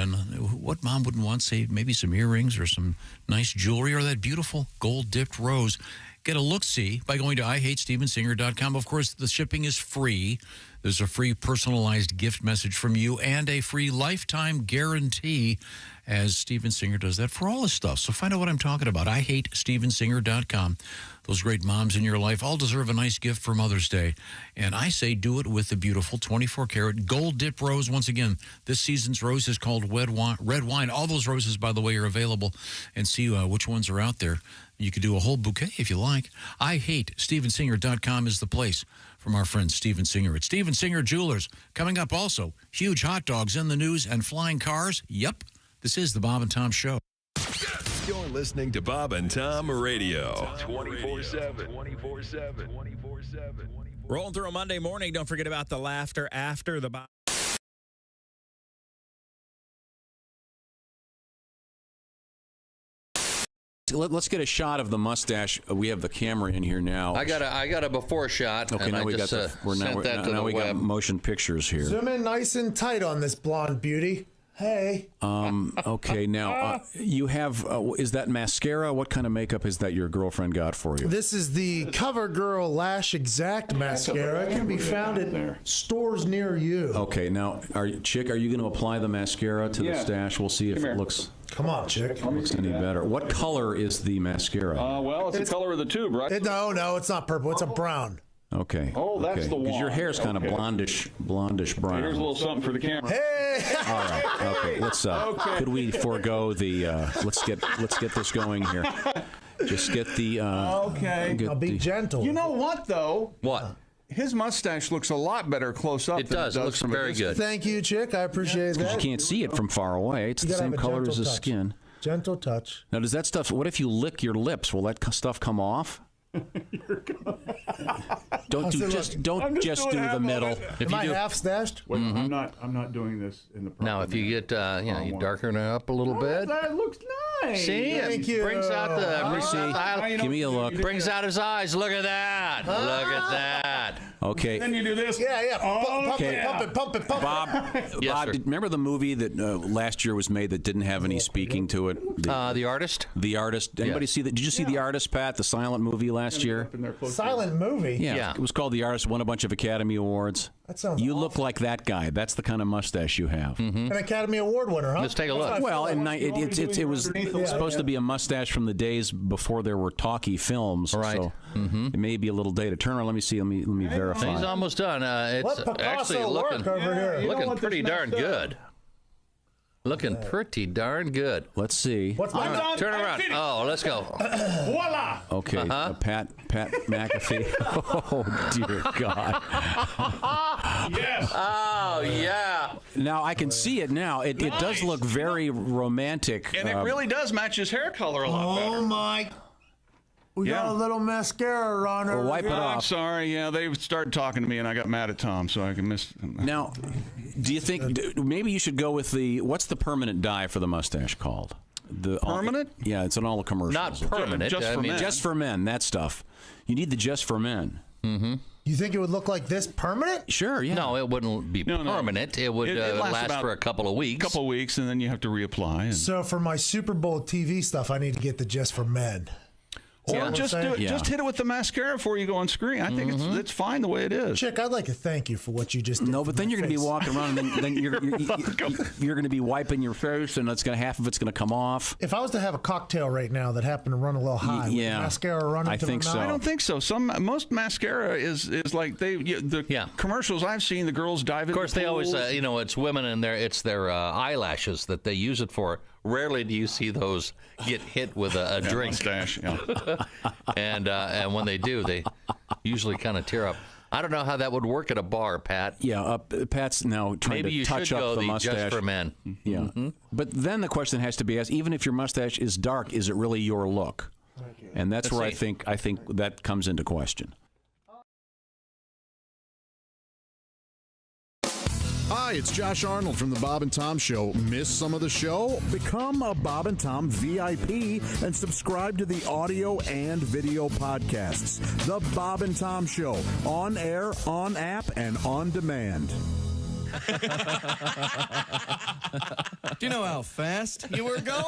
what mom wouldn't want, say, maybe some earrings or some nice jewelry or that beautiful gold dipped rose. Get a look-see by going to IHateStevenSinger.com. Of course, the shipping is free. There's a free personalized gift message from you and a free lifetime guarantee as Steven Singer does that for all his stuff. So find out what I'm talking about. IHateStevenSinger.com. Those great moms in your life all deserve a nice gift for Mother's Day. And I say do it with the beautiful 24-karat gold-dipped rose. Once again, this season's rose is called Red Wine. All those roses, by the way, are available. And see which ones are out there. You could do a whole bouquet if you like. IHateStevenSinger.com is the place from our friend Steven Singer. It's Steven Singer Jewelers. Coming up also, huge hot dogs in the news and flying cars. Yep, this is the Bob and Tom Show. You're listening to Bob and Tom Radio. 24/7. 24/7. Rolling through a Monday morning. Don't forget about the laughter after the Bob. Let's get a shot of the mustache. We have the camera in here now. I got a before shot. Okay, and now I we just, got now we got motion pictures here. Zoom in nice and tight on this blonde beauty. Hey. Okay, now you have. Is that mascara? What kind of makeup is that your girlfriend got for you? This is the CoverGirl Lash Exact mascara. It can be found at stores near you. Okay, now, Chick, are you going to apply the mascara to the stash? We'll see if it looks. Come on, chick. Looks any better. What color is the mascara? Well, it's the color of the tube, right? No, it's not purple. It's a brown. Okay. Oh, that's the one. Because your hair's kind of blondish brown. Here's a little something for the camera. Hey! All right. Okay. Let's. Could we forego the? Let's get this going here. Just get the. Okay. I'll be gentle. You know what, though? What? His mustache looks a lot better close up. It does. It looks from very good. Thank you, chick. I appreciate that. You can't see it from far away. It's You the gotta same have a color as gentle his touch. skin. Gentle touch. Now, does that stuff? What if you lick your lips? Will that stuff come off? Don't do just do the middle. Am I half stashed? Wait, I'm not doing this in the. Now, if you get, you darken it up a little bit. That looks nice. See, Thank it you. brings out the. Give me a look. Brings out his eyes. Look at that. Look at that. Okay. Then you do this. Yeah. Pump Okay. it. Bob, Yes, sir. remember the movie that last year was made that didn't have any speaking to it? The Artist? The Artist. Anybody see that? Did you see The Artist, Pat? The silent movie last year? Silent movie. Yeah. It was called The Artist. Won a bunch of Academy Awards. That sounds You look like that guy. That's the kind of mustache you have. An Academy Award winner, huh? Let's take a look. Well, it was supposed to be a mustache from the days before there were talkie films. Right. So it may be a little dated. Turn around. Let me see. Let me verify. He's almost done. It's Let Picasso actually work over here. You looking pretty darn good. Looking pretty darn good. Let's see. Turn around. Oh, let's go. Voila. Okay, Pat McAfee. Oh dear God. Yes. Oh yeah. Now I can see it now. It does look very romantic. And it really does match his hair color a lot better. Oh my! We got a little mascara on her. Well, wipe it I'm off. sorry. Yeah, they started talking to me, and I got mad at Tom, so I can miss. Now, do you think maybe you should go with what's the permanent dye for the mustache called? The Permanent? Yeah, it's in all the commercials. Not permanent. Just for men. Just for men. That stuff. You need the just for men. Mm-hmm. You think it would look like this permanent? Sure. Yeah. No, it wouldn't be permanent. It would It lasts last about for a couple of weeks. Couple of weeks, and then you have to reapply. And... So for my Super Bowl TV stuff, I need to get the just for men. Or just do it. Yeah. Just hit it with the mascara before you go on screen. I think it's fine the way it is. Chick, I'd like to thank you for what you just did. No, but then you're going to be walking around, and then you're going to be wiping your face, and half of it's going to come off. If I was to have a cocktail right now that happened to run a little high, would the mascara run into think the so. mouth? I don't think so. Most mascara is like the commercials I've seen. The girls dive in. Of course, they always it's women and it's their eyelashes that they use it for. Rarely do you see those get hit with a drink. Mustache, yeah. And when they do, they usually kind of tear up. I don't know how that would work at a bar, Pat. Yeah, Pat's now trying Maybe to you touch should up go the the mustache. just for men. Yeah, but then the question has to be asked: even if your mustache is dark, is it really your look? And that's where I think that comes into question. Hi, it's Josh Arnold from the Bob and Tom Show. Miss some of the show? Become a Bob and Tom VIP and subscribe to the audio and video podcasts. The Bob and Tom Show, on air, on app, and on demand. Do you know how fast you were going?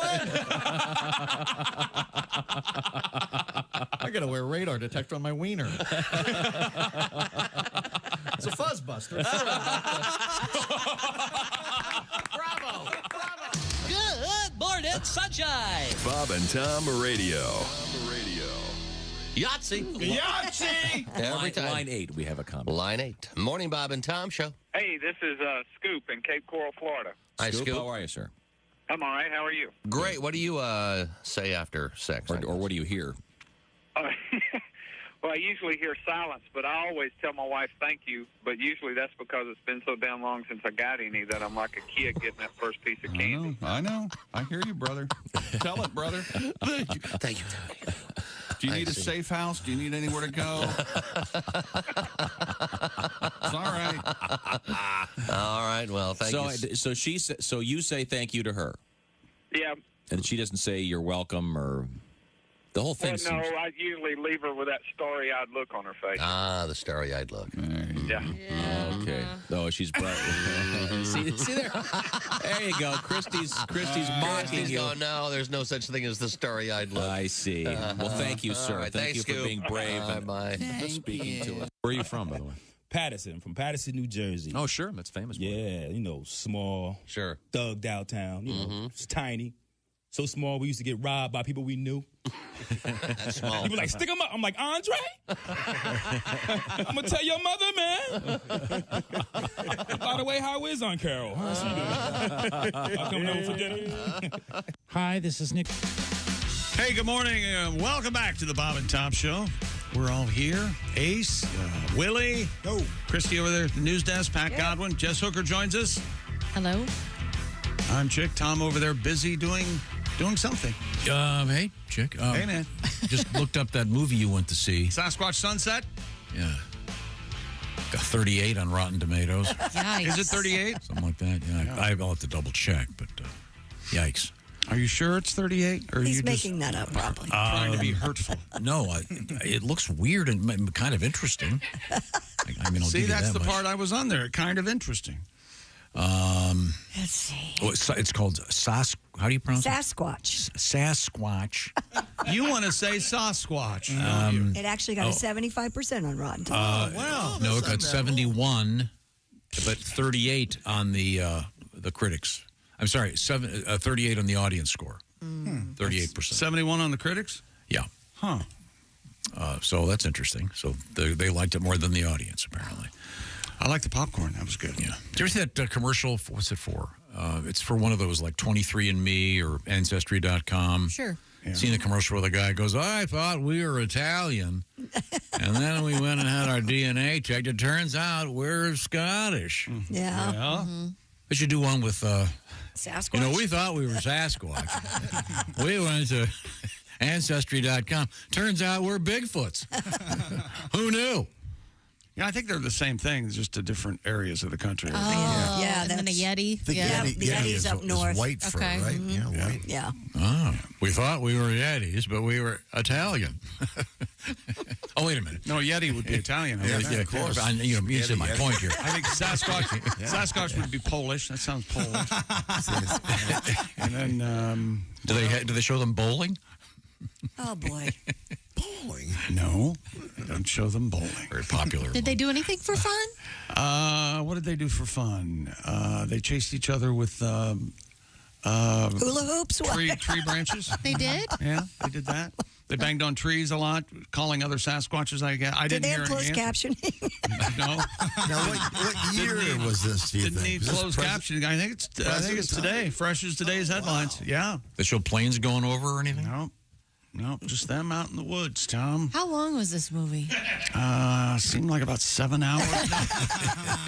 I gotta wear radar detector on my wiener. It's a fuzz buster. Bravo! Good morning, sunshine. Bob and Tom Radio. Yahtzee! Every time. Line 8, we have a comment. Line 8. Morning, Bob and Tom Show. Hey, this is Scoop in Cape Coral, Florida. Hi, Scoop, Scoop. how are you, sir? I'm all right. How are you? Great. What do you say after sex? Or what do you hear? Well, I usually hear silence, but I always tell my wife thank you. But usually that's because it's been so damn long since I got any that I'm like a kid getting that first piece of candy. I know. I hear you, brother. Tell it, brother. Thank you. Thank you. Do you need a safe house? Do you need anywhere to go? It's all right. All right. Well, thank you. So you say thank you to her. Yeah. And she doesn't say you're welcome or the whole thing. Well, no, I usually leave her with that starry-eyed look on her face. Ah, the starry-eyed look. Yeah. Okay. Oh, she's bright. see there? There you go. Christy's mocking you. Going, no, there's no such thing as the starry-eyed look. I see. Well, thank you, sir. Right, thank you Scoop. for being brave and speaking to us. Where are you from, by the way? Patterson, from Patterson, New Jersey. Oh, sure. That's famous. Yeah, small. Sure. Thugged out town. It's tiny. So small, we used to get robbed by people we knew. That's small. People like, stick him up. I'm like, Andre? I'm going to tell your mother, man. By the way, how is Aunt Carol? How's she doing? I'll come over for dinner. Hi, this is Nick. Hey, good morning. Welcome back to the Bob and Tom Show. We're all here. Ace, Willie, Christy over there at the news desk, Pat Godwin, Jess Hooker joins us. Hello. I'm Chick. Tom over there busy doing something. Hey, Chick. Hey, man. Just looked up that movie you went to see. Sasquatch Sunset? Yeah. Got 38 on Rotten Tomatoes. Yikes. Is it 38? Something like that. Yeah. I'll have to double check, but yikes. Are you sure it's 38? Or He's are you making that up, probably. Trying to be hurtful? No, it looks weird and kind of interesting. I mean, I'll See, give you that's that the much. part I was on there. Kind of interesting. Let's see. Oh, it's called how do you pronounce Sasquatch. Sasquatch. You want to say Sasquatch. It actually got a 75% on Rotten Tomatoes. Wow. No, it got 71, but 38 on the critics. I'm sorry, 38 on the audience score. 38%. 71 on the critics? Yeah. Huh. So that's interesting. So they liked it more than the audience, apparently. I like the popcorn. That was good. Yeah. Did you ever see that commercial? What's it for? It's for one of those like 23andMe or Ancestry.com. Sure. Yeah. Seen the commercial where the guy goes, I thought we were Italian. And then we went and had our DNA checked. It turns out we're Scottish. Yeah. Mm-hmm. We should do one with, Sasquatch. you know, we thought we were Sasquatch. We went to Ancestry.com. Turns out we're Bigfoots. Who knew? Yeah, I think they're the same thing, just to different areas of the country. Oh, Yeah, and then a Yeti. The Yeti's up north. white fur, Okay. right? Yeah, white. Yeah. Oh, we thought we were Yetis, but we were Italian. Oh, wait a minute. No, Yeti would be Italian. Yeah, of course. You said my point here. I think Sasquatch would be Polish. That sounds Polish. And then, do they show them bowling? Oh, boy. Bowling? No, they don't show them bowling. Very popular. Did they do anything for fun? What did they do for fun? They chased each other with Hula hoops? What? tree branches. They did? Yeah, they did that. They banged on trees a lot, calling other Sasquatches. I Did didn't they hear have any closed answer. captioning? No. Now, what year was this, do you Didn't think? need Was this closed captioning. I think it's today. Fresh as today's headlines. Yeah. They show planes going over or anything? No, just them out in the woods, Tom. How long was this movie? Seemed like about 7 hours.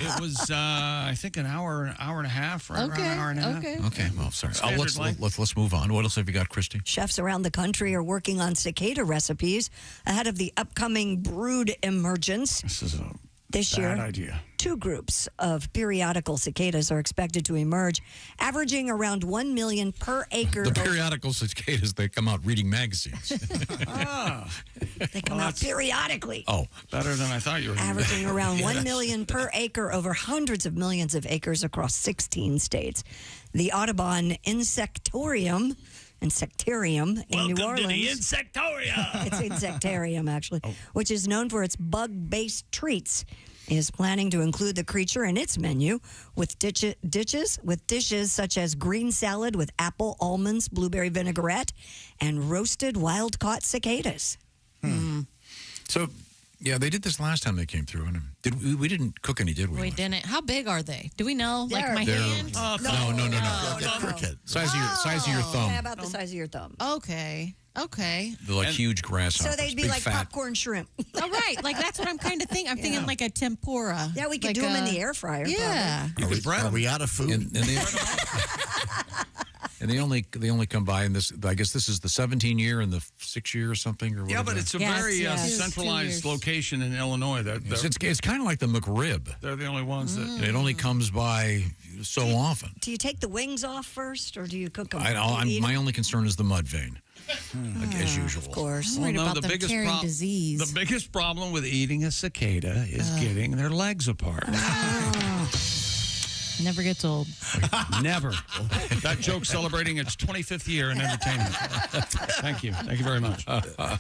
It was, I think, an hour and a half, right around an hour and a half. Okay, well, sorry. Standard length. Let's move on. What else have you got, Christy? Chefs around the country are working on cicada recipes ahead of the upcoming brood emergence. This is a This bad year, idea. 2 groups of periodical cicadas are expected to emerge, averaging around 1 million per acre. The periodical cicadas, they come out reading magazines. They come out periodically. Oh, better than I thought you were going to do. Averaging around 1 million per acre over hundreds of millions of acres across 16 states. The Audubon Insectarium in New Orleans. To the Insectorium. It's Insectarium, actually, which is known for its bug-based treats, is planning to include the creature in its menu with dishes such as green salad with apple, almonds, blueberry vinaigrette, and roasted wild-caught cicadas. So, yeah, they did this last time they came through, and we didn't cook any, did we? We didn't. How big are they? Do we know? Like my They're- hand? No. They're cricket. Size of your thumb. Yeah, about the size of your thumb. Okay. They're like huge grasshoppers. So they'd be big like fat. popcorn shrimp. Oh, right. Like, that's what I'm kind of thinking. I'm thinking like a tempura. Yeah, we could Like do them in the air fryer. Yeah. Are we out of food? And they only come by in this. I guess this is the 17 year and the 6 year or something. Or Yeah, whatever. but it's a very centralized location in Illinois. It's kind of like the McRib. They're the only ones that. It only comes by so often. Do you take the wings off first, or do you cook them? My only concern is the mud vein, as usual. Of course. I'm worried about them carrying disease. The biggest problem with eating a cicada is getting their legs apart. Never gets old. Never. That joke celebrating its 25th year in entertainment. Thank you. Thank you very much. I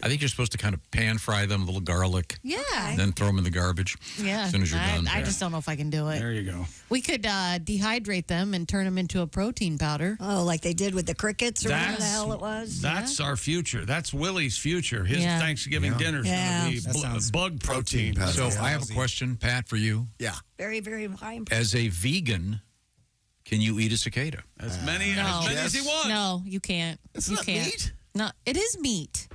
think you're supposed to kind of pan fry them, a little garlic. Yeah. And then throw them in the garbage. Yeah. As soon as you're done. I just don't know if I can do it. There you go. We could dehydrate them and turn them into a protein powder. Oh, like they did with the crickets or whatever the hell it was? That's our future. That's Willie's future. His Thanksgiving dinner's going to be bug protein. So I have a question, Pat, for you. Yeah. Very, very high in As a vegan, can you eat a cicada? As many as he wants. No, you can't. You can't. meat? No, it is meat.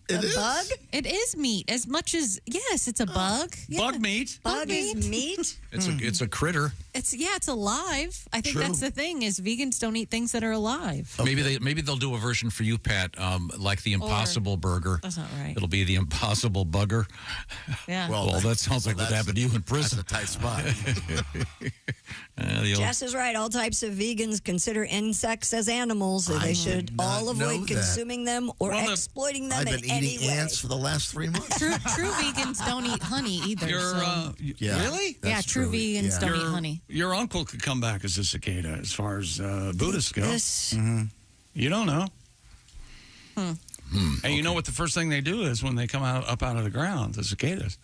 It is? Bug? It is meat. As much as it's a bug. Yeah. Bug meat. Bug is meat? It's a critter. It's alive. I think that's the thing is vegans don't eat things that are alive. Maybe they'll do a version for you, Pat, like the Impossible Burger. That's not right. It'll be the Impossible Bugger. Yeah. Well, that sounds like what happened to you in prison. That's a tight spot. Jess is right. All types of vegans consider insects as animals. So they should all avoid consuming them or exploiting them in any way. Ants for the last 3 months. True vegans don't eat honey either. Really? Yeah, true vegans don't eat honey. Your uncle could come back as a cicada as far as Buddhists go. You don't know. And you know what the first thing they do is when they come up out of the ground, the cicadas.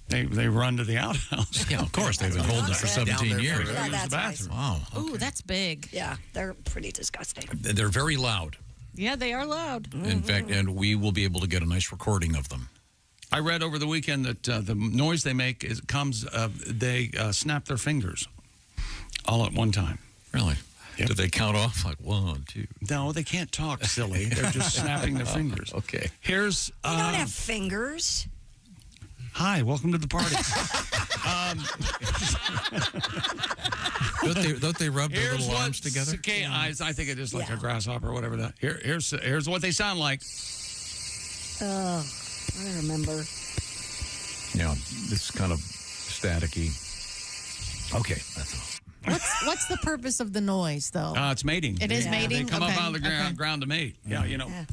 They run to the outhouse. Yeah, of course. They've been holding it for 17 years. Yeah, that's bathroom. Wow. Ooh, that's big. Yeah, they're pretty disgusting. They're very loud. Yeah, they are loud. In fact, and we will be able to get a nice recording of them. I read over the weekend that the noise they make they snap their fingers all at one time. Really? Yep. Do they count off like 1, 2? No, they can't talk, silly. They're just snapping their fingers. Okay. Here's. They don't have fingers. Hi, welcome to the party. Don't they rub their little arms together? I think it is like a grasshopper or whatever that. Here's what they sound like. Oh, I remember. Yeah, it's kind of staticky. Okay, that's all. What's the purpose of the noise, though? It's mating. It is mating? They come up out of the Okay. ground to mate. Yeah, you know. Yeah.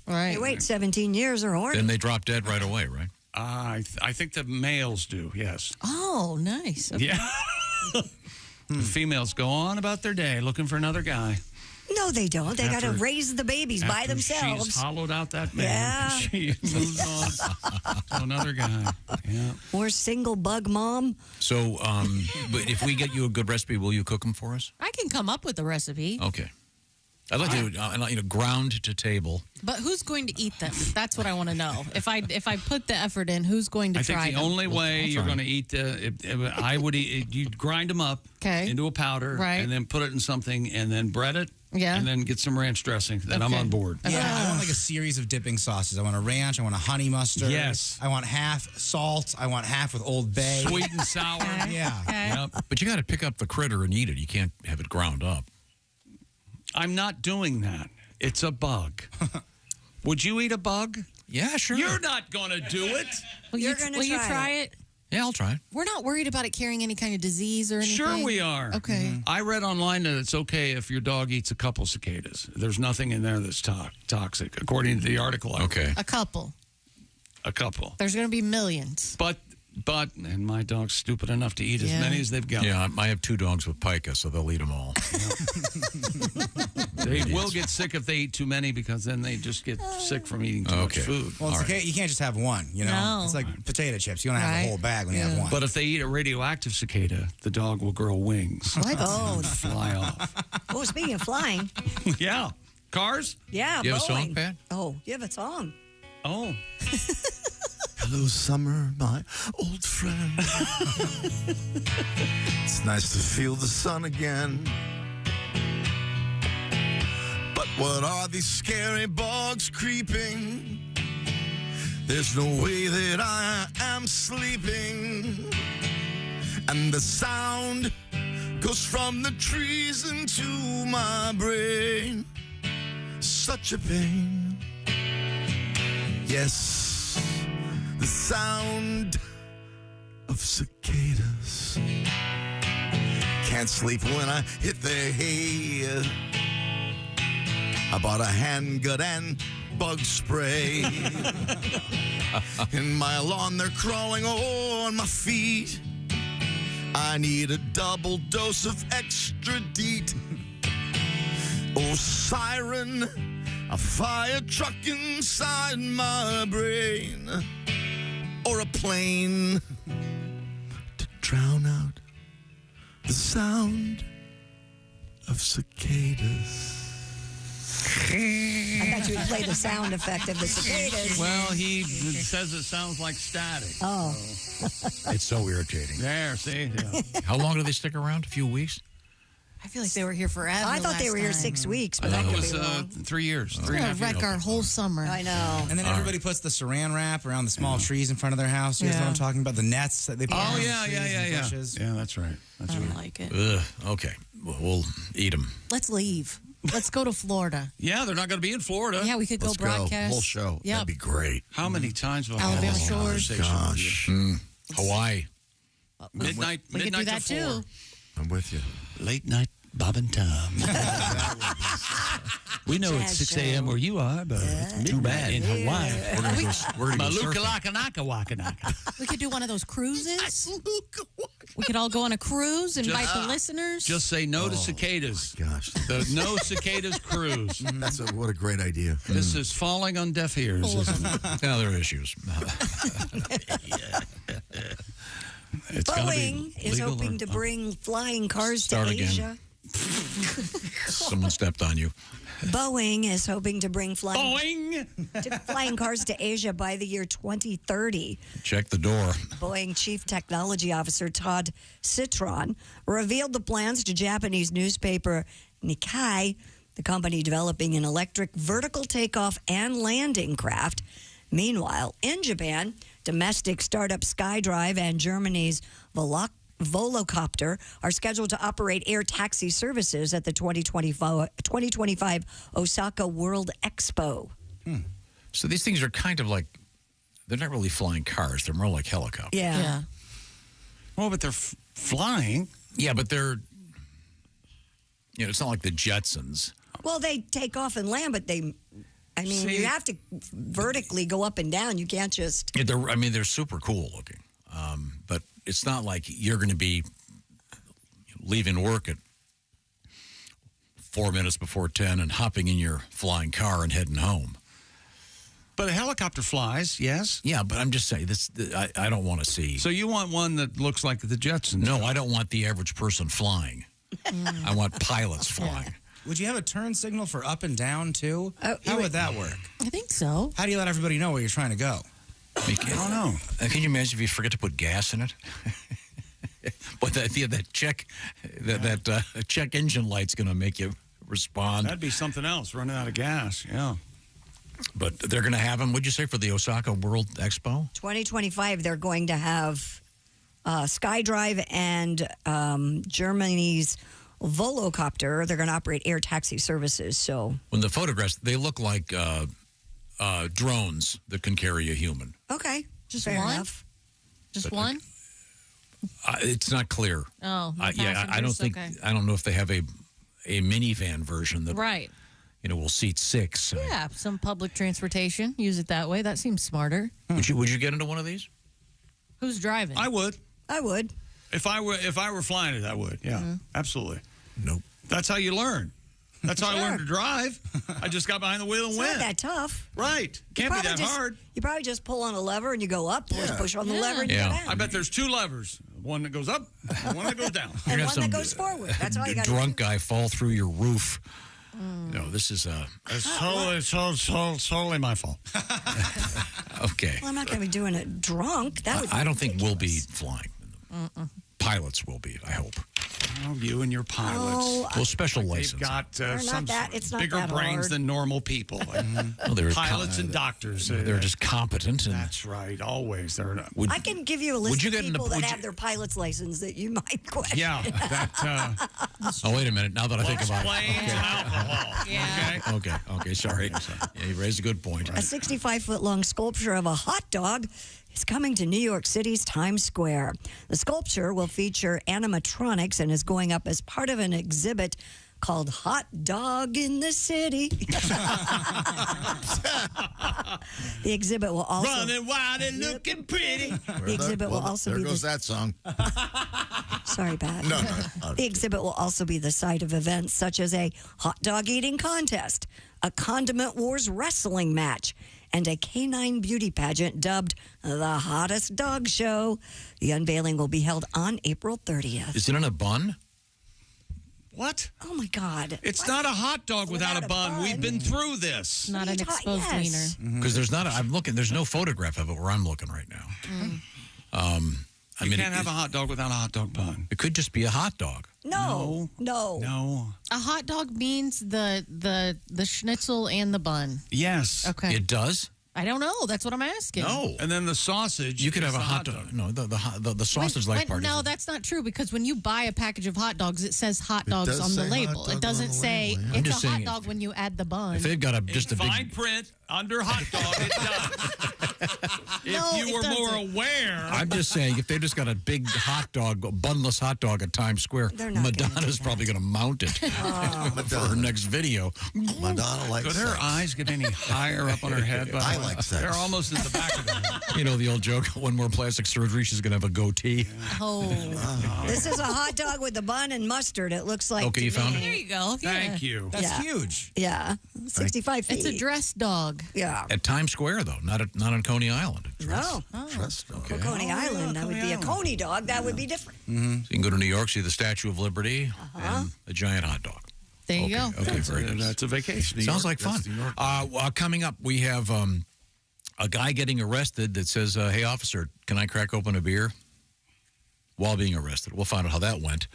Right. They wait 17 years or horny. Then they drop dead right away, right? I think the males do, yes. Oh, nice. Okay. Yeah. The females go on about their day looking for another guy. No, they don't. They got to raise the babies by themselves. She's hollowed out that man. Yeah. She moves on to another guy. Yeah. Or single bug mom. So, but if we get you a good recipe, will you cook them for us? I can come up with a recipe. Okay. I'd like to ground to table. But who's going to eat them? That's what I want to know. If I put the effort in, who's going to try them? I think the only way you're going to eat I would eat. You grind them up into a powder, and then put it in something, and then bread it. Yeah. And then get some ranch dressing. Then I'm on board. Yeah, I want like a series of dipping sauces. I want a ranch. I want a honey mustard. Yes. I want half salt. I want half with Old Bay. Sweet and sour. Yeah. Yep. But you got to pick up the critter and eat it. You can't have it ground up. I'm not doing that. It's a bug. Would you eat a bug? Yeah, sure. You're not going to do it. Will you try it? Yeah, I'll try it. We're not worried about it carrying any kind of disease or anything. Sure we are. Okay. I read online that it's okay if your dog eats a couple cicadas. There's nothing in there that's toxic, according to the article. Okay. A couple. A couple. There's going to be millions. But, and my dog's stupid enough to eat as many as they've got. Yeah, I have 2 dogs with pica, so they'll eat them all. They will get sick if they eat too many because then they just get sick from eating too much food. Well, you can't just have one, you know? No. It's like potato chips. You don't have the whole bag when you have one. But if they eat a radioactive cicada, the dog will grow wings. What? Oh. Fly off. Oh, speaking of flying. Yeah. Cars? Yeah, You have a Boeing. song, Pat? Oh, you have a song. Oh. Hello, summer, my old friend. It's nice to feel the sun again. But what are these scary bugs creeping? There's no way that I am sleeping. And the sound goes from the trees into my brain. Such a pain. Yes, the sound of cicadas. Can't sleep when I hit the hay. I bought a handgun and bug spray. In my lawn, they're crawling on my feet. I need a double dose of extra DEET. Oh, siren, a fire truck inside my brain. Or a plane to drown out the sound of cicadas. I thought you would play the sound effect of the cicadas. Well, he says it sounds like static. Oh. It's so irritating. There, see? Yeah. How long do they stick around? A few weeks? I feel like they were here forever. I thought they were here 6 weeks, but that it could was be wrong. 3 years. It's 3.5 gonna years. wreck our whole summer. I know. And then everybody puts the saran wrap around the small trees in front of their house. You guys know what I'm talking about? The nets that they put Oh, around yeah, the trees yeah, and yeah. bushes. Yeah, that's right. That's I don't right. like it. Okay. Well, we'll eat them. Let's leave. Let's go to Florida. Yeah, they're not going to be in Florida. Yeah, we could go broadcast. Whole show. Yep. That'd be great. How many times will I Alabama have this Shores. conversation with you? Gosh. Hawaii. Midnight, We could do midnight that to 4. too. I'm with you. Late night, Bob and Tom. We know it's 6 a.m. where you are, but it's too bad in Hawaii. We're gonna go Maluka surfing. laka naka waka naka. We could do one of those cruises. We could all go on a cruise, invite the listeners. Just say no to cicadas. Gosh. The no cicadas cruise. What a great idea. This is falling on deaf ears, isn't it? Now there are issues. It's gonna be Boeing is legal hoping or- to bring flying cars Start to again. Asia. Someone stepped on you. Boeing is hoping to bring flying Boing! cars to Asia by the year 2030. Check the door. Boeing Chief Technology Officer Todd Citron revealed the plans to Japanese newspaper Nikkei, the company developing an electric vertical takeoff and landing craft. Meanwhile, in Japan, domestic startup SkyDrive and Germany's Volocopter are scheduled to operate air taxi services at the 2025 Osaka World Expo. So these things are kind of like, they're not really flying cars. They're more like helicopters. Yeah. Well, but they're flying. Yeah, but they're, it's not like the Jetsons. Well, they take off and land, but you have to vertically go up and down. You can't just. Yeah, they're super cool looking. But it's not like you're going to be leaving work at 4 minutes before 10 and hopping in your flying car and heading home. But a helicopter flies, yes? Yeah, but I'm just saying, I don't want to see. So you want one that looks like the Jetsons? No, I don't want the average person flying. I want pilots flying. Would you have a turn signal for up and down, too? How would that work? I think so. How do you let everybody know where you're trying to go? I don't know. Can you imagine if you forget to put gas in it? But that check engine light's going to make you respond. That'd be something else, running out of gas, yeah. But they're going to have them, what'd you say, for the Osaka World Expo? 2025, they're going to have SkyDrive and Germany's Volocopter. They're going to operate air taxi services. So When the photographs, they look like drones that can carry a human. okay, Just fair one? enough. Just one? It's not clear. Oh, no I don't passengers? think. Okay. I don't know if they have a minivan version that Right. will seat 6. Yeah, some public transportation. Use it that way. That seems smarter. Would you get into one of these? Who's driving? I would. If I were flying it, I would. Yeah, absolutely. Nope. That's how you learn. That's how I learned to drive. I just got behind the wheel and It's went. not that tough. Right. Can't be that hard. You probably just pull on a lever and you go up, push on the lever and you go down. I bet there's 2 levers. One that goes up and one that goes down. And one that goes forward. That's all you got to do. Drunk guy fall through your roof. No, this is It's totally my fault. okay. Well, I'm not going to be doing it drunk. That would I don't think we'll be flying. Pilots will be, I hope. Oh, you and your pilots. Well, special license. They've got some it's not bigger that brains hard. than normal people. Well, they're Pilots and doctors. They're just competent. And That's right. Always. They're not. I can give you a list you of get into- people that would have their pilot's license that you might question. Yeah. That. Oh, wait a minute. Now that I think about Planes it. and alcohol. Yeah. Okay. Sorry. Yeah, you raised a good point. A 65-foot-long sculpture of a hot dog is coming to New York City's Times Square. The sculpture will feature animatronics and is going up as part of an exhibit called Hot Dog in the City. The exhibit will also... Running wild and looking pretty. The exhibit will also there be goes the that song. Sorry, Pat. No. The exhibit will also be the site of events such as a hot dog eating contest, a Condiment Wars wrestling match, and a canine beauty pageant dubbed the Hottest Dog Show. The unveiling will be held on April 30th. Is it in a bun? What? Oh, my God. It's not a hot dog without a bun. We've been through this. Not an exposed wiener. Because there's not. I'm looking. There's no photograph of it where I'm looking right now. I You mean, can't have a hot dog without a hot dog bun. It could just be a hot dog. No. A hot dog means the schnitzel and the bun. Yes. Okay. It does? I don't know. That's what I'm asking. No. And then the sausage. You could is have a the hot dog. No, the sausage-like part. No, that's not true because when you buy a package of hot dogs, it says hot dogs does on the say label. hot dog It doesn't on the say label, yeah. I'm it's just a hot saying dog when you add the bun. If they've got just a fine big print under hot dog, it does. If you were more aware. I'm just saying, if they just got a big hot dog, bunless hot dog at Times Square, Madonna's probably going to mount it for her next video. Madonna likes Could her eyes get any higher up on her head? I like sex. They're almost at the back of her head. You know the old joke, one more plastic surgery, she's going to have a goatee. Oh. This is a hot dog with the bun and mustard, it looks like. Okay, to you found me. it? There you go. Thank you. That's Yeah. huge. Yeah. 65 feet. It's a dress dog. Yeah. At Times Square, though, not on Coney Island. No. For Coney Island, that would be a Coney dog. That would be different. So you can go to New York, see the Statue of Liberty, and a giant hot dog. There you go. Okay, very good. That's a vacation. Sounds like fun. Coming up, we have a guy getting arrested that says, hey, officer, can I crack open a beer? While being arrested. We'll find out how that went.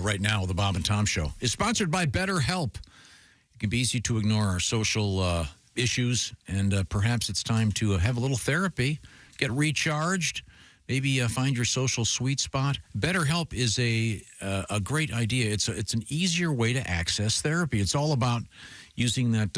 Right now, the Bob and Tom Show is sponsored by BetterHelp. It can be easy to ignore our social issues, and perhaps it's time to have a little therapy, get recharged, maybe find your social sweet spot. BetterHelp is a great idea. It's an easier way to access therapy. It's all about using that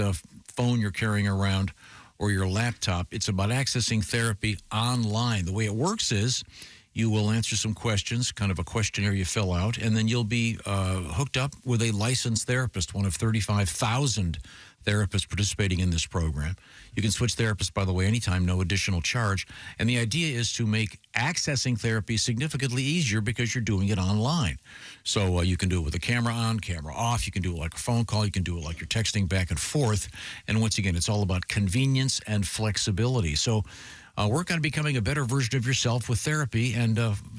phone you're carrying around or your laptop. It's about accessing therapy online. The way it works is you will answer some questions, kind of a questionnaire you fill out, and then you'll be hooked up with a licensed therapist, one of 35,000 therapists participating in this program. You can switch therapists, by the way, anytime, no additional charge. And the idea is to make accessing therapy significantly easier because you're doing it online. So you can do it with the camera on, camera off. You can do it like a phone call. You can do it like you're texting back and forth. And once again, it's all about convenience and flexibility. So work on becoming a better version of yourself with therapy, and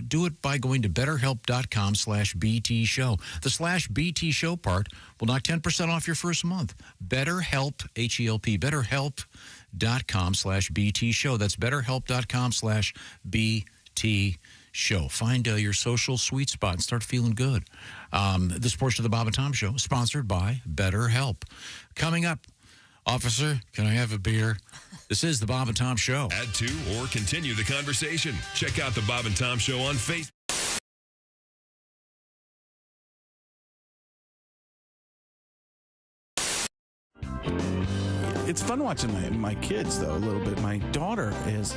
do it by going to betterhelp.com/BT show. The /BT show part will knock 10% off your first month. BetterHelp, H-E-L-P, betterhelp.com/BT show. That's betterhelp.com/BT show. Find your social sweet spot and start feeling good. This portion of the Bob and Tom Show is sponsored by BetterHelp. Coming up, officer, can I have a beer? This is the Bob and Tom Show. Add to or continue the conversation. Check out the Bob and Tom Show on Facebook. It's fun watching my kids, though, a little bit. My daughter is...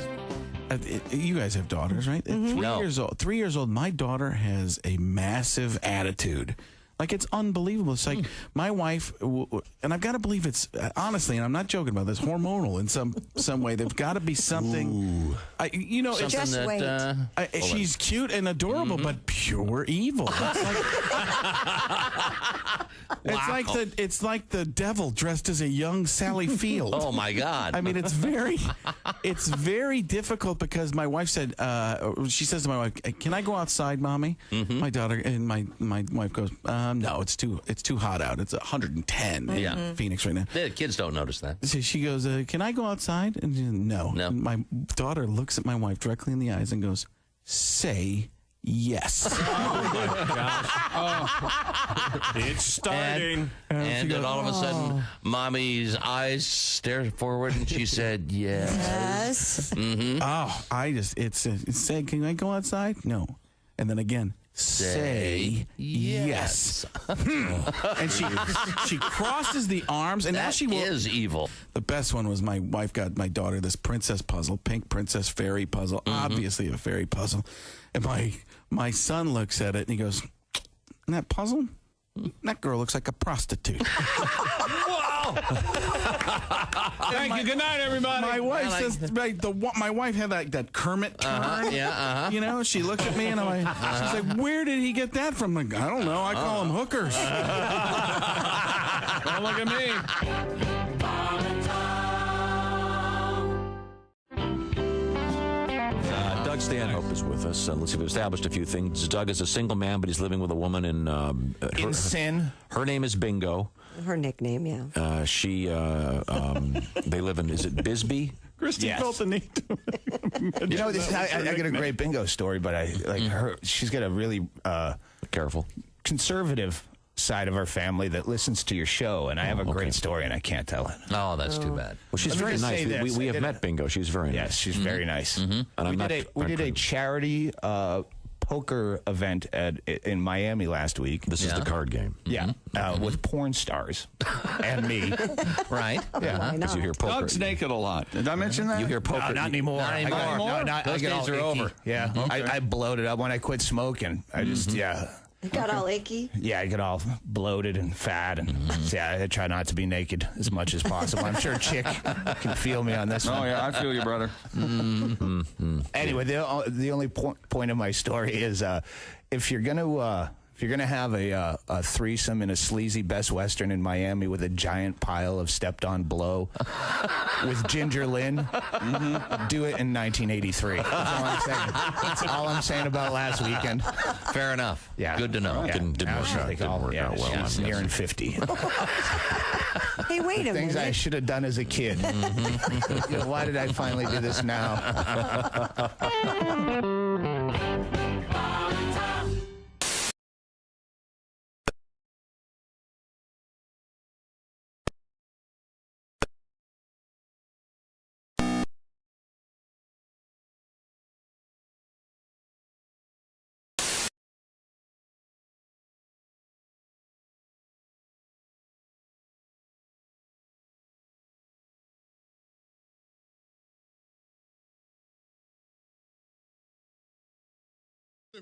you guys have daughters, right? Mm-hmm. 3 years old. 3 years old. My daughter has a massive attitude. Like, it's unbelievable. It's like my wife, and I've got to believe it's, honestly, and I'm not joking about this, hormonal in some way. There's got to be something. Something just that, wait. She's cute and adorable, but pure evil. It's like the devil dressed as a young Sally Field. Oh my God! I mean, it's very difficult because my wife said, she says to my wife, "Can I go outside, Mommy?" Mm-hmm. My daughter and my wife goes, "No, it's too hot out. It's 110 in Phoenix right now." The kids don't notice that. So she goes, "Can I go outside?" And she, no. And my daughter looks at my wife directly in the eyes and goes, "Say yes." Oh my gosh! It's starting. And then all of a sudden, Mommy's eyes stare forward, and she said, "Yes." Yes. Mm-hmm. Oh, it's say, "Can I go outside?" No. And then again, say yes. And she crosses the arms, and now she is evil. The best one was my wife got my daughter this princess puzzle, pink princess fairy puzzle, obviously a fairy puzzle. And my son looks at it and he goes, "That puzzle? That girl looks like a prostitute." Thank you. Good night, everybody. My wife says, my wife had that Kermit turn. You know, she looks at me and I'm like, she's like, where did he get that from? Like, I don't know. I call them hookers. Don't look at me. Doug Stanhope is with us. Let's see, we've established a few things. Doug is a single man, but he's living with a woman in sin. Her name is Bingo. Her nickname, yeah. They live in, is it Bisbee? Christy felt the need to. You know, I get a great bingo story, but I like her. She's got a really careful, conservative side of our family that listens to your show, and I have a great story, and I can't tell it. Oh, that's too bad. Well, she's very nice. We have met Bingo. She's very nice. Yes, she's very nice. And we did a charity poker event in Miami last week. This is the card game. Yeah, with porn stars and me. Right. Yeah. Because you hear poker. Doug's naked a lot. Did I mention that? You hear poker. No, not anymore. Not anymore. Those days are over. Yeah. I bloated up when I quit smoking. I just, It got all achy. Yeah, I get all bloated and fat, and I try not to be naked as much as possible. I'm sure Chick can feel me on this one. Oh, yeah, I feel you, brother. Anyway, the only point of my story is if you're gonna have a threesome in a sleazy Best Western in Miami with a giant pile of stepped-on blow with Ginger Lynn, do it in 1983. That's all I'm saying. That's all I'm saying about last weekend. Fair enough. Yeah. Good to know. Yeah. Didn't work out well. She's nearing 50. Hey, wait a Things minute. I should have done as a kid. You know, why did I finally do this now?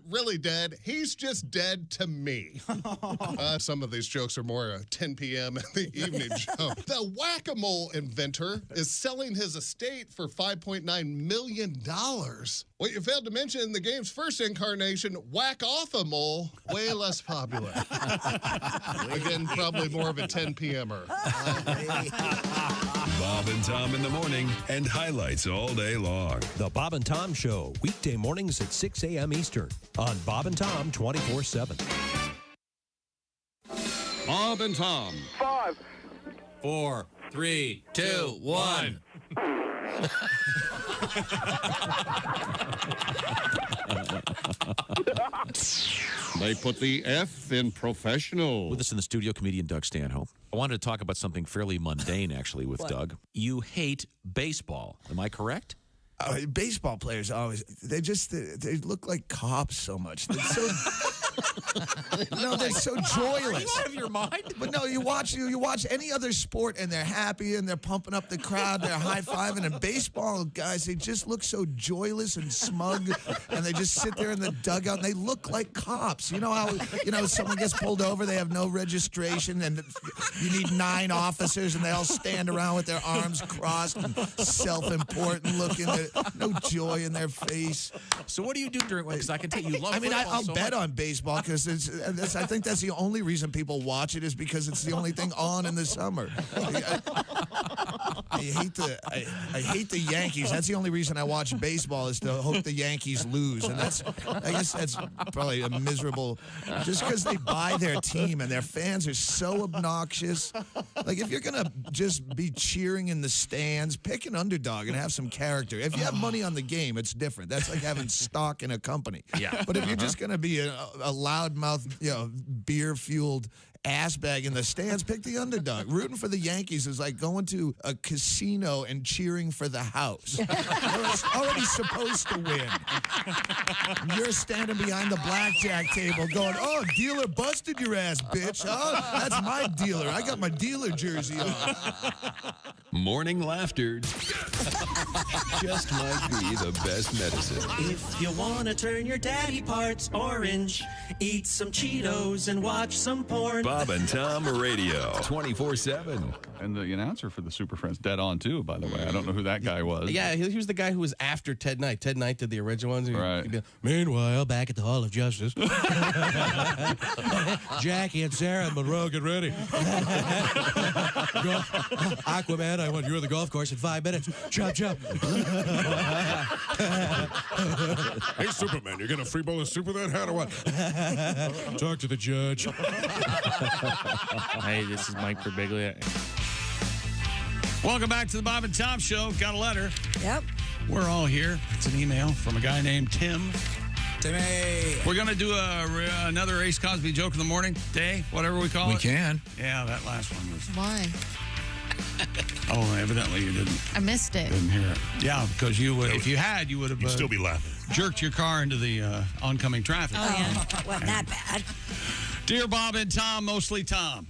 Really dead. He's just dead to me. Some of these jokes are more 10 p.m. in the evening show. The whack-a-mole inventor is selling his estate for $5.9 million. What you failed to mention in the game's first incarnation, Whack-Off-a-Mole, way less popular. Again, probably more of a 10 p.m.er. Bob and Tom in the morning and highlights all day long. The Bob and Tom Show, weekday mornings at 6 a.m. Eastern on Bob and Tom 24/7. Bob and Tom. 5, 4, 3, 2, 1. They put the F in professional. With us in the studio, comedian Doug Stanhope. I wanted to talk about something fairly mundane, actually, with Doug. You hate baseball. Am I correct? Baseball players always, they look like cops so much. They're so, they're so joyless. Are you out of your mind? But no, you watch any other sport and they're happy and they're pumping up the crowd, they're high-fiving, and baseball guys, they just look so joyless and smug, and they just sit there in the dugout and they look like cops. You know how, someone gets pulled over, they have no registration, and you need 9 officers and they all stand around with their arms crossed and self-important looking. No joy in their face. So what do you do during? Because I can tell you love. I mean, I'll so bet much. on baseball because I think that's the only reason people watch it is because it's the only thing on in the summer. I hate the Yankees. That's the only reason I watch baseball is to hope the Yankees lose, and I guess that's probably a miserable. Just because they buy their team and their fans are so obnoxious. Like if you're gonna just be cheering in the stands, pick an underdog and have some character. If you have money on the game, it's different. That's like having stock in a company. Yeah. But if you're just going to be a loudmouth, beer-fueled ass bag in the stands, pick the underdog. Rooting for the Yankees is like going to a casino and cheering for the house. You're already supposed to win. You're standing behind the blackjack table going, "Oh, dealer busted your ass, bitch. Oh, that's my dealer. I got my dealer jersey on." Morning laughter Just might be the best medicine. If you want to turn your daddy parts orange, eat some Cheetos and watch some porn. Bob and Tom Radio, 24/7. And the announcer for the Super Friends, dead on too, by the way. I don't know who that guy was. Yeah, he was the guy who was after Ted Knight. Ted Knight did the original ones. Right. He'd be, meanwhile, back at the Hall of Justice, Jackie and Sarah and Monroe, get ready. Aquaman, I want you on the golf course in 5 minutes. Chop, chop. Hey, Superman, you're going to free bowl of soup with that hat or what? Talk to the judge. Hey, this is Mike Birbiglia. Welcome back to the Bob and Tom Show. Got a letter. Yep. We're all here. It's an email from a guy named Tim. Timmy. We're going to do another Ace Cosby joke in the morning, day, whatever we call it. We can. Yeah, that last one was. Why? Oh, evidently you didn't. I missed it. Didn't hear it. Yeah, because you would. If you had, you would have. You'd still be laughing. Jerked your car into the oncoming traffic. Oh, yeah. Wasn't that bad. Dear Bob and Tom, mostly Tom.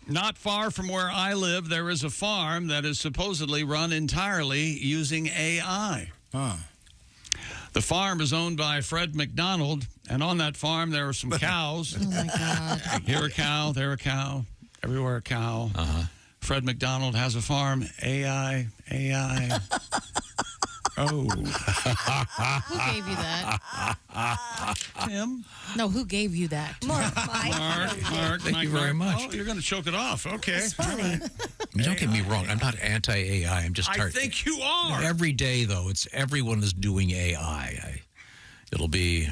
Not far from where I live, there is a farm that is supposedly run entirely using AI. Huh. The farm is owned by Fred McDonald, and on that farm there are some cows. Oh, my God. Here a cow, there a cow, everywhere a cow. Fred McDonald has a farm. AI. Oh. Who gave you that? Him? No, who gave you that? Mark, Thank you very much. Oh, you're going to choke it off. Okay. It's funny. Don't get me wrong. I'm not anti-AI. I'm just I tired. think you are. Every day, though, everyone is doing AI. It'll be,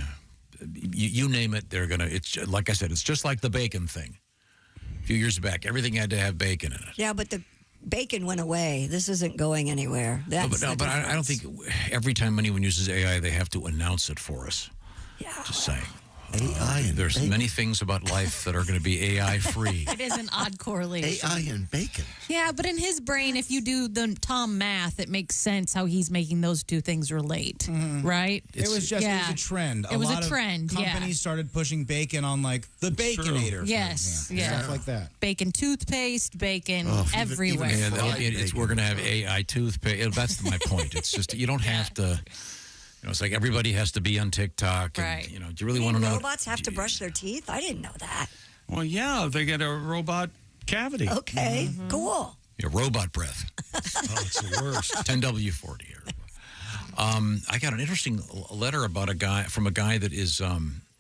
you name it, they're going to, it's like I said, it's just like the bacon thing. A few years back, everything had to have bacon in it. Yeah, but the bacon went away. This isn't going anywhere. That's But I don't think every time anyone uses AI, they have to announce it for us. Yeah. Just saying. AI and There's bacon. many things about life that are going to be AI free. It is an odd correlation. AI and bacon. Yeah, but in his brain, if you do the Tom math, it makes sense how he's making those two things relate, right? It was just it was a trend. It was lot a trend, Of companies started pushing bacon on like the Baconator. Yes, yeah. Stuff like that. Bacon toothpaste, bacon everywhere. We're going to have AI toothpaste. That's my point. It's just, you don't have to, it's like everybody has to be on TikTok. And, Right. do you really want to know? Robots have to brush their teeth? I didn't know that. Well, yeah, they get a robot cavity. Okay, cool. Yeah, robot breath. Oh, it's the worst. 10W40. I got an interesting letter about a guy that is,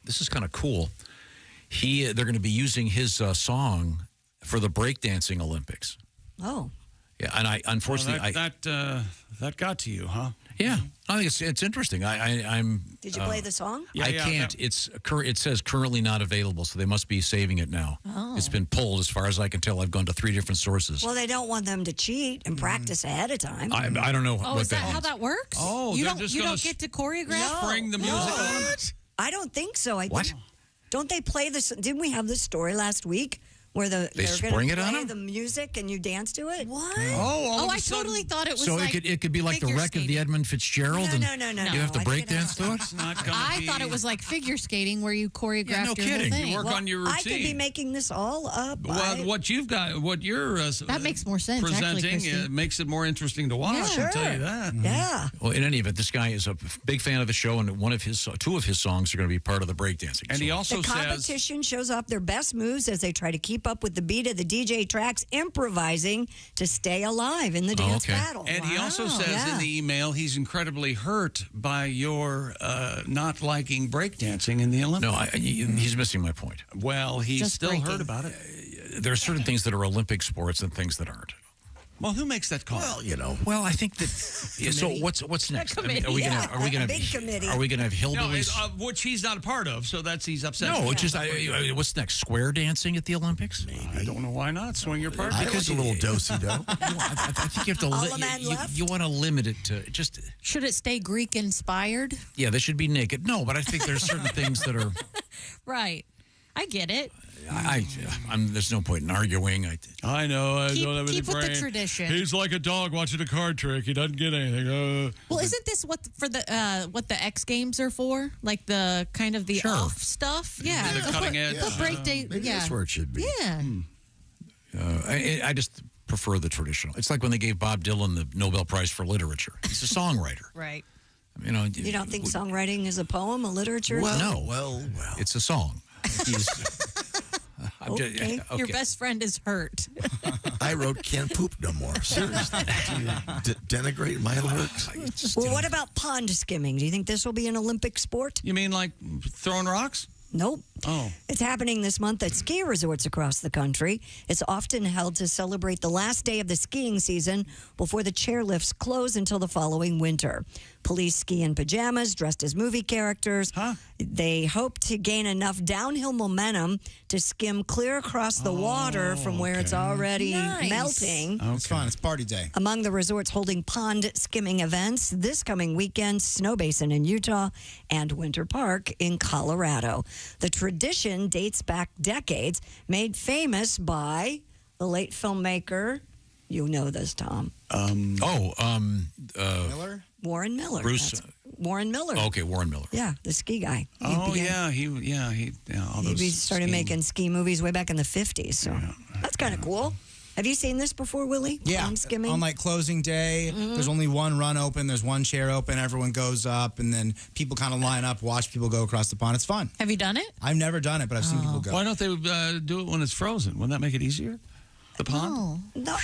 this is kind of cool. They're going to be using his song for the breakdancing Olympics. Oh. Yeah, and unfortunately, that got to you, huh? Yeah, I think it's interesting. I'm. Did you play the song? I can't. It says currently not available, so they must be saving it now. Oh. It's been pulled, as far as I can tell. I've gone to 3 different sources. Well, they don't want them to cheat and practice ahead of time. I don't know. Oh, is that how that works? Oh, you they're don't just you gonna don't get to choreograph? Spring the music on them? I don't think so. What? Don't they play this? Didn't we have this story last week where they're spring going it to on play them? the music and you dance to it? What? Oh, I totally thought it was So like it could be like the figure wreck of the skating. Edmund Fitzgerald. No, and no, no, no, You have to I break think dance to it. I thought it was like figure skating where you choreographed Yeah, no your whole kidding. thing. You work on your I could be routine. making this all up. Well, what you've got, what you're That makes more sense, actually, presenting, Christy. makes it more interesting to watch. Yeah. I'll tell you that. Yeah. Well, in any event, this guy is a big fan of the show, and two of his songs are going to be part of the breakdancing. And he also The says, competition shows off their best moves as they try to keep up with the beat of the DJ tracks, improvising to stay alive in the dance battle. and he also says in the email he's incredibly hurt by your not liking breakdancing in the Olympics. No, he's missing my point. Well, he's Just still breaking. hurt about it. There are certain things that are Olympic sports and things that aren't. Well, who makes that call? Well, Well, I think that. So what's next? I mean, are we gonna big committee. Are we gonna have hillbillies? No, which he's not a part of, so he's upset. No, it's just what's next? Square dancing at the Olympics? I don't know why not. Swing your part. Because a little do-si-do. I think you have All the man to. left? You want to limit it to just. Should it stay Greek inspired? Yeah, they should be naked. No, but I think there's certain things that are. Right. I get it. There's no point in arguing. I know. I Keep- don't have any keep with the brain. tradition. He's like a dog watching a card trick. He doesn't get anything. Well, isn't this what the X Games are for? Like the kind of the off stuff? Yeah. The cutting edge. Put break day. Maybe yeah. that's where it should be. Yeah. I just prefer the traditional. It's like when they gave Bob Dylan the Nobel Prize for Literature. He's a songwriter. Right. You know, You don't think songwriting is a poem, a literature? Well, it's a song. Okay. Your best friend is hurt. I wrote Can't Poop No More. Seriously. Do you denigrate my lyrics? Well, what about pond skimming? Do you think this will be an Olympic sport? You mean like throwing rocks? Nope. Oh. It's happening this month at ski resorts across the country. It's often held to celebrate the last day of the skiing season before the chairlifts close until the following winter. Police ski in pajamas, dressed as movie characters. They hope to gain enough downhill momentum to skim clear across the water from where it's already melting. It's fun. It's party day. Among the resorts holding pond skimming events this coming weekend, Snow Basin in Utah and Winter Park in Colorado. The tradition dates back decades, made famous by the late filmmaker. You know this, Tom. Miller? Warren Miller. Bruce. That's Warren Miller. Okay, Warren Miller. Yeah, the ski guy. Oh, He started making ski movies way back in the 50s. So that's kind of cool. Have you seen this before, Willie? Yeah. Pond skimming? On like closing day, there's only one run open, there's one chair open, everyone goes up, and then people kind of line up, watch people go across the pond. It's fun. Have you done it? I've never done it, but I've seen people go. Why don't they do it when it's frozen? Wouldn't that make it easier? The pond? No.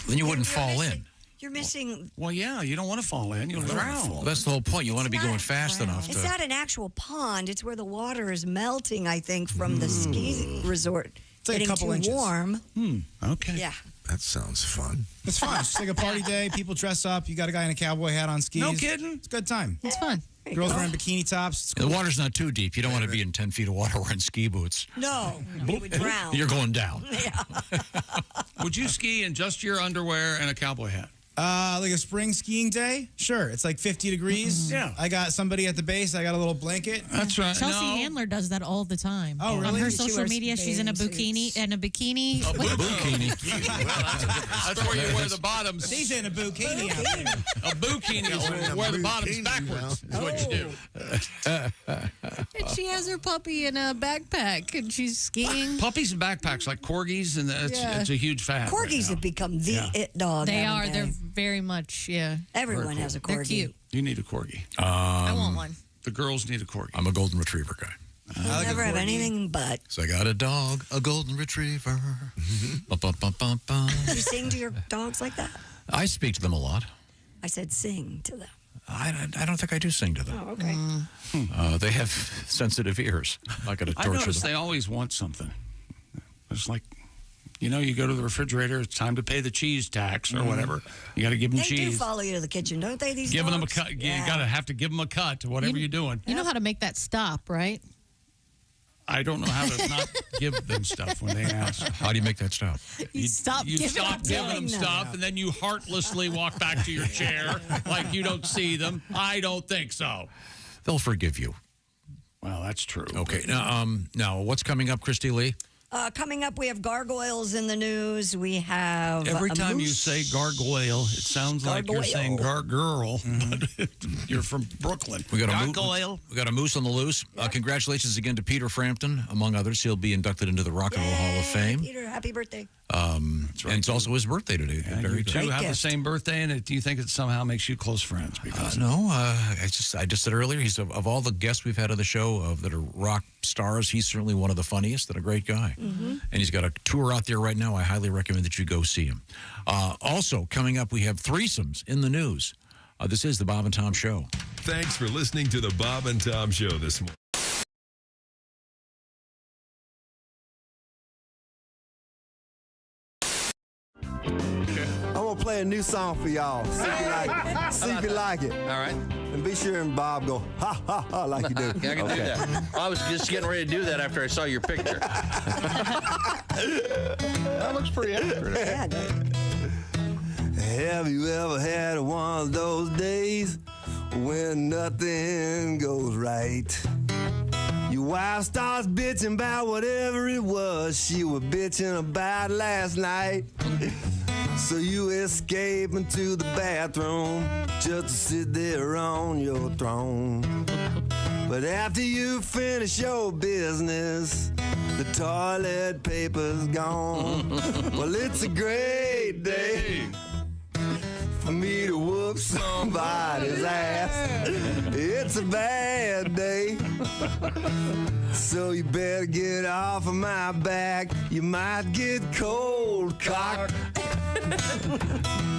Then you wouldn't fall in. You're missing. Well, yeah, you don't want to fall in. You'll drown. Well, that's the whole point. You want to be going fast enough It's to. not an actual pond. It's where the water is melting, I think, from the ski resort. It's like a getting couple too inches. warm. Okay. Yeah. That sounds fun. It's fun. It's just like a party day. People dress up. You got a guy in a cowboy hat on skis. No kidding. It's a good time. It's fun. Girls wearing bikini tops. It's The water's not too deep. You don't want to be in 10 feet of water wearing ski boots. No, you would drown. You're going down. Would you ski in just your underwear and a cowboy hat? Like a spring skiing day? Sure. It's like 50 degrees. Yeah. I got somebody at the base. I got a little blanket. That's right. Chelsea Handler does that all the time. Oh, really? On her She social wears media, she's in a bathing bikini. suits. And a bikini. That's where you wear the bottoms. She's in a bikini out there. A bikini is where you wear the bottoms backwards. Is what you do. And she has her puppy in a backpack, and she's skiing. Puppies and backpacks like corgis, and it's a huge fad. Corgis have become the it dog. They haven't are. They're very much, yeah. Everyone has a corgi. They're cute. You need a corgi. I want one. The girls need a corgi. I'm a golden retriever guy. I never have anything but. So I got a dog, a golden retriever. Bum, bum, bum, bum, bum. Do you sing to your dogs like that? I speak to them a lot. I said sing to them. I don't think I do sing to them. Oh, okay. They have sensitive ears. I'm not going to I torture notice them. they always want something. It's like, you go to the refrigerator, it's time to pay the cheese tax or whatever. You got to give them They do cheese. follow you to the kitchen, don't they? These Giving them a dogs? cut. Yeah. You got to have to give them a cut to whatever you're doing. You know how to make that stop, right? I don't know how to not give them stuff when they ask. How do you make that stop? You stop You giving stop them giving them stuff, and then you heartlessly walk back to your chair like you don't see them. I don't think so. They'll forgive you. Well, that's true. Okay. Now what's coming up, Christy Lee? Coming up, we have gargoyles in the news. We have Every a time you moose. say gargoyle, it sounds like you're saying gargirl, but you're from Brooklyn. We got a gargoyle. We got a moose on the loose. Congratulations again to Peter Frampton, among others. He'll be inducted into the Rock and Roll Hall of Fame. Peter, happy birthday. And it's also his birthday today. Very You good. two have the same birthday, and do you think it somehow makes you close friends? Because No, I just said earlier, he's of all the guests we've had on the show that are rock stars, he's certainly one of the funniest and a great guy. And he's got a tour out there right now. I highly recommend that you go see him. Also, coming up, we have threesomes in the news. This is the Bob and Tom Show. Thanks for listening to the Bob and Tom Show this morning. I'm gonna play a new song for y'all. See if you like it. See if you like it. All right. And be sure and Bob go ha ha ha like you do. I can do that. I was just getting ready to do that after I saw your picture. That looks pretty accurate. Have you ever had one of those days when nothing goes right? Your wife starts bitching about whatever it was she was bitching about last night. So you escape into the bathroom just to sit there on your throne. But after you finish your business, the toilet paper's gone. Well, it's a great day for me to whoop somebody's ass. It's a bad day, so you better get off of my back. You might get cold cocked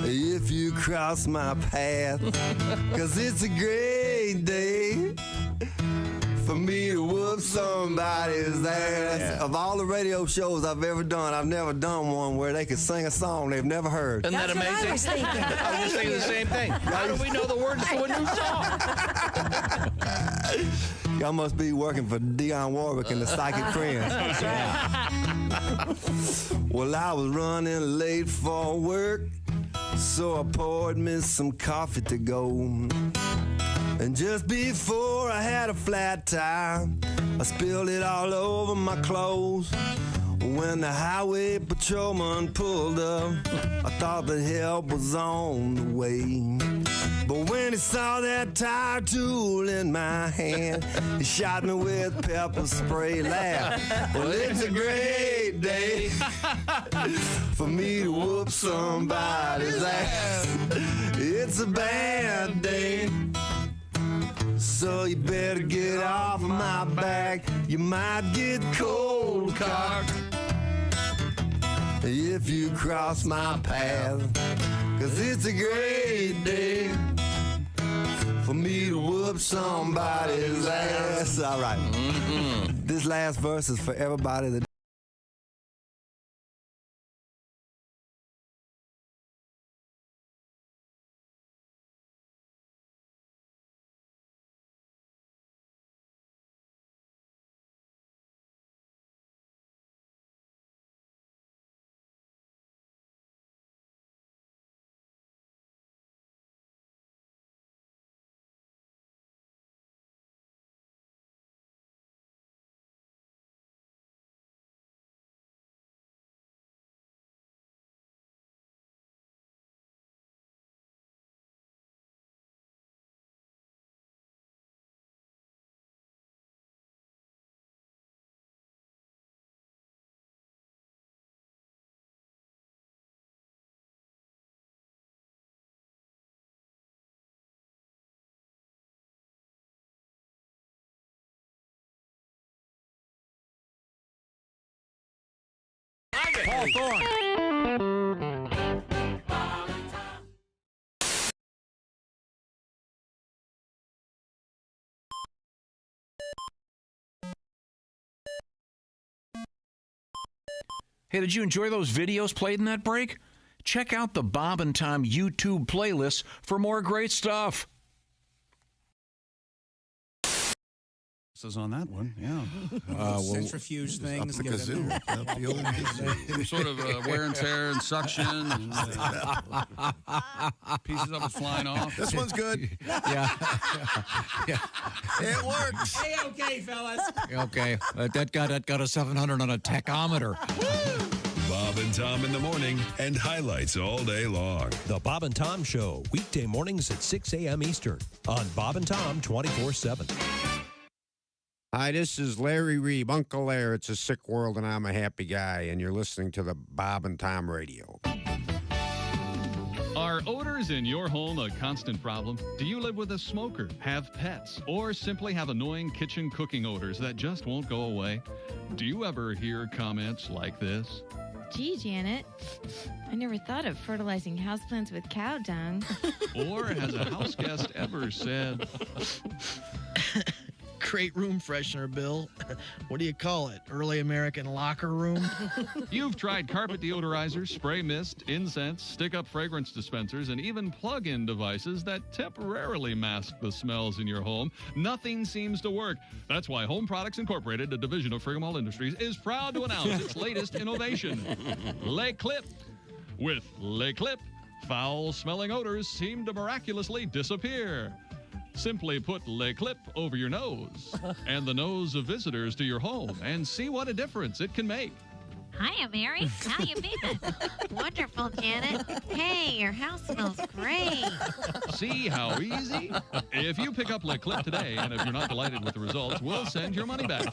if you cross my path. 'Cause it's a great day for me to whoop somebody's ass. Yeah. Of all the radio shows I've ever done, I've never done one where they could sing a song they've never heard. Isn't that amazing? I was thinking. I was just thinking the same thing. How do we know the words to a new song? Y'all must be working for Dionne Warwick and the Psychic Friends. Well, I was running late for work, so I poured me some coffee to go. And just before I had a flat tire, I spilled it all over my clothes. When the highway patrolman pulled up, I thought that help was on the way. But when he saw that tire tool in my hand, he shot me with pepper spray. Laugh. Well, it's a great day for me to whoop somebody's ass. It's a bad day, so you better get off of my back. You might get cold cocked if you cross my path. 'Cause it's a great day for me to whoop somebody's ass. All right. This last verse is for everybody that Paul Thorne. Hey, did you enjoy those videos played in that break? Check out the Bob and Tom YouTube playlist for more great stuff. This is on that one, yeah. Centrifuge things. Up the get it in kazoo. there. Sort of wear and tear and suction. And, pieces of it flying off. This one's good. Yeah. It works. Hey, okay, fellas. Okay, that got a 700 on a tachometer. Bob and Tom in the morning and highlights all day long. The Bob and Tom Show, weekday mornings at 6 a.m. Eastern on Bob and Tom 24/7. Hi, this is Larry Reeb, Uncle Larry. It's a sick world, and I'm a happy guy, and you're listening to the Bob and Tom Radio. Are odors in your home a constant problem? Do you live with a smoker, have pets, or simply have annoying kitchen cooking odors that just won't go away? Do you ever hear comments like this? Gee, Janet, I never thought of fertilizing houseplants with cow dung. Or has a house guest ever said, Great room freshener, Bill. What do you call it? Early American locker room? You've tried carpet deodorizers, spray mist, incense, stick-up fragrance dispensers, and even plug-in devices that temporarily mask the smells in your home. Nothing seems to work. That's why Home Products Incorporated, a division of Frigamall Industries, is proud to announce its latest innovation, Le Clip. With Le Clip, foul-smelling odors seem to miraculously disappear. Simply put Le Clip over your nose and the nose of visitors to your home and see what a difference it can make. Hiya, Mary. How you been? Wonderful, Janet. Hey, your house smells great. See how easy? If you pick up Le Clip today, and if you're not delighted with the results, we'll send your money back.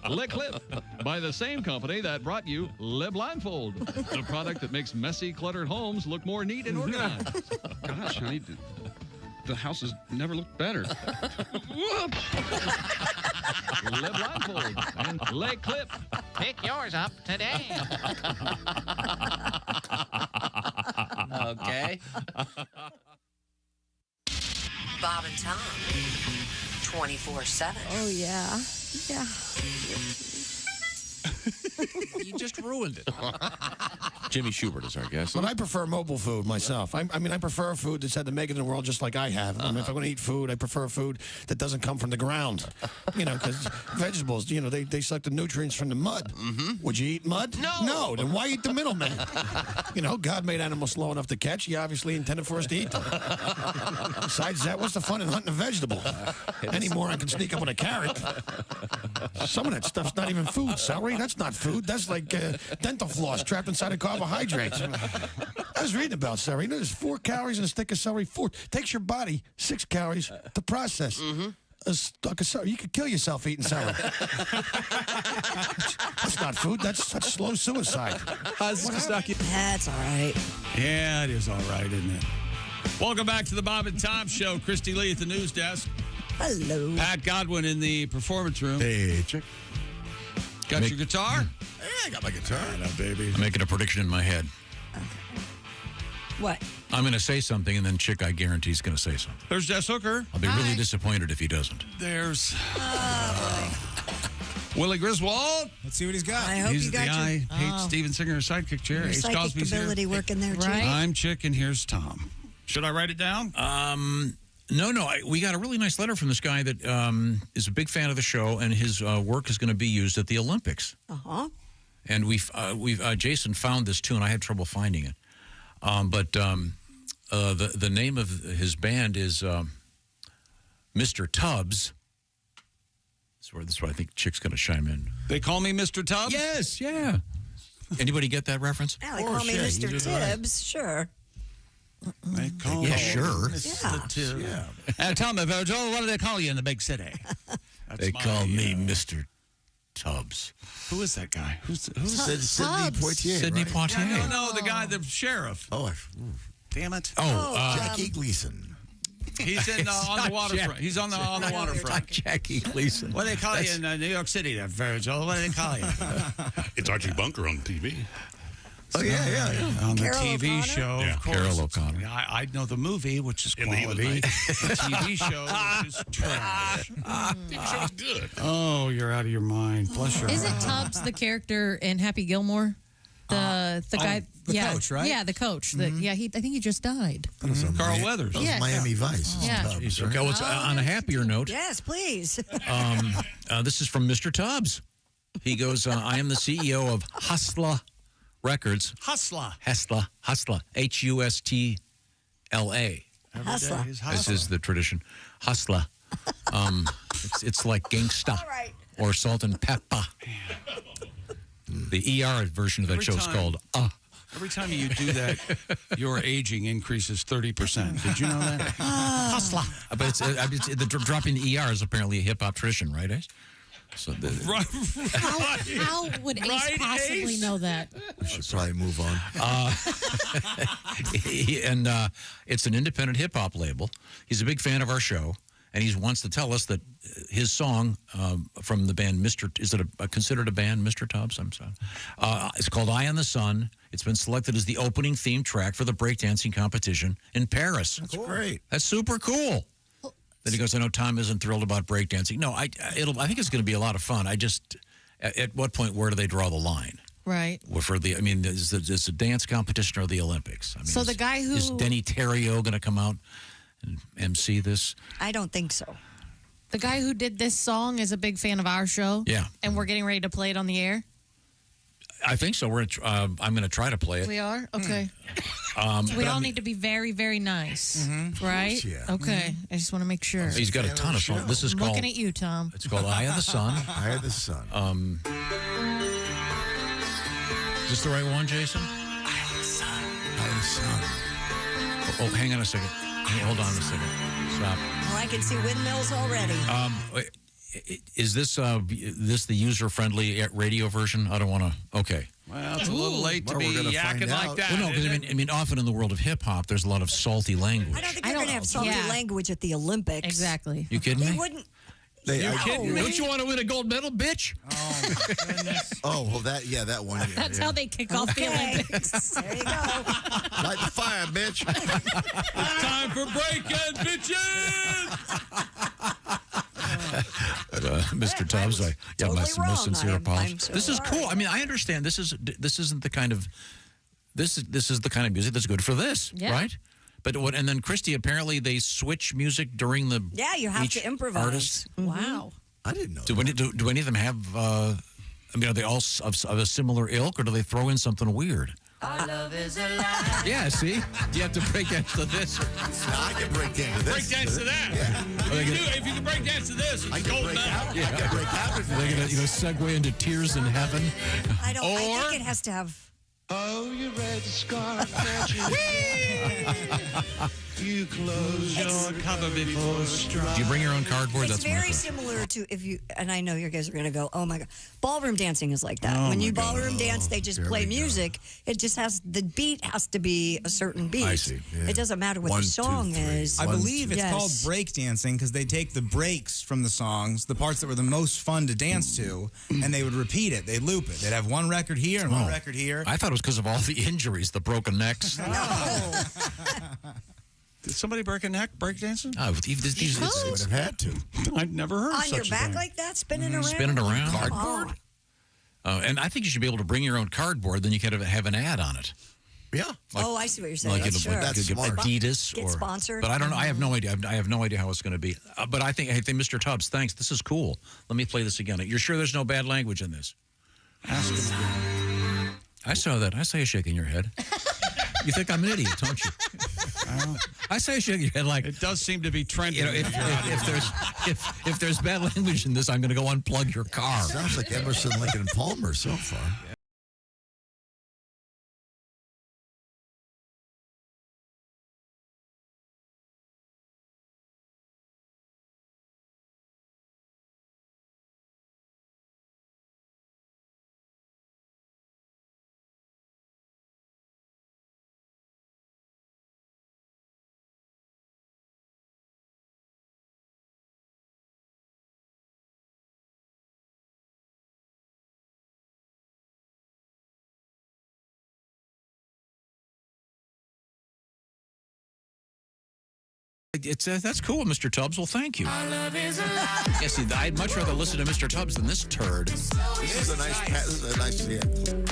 Le Clip, by the same company that brought you Le Blindfold, the product that makes messy, cluttered homes look more neat and organized. Gosh, honey, the house has never looked better. Le Blindfold and Le Clip. Pick yours up today. Okay. Bob and Tom, 24/7. Oh, yeah. Yeah. You just ruined it. Jimmy Schubert is our guest. But I prefer mobile food myself. I mean, I prefer food that's had to make it in the world just like I have. I mean, if I want to eat food, I prefer food that doesn't come from the ground. You know, because vegetables, you know, they suck the nutrients from the mud. Would you eat mud? No. Then why eat the middleman? You know, God made animals slow enough to catch. He obviously intended for us to eat them. Besides that, what's the fun in hunting a vegetable? Any moron can sneak up with a carrot. Some of that stuff's not even food. Celery, that's not food. That's like dental floss trapped inside of carbohydrates. I was reading about celery. There's 4 calories in a stick of celery. 4 takes your body 6 calories to process. A stalk of celery. You could kill yourself eating celery. That's not food. That's slow suicide. That's all right. Yeah, it is all right, isn't it? Welcome back to the Bob and Tom Show. Christy Lee at the news desk. Hello. Pat Godwin in the performance room. Hey, chick. Got your guitar? Yeah, I got my guitar. I know, baby. I'm making a prediction in my head. What? I'm going to say something, and then Chick, I guarantee, is going to say something. There's Jess Hooker. I'll be really disappointed if he doesn't. There's Willie Griswold. Let's see what he's got. I hope He's you got the your... I Hate Steven Singer sidekick chair. Your Ace psychic Cosby's ability here. working there, too. Right. I'm Chick, and here's Tom. Should I write it down? No. We got a really nice letter from this guy that is a big fan of the show, and his work is going to be used at the Olympics. Uh-huh. And we've Jason found this too, and I had trouble finding it. But the name of his band is Mr. Tubbs. This is where I think Chick's going to chime in. They call me Mr. Tubbs? Yes, yeah. Anybody get that reference? Yeah, they call me Mr. Tibbs. Sure. They call Yeah, sure. Mr. Tibbs. Yeah. Tell me, Virgil, what do they call you in the big city? They call me Mr. Tubbs. Who is that guy? Who's Sidney Poitier. Sidney right? Poitier. No, the guy, the sheriff. Oh, Damn it. Jackie Gleason. He's in on the waterfront. He's on the waterfront. Jackie Gleason. What do they call you in New York City, there, Virgil? What do they call you? It's Archie Bunker on TV. Oh, yeah. On the Carol TV O'Connor? show, Yeah. of course. Carol O'Connor. I know the movie, which is And he was quality. nice. The TV show, which is trash. TV show was good. Oh, you're out of your mind. Bless your Isn't heart. Tubbs the character in Happy Gilmore? The guy, the coach, right? Yeah, the coach. I think he just died. Carl Weathers. That was Yeah. Miami Vice. Yeah. Tubbs, right? Okay, well, it's, on a happier note, Yes, please. this is from Mr. Tubbs. He goes, I am the CEO of Hustla Records. Hustler. Hustla. Hustla. Hustler. This is the tradition. Hustla. It's like gangsta or salt and pepper. The ER version of that show is called Every time you do that, your aging increases 30%. Did you know that? Hustler. But the dropping the ER is apparently a hip hop tradition, right, Ace? So How would Ace possibly know that? We should probably move on. And it's an independent hip hop label. He's a big fan of our show, and he wants to tell us that his song from the band is it considered a band, Mr. Tubbs? I'm sorry. It's called "Eye on the Sun." It's been selected as the opening theme track for the breakdancing competition in Paris. That's great. That's super cool. Then he goes, I know Tom isn't thrilled about breakdancing. No, I think it's going to be a lot of fun. At what point, where do they draw the line? Right. Is a dance competition or the Olympics? So the guy who... Is Denny Terrio going to come out and MC this? I don't think so. The guy who did this song is a big fan of our show. Yeah. And we're getting ready to play it on the air. I think so. I'm going to try to play it. We are? Okay. So we all need to be very, very nice. Right? Course, yeah. Okay. I just want to make sure. He's got a ton of songs. This is I'm called... looking at you, Tom. It's called Eye of the Sun. Eye of the Sun. this the right one, Jason? Oh, hang on a second. Hold on a second. Stop. Well, I can see windmills already. Is this the user-friendly radio version? I don't want to. Okay. Well, it's a little late to be yakking like that. Well, no, because I mean, often in the world of hip hop, there's a lot of salty language. I don't think they're going to have salty language at the Olympics. Exactly. You kidding me? They wouldn't. You kidding me? Don't you want to win a gold medal, bitch? Oh, my goodness. Oh, well, that one. Yeah, That's how they kick off the Olympics. There you go. Light the fire, bitch. Time for break-in, bitches! Mr. Tubbs, I got my sincere apologies. so This is cool. I mean, I understand. This isn't the kind of this is the kind of music that's good for this, right? But what? And then Christy, apparently they switch music during the you have each to improvise. Artist. Wow. I didn't know. Do any of them have? I mean, are they all of a similar ilk, or do they throw in something weird? Our love is alive. Yeah, see? You have to break dance to this. No, I can break dance to this. Break dance to that. Yeah. If you can break dance to this, it's gold medal. I can break out. They're going to segue into Tears in Heaven. I think it has to have. Oh, you read the scarlet magic. You close your cover before strike. Do you bring your own cardboard? It's That's my very question. similar to if you, and I know you guys are going to go, oh my God. Ballroom dancing is like that. Oh when my you God. ballroom dance, they just play music. It just has, the beat has to be a certain beat. I see. Yeah. It doesn't matter what 1, the song 2, 3. is. I believe it's Yes. called breakdancing because they take the breaks from the songs, the parts that were the most fun to dance to, and they would repeat it. They'd loop it. They'd have one record here and one record here. I thought it was because of all the injuries, the broken necks. Did somebody break a neck breakdancing? Oh, these would have had to. I'd never heard of On such your a back thing. like that, spinning around? Spinning around. Cardboard? And I think you should be able to bring your own cardboard, then you could have an ad on it. Yeah. Oh, I see what you're saying. Like Sure. Adidas Get or sponsored. But I don't know. I have no idea. I have no idea how it's going to be. But I think, Mr. Tubbs, thanks. This is cool. Let me play this again. You're sure there's no bad language in this? Ask him again. I saw that. I saw you shaking your head. You think I'm an idiot, don't you? I say you shaking your head like it does seem to be trending. You know, if there's bad language in this, I'm going to go unplug your car. Sounds like Emerson, Lincoln, and Palmer so far. That's cool, Mr. Tubbs. Well, thank you. Yes, I'd much rather listen to Mr. Tubbs than this turd. This is a nice. Yeah.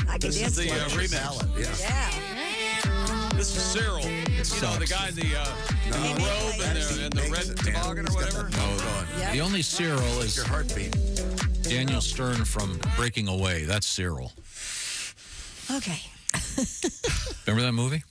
I can This dance is the to it. remix. Yeah. This is Cyril. You know, the guy in the robe and the red toboggan or whatever. The only Cyril is your heartbeat. Daniel Stern from Breaking Away. That's Cyril. Okay. Remember that movie?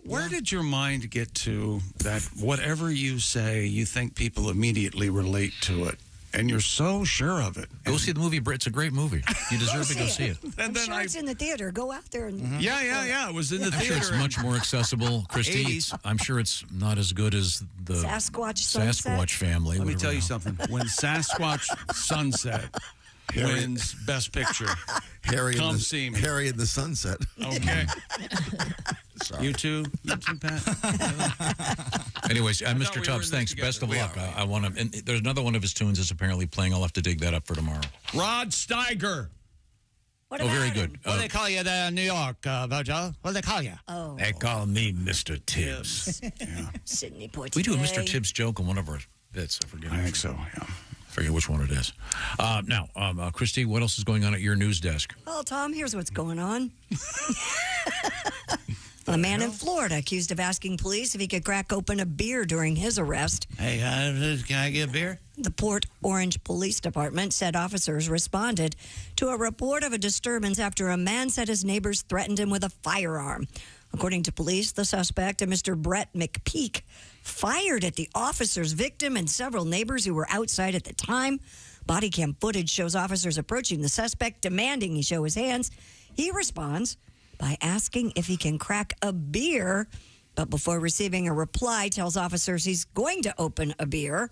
Where did your mind get to that whatever you say, you think people immediately relate to it? And you're so sure of it. Go see the movie. It's a great movie. You deserve to go see it. I'm sure it's in the theater. Go out there and. Yeah. It was in the I'm sure theater. it's much more accessible, Christy. 80s. I'm sure it's not as good as the Sasquatch Sunset. Sasquatch family. Let me whatever tell you the something. When Sasquatch Sunset wins Best Picture, come see me. Harry in the Sunset. Okay. You too, Pat. Anyways, thought Mr. we were Tubbs, in thanks. this Best of together. luck. I want to. And there's another one of his tunes that's apparently playing. I'll have to dig that up for tomorrow. Rod Steiger. What Oh, very good. What do they call you there in New York, Virgil? What do they call you? Oh. They call me Mr. Tibbs. Sidney Poitier. We do a Mr. Tibbs joke on one of our bits. I forget. I think so, yeah. Forget which one it is. Now, Christy, what else is going on at your news desk? Well, Tom, here's what's going on. A man in Florida accused of asking police if he could crack open a beer during his arrest. Hey, can I get a beer? The Port Orange Police Department said officers responded to a report of a disturbance after a man said his neighbors threatened him with a firearm. According to police, the suspect, a Mr. Brett McPeak, fired at the officer's victim and several neighbors who were outside at the time. Body cam footage shows officers approaching the suspect, demanding he show his hands. He responds, by asking if he can crack a beer, but before receiving a reply, tells officers he's going to open a beer.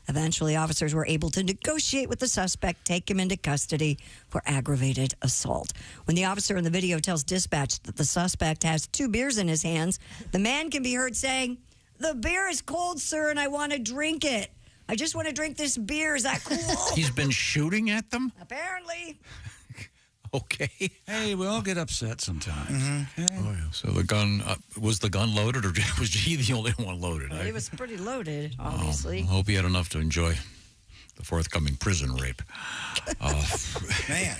Eventually, officers were able to negotiate with the suspect, take him into custody for aggravated assault. When the officer in the video tells dispatch that the suspect has 2 beers in his hands, the man can be heard saying, "The beer is cold, sir, and I want to drink it. I just want to drink this beer. Is that cool?" He's been shooting at them? Apparently. Okay. Hey, we all get upset sometimes. Okay. Oh, yeah. So the gun, was the gun loaded, or was he the only one loaded? It was pretty loaded, obviously. I hope he had enough to enjoy the forthcoming prison rape. Man.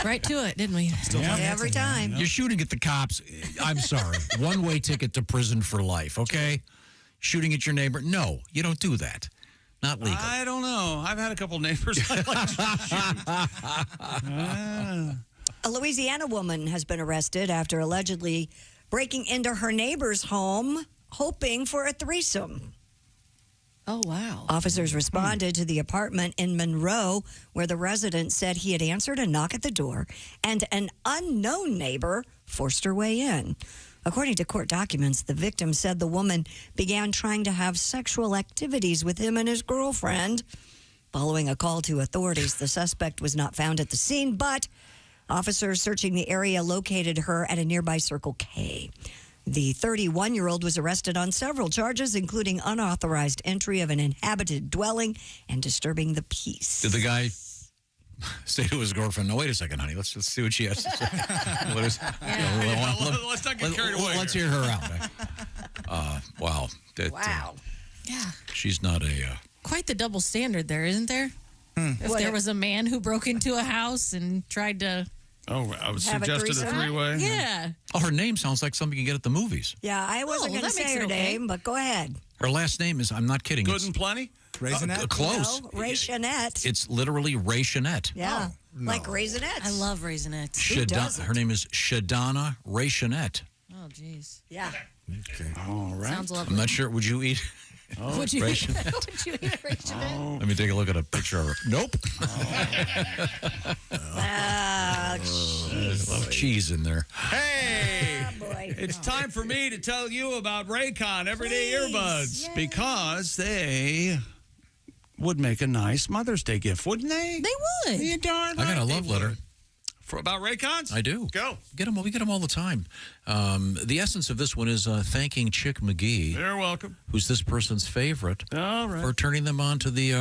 Right to it, didn't we? Every time. You're shooting at the cops. I'm sorry. One-way ticket to prison for life, okay? Shooting at your neighbor? No, you don't do that. Not legal. I don't know. I've had a couple neighbors I like to shoot. A Louisiana woman has been arrested after allegedly breaking into her neighbor's home, hoping for a threesome. Oh, wow. Officers responded to the apartment in Monroe, where the resident said he had answered a knock at the door, and an unknown neighbor forced her way in. According to court documents, the victim said the woman began trying to have sexual activities with him and his girlfriend. Following a call to authorities, the suspect was not found at the scene, but officers searching the area located her at a nearby Circle K. The 31-year-old was arrested on several charges, including unauthorized entry of an inhabited dwelling and disturbing the peace. Did the guy say to his girlfriend, "No, wait a second, honey. Let's see what she has to say." Let's not get carried away. Let's hear her out. Wow. Wow. Yeah. She's not a... Quite the double standard there, isn't there? If there was a man who broke into a house and tried to... Oh, I was Have a suggested a threesome? three-way. Yeah. Oh, her name sounds like something you get at the movies. Yeah, I wasn't going to that makes say it her okay. name, but go ahead. Her last name is, I'm not kidding. Good and plenty? Raisinette? Close. No, Raisinette. It's literally Raisinette. Yeah, like Raisinette. I love Raisinette. Her name is Shadana Raisinette. Oh, jeez. Yeah. Okay. All right. Sounds lovely. I'm not sure. Would you eat... Would you eat Raisinette? would you eat a Raisinette? Let me take a look at a picture of her. Nope. A lot of cheese in there. Hey, boy. it's time for me to tell you about Raycon Everyday Earbuds because they would make a nice Mother's Day gift, wouldn't they? They would. You darn I got a right love they letter. would. For about Raycons? I do. Go. We get them all the time. The essence of this one is thanking Chick McGee. You're welcome. Who's this person's favorite, All right. for turning them on to the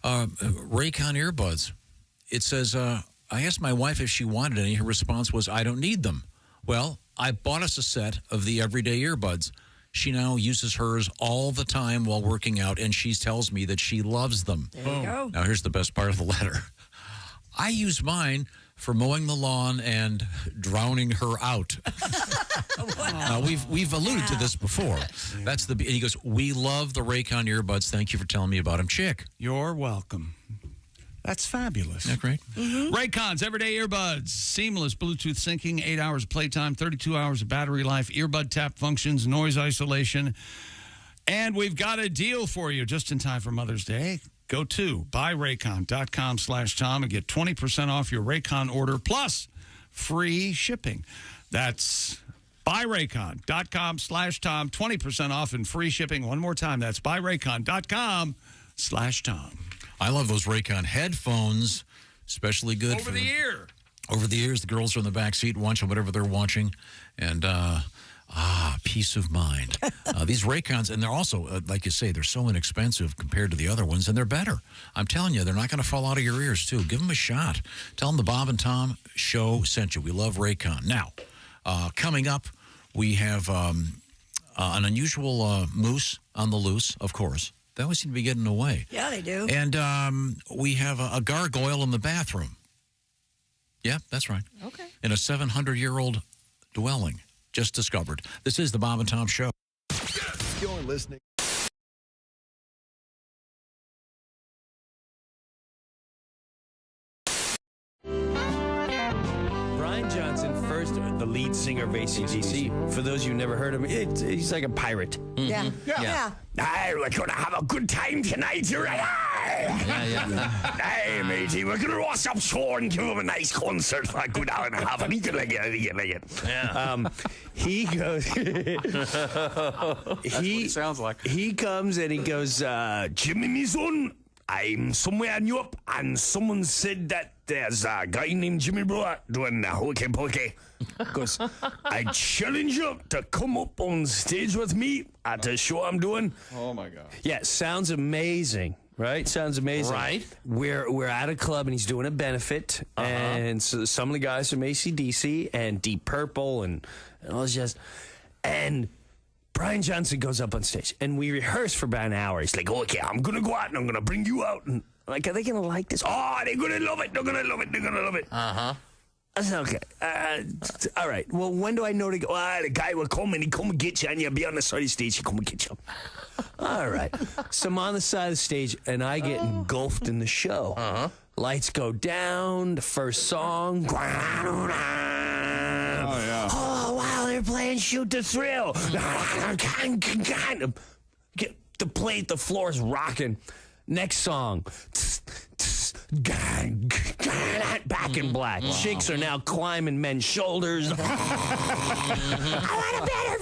Raycon earbuds. It says, I asked my wife if she wanted any. Her response was, I don't need them. Well, I bought us a set of the everyday earbuds. She now uses hers all the time while working out, and she tells me that she loves them. There you go. Now, here's the best part of the letter. I use mine for mowing the lawn and drowning her out. Now, we've alluded to this before. That's the. He goes, we love the Raycon earbuds. Thank you for telling me about them, Chick. You're welcome. That's fabulous. Isn't that great? Raycon's Everyday Earbuds. Seamless Bluetooth syncing, 8 hours of playtime, 32 hours of battery life, earbud tap functions, noise isolation. And we've got a deal for you just in time for Mother's Day. Go to buyraycon.com/Tom and get 20% off your Raycon order plus free shipping. That's buyraycon.com/Tom, 20% off and free shipping. One more time, that's buyraycon.com/Tom. I love those Raycon headphones, especially good Over the ear. Over the ears, the girls are in the back seat watching whatever they're watching, and peace of mind. These Raycons, and they're also, like you say, they're so inexpensive compared to the other ones, and they're better. I'm telling you, they're not going to fall out of your ears, too. Give them a shot. Tell them the Bob and Tom show sent you. We love Raycon. Now, coming up, we have an unusual moose on the loose, of course. They always seem to be getting away. Yeah, they do. And we have a gargoyle in the bathroom. Yeah, that's right. Okay. In a 700-year-old dwelling. Just discovered. This is the Bob and Tom Show. You're listening. Brian Johnson, first, the lead singer of AC/DC. For those of you who never heard him, he's like a pirate. Yeah. I'm going to have a good time tonight. Hey, matey, we're going to roast up Sean and give him a nice concert. I go down and have him. He can like it. Yeah. He goes. He sounds like. He comes and he goes, Jimmy, me son, I'm somewhere in Europe, and someone said that there's a guy named Jimmy Brewer doing hokey pokey. Goes, I challenge you to come up on stage with me at the show I'm doing. Oh my God. yeah, sounds amazing. Right? Sounds amazing. Right. We're at a club and he's doing a benefit. And so some of the guys from AC/DC and Deep Purple and all this jazz. And Brian Johnson goes up on stage and we rehearse for about an hour. He's like, okay, I'm going to go out and I'm going to bring you out. And I'm like, are they going to like this? Oh, they're going to love it. They're going to love it. They're going to love it. I said, okay. All right. Well, when do I know to go? The guy will come and he come and get you and you'll be on the side of the stage. He come and get you. All right. So I'm on the side of the stage and I get engulfed in the show. Lights go down. The first song. Oh, yeah. Oh, wow. They're playing Shoot to Thrill. The floor's rocking. Next song. Back in black. Chicks are now climbing men's shoulders. I want a better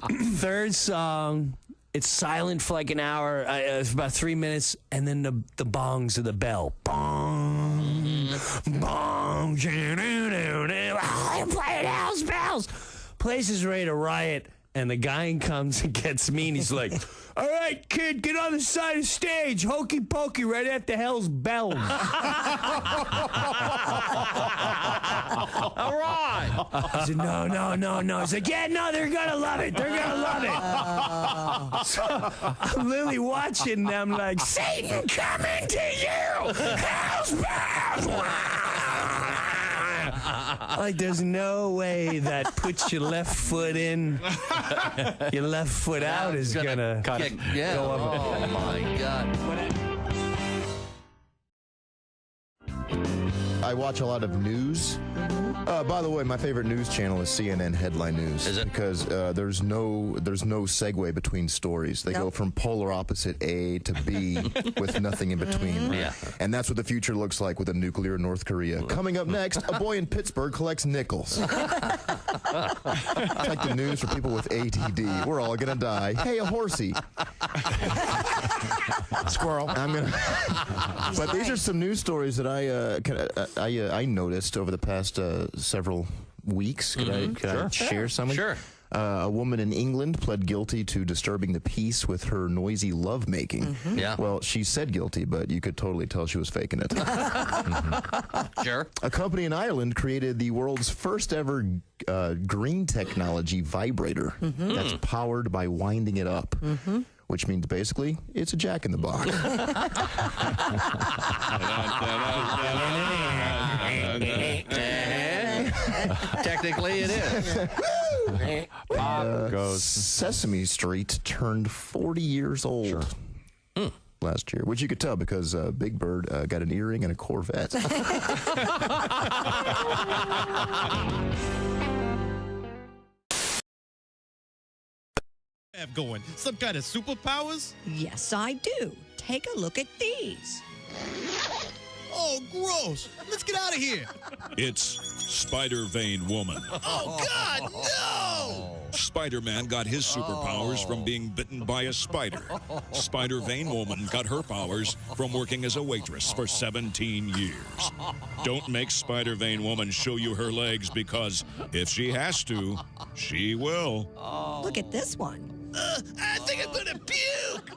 view. Third song, it's silent for like an hour, for about 3 minutes, and then the bongs of the bell. Bong, bong, they're playing house bells. Place is ready to riot. And the guy comes and gets me, and he's like, all right, kid, get on the side of the stage. Hokey pokey right after hell's bells. All right. I said, no. He's like, yeah, no, they're going to love it. They're going to love it. So I'm literally watching them like, Satan coming to you. Hell's bells. Like, there's no way that puts your left foot in, your left foot out is gonna go up. Oh my God. I watch a lot of news. By the way, my favorite news channel is CNN Headline News. Is it? Because there's no segue between stories. They go from polar opposite A to B with nothing in between. Yeah. And that's what the future looks like with a nuclear North Korea. Coming up next, a boy in Pittsburgh collects nickels. It's like the news for people with ADD. We're all gonna die. Hey, a horsey. Squirrel. I'm gonna. But these are some news stories that I noticed over the past several weeks. Could I share some? Sure. A woman in England pled guilty to disturbing the peace with her noisy lovemaking. Yeah. Well, she said guilty, but you could totally tell she was faking it. Sure. A company in Ireland created the world's first ever green technology vibrator that's powered by winding it up. Which means basically it's a Jack in the Box. Technically, it is. Sesame Street turned 40 years old last year, which you could tell because Big Bird got an earring and a Corvette. Have going? Some kind of superpowers? Yes, I do. Take a look at these. Oh, gross. Let's get out of here. It's Spider Vein Woman. Oh, God, no! Spider-Man got his superpowers from being bitten by a spider. Spider Vein Woman got her powers from working as a waitress for 17 years. Don't make Spider Vein Woman show you her legs because if she has to, she will. Look at this one. I think I'm gonna puke.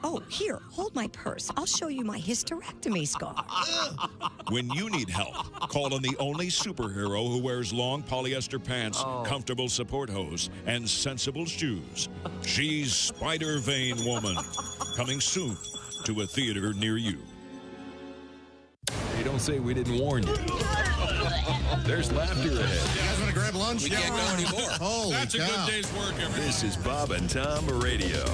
Oh, here, hold my purse. I'll show you my hysterectomy scar. When you need help, call on the only superhero who wears long polyester pants, comfortable support hose, and sensible shoes. She's Spider Vein Woman. Coming soon to a theater near you. Hey, don't say we didn't warn you. There's laughter ahead. You guys want to grab lunch? We can't go anymore. Holy That's a good day's work, everyone. This is Bob and Tom Radio.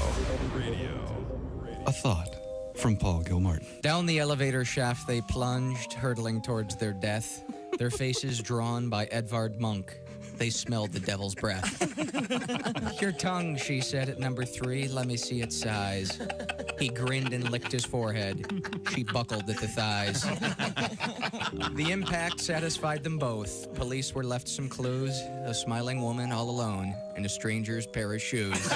A thought from Paul Gilmartin. Down the elevator shaft they plunged, hurtling towards their death, their faces drawn by Edvard Munch. they smelled the devil's breath. Your tongue, she said at number 3. Let me see its size. He grinned and licked his forehead. She buckled at the thighs. The impact satisfied them both. Police were left some clues. A smiling woman all alone in a stranger's pair of shoes.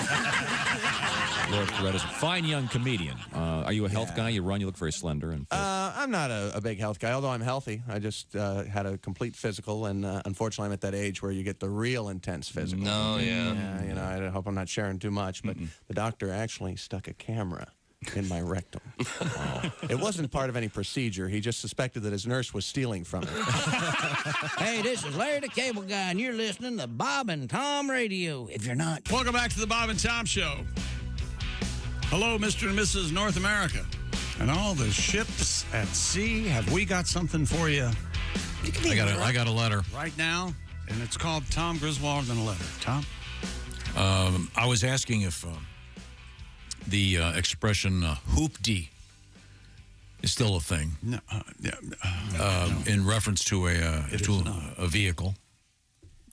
Lord Coretta is a fine young comedian. Are you a health guy? You run, you look very slender. And I'm not a big health guy, although I'm healthy. I just had a complete physical, and unfortunately I'm at that age where you get the real intense physical. No, yeah. You know, I hope I'm not sharing too much, but the doctor actually stuck a camera in my rectum. It wasn't part of any procedure. He just suspected that his nurse was stealing from him. Hey, this is Larry the Cable Guy, and you're listening to Bob and Tom Radio. If you're not... Welcome back to the Bob and Tom Show. Hello, Mr. and Mrs. North America. And all the ships at sea, have we got something for you? I got a letter. Right now, and it's called Tom Griswold and a Letter. Tom? I was asking if the expression hoopty is still a thing. No, in reference to a vehicle.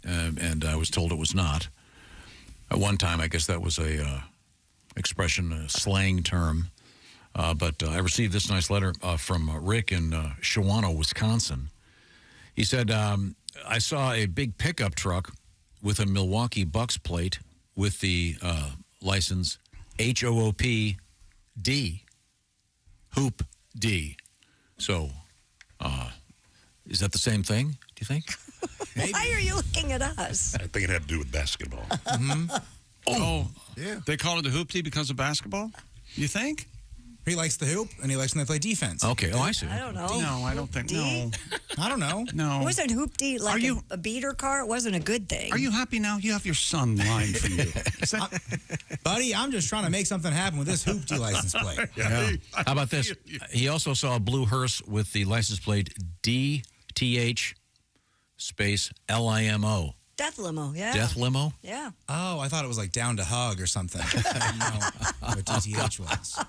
And I was told it was not. At one time, I guess that was a expression, a slang term. But I received this nice letter from Rick in Shawano, Wisconsin. He said, I saw a big pickup truck with a Milwaukee Bucks plate with the license HOOP-D. Hoop D. So, is that the same thing, do you think? Why are you looking at us? I think it had to do with basketball. Oh, yeah. They call it the hoop tee because of basketball? You think? He likes the hoop, and he likes when they play defense. Okay, I see. I don't know. No, I don't think. No. I don't know. No. Wasn't hoopty like a beater car? It wasn't a good thing. Are you happy now? You have your son lying for you. Buddy, I'm just trying to make something happen with this hoopty license plate. Yeah. How about this? He also saw a blue hearse with the license plate DTH space LIMO. Death limo, yeah. Death limo? Yeah. Oh, I thought it was like down to hug or something. I didn't know what DTH was.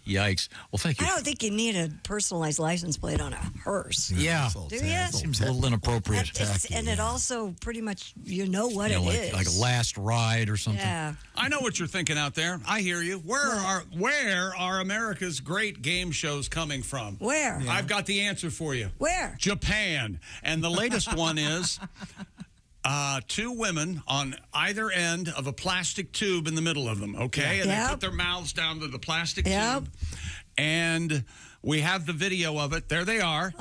Yikes. Well, thank you. I don't think you need a personalized license plate on a hearse. Yeah. Do you? Seems a little inappropriate. And it also pretty much, you know what it is. Like a last ride or something. Yeah. I know what you're thinking out there. I hear you. Where are America's great game shows coming from? Where? I've got the answer for you. Where? Japan. And the latest one is... two women on either end of a plastic tube in the middle of them, okay? And they put their mouths down to the plastic tube. And we have the video of it. There they are.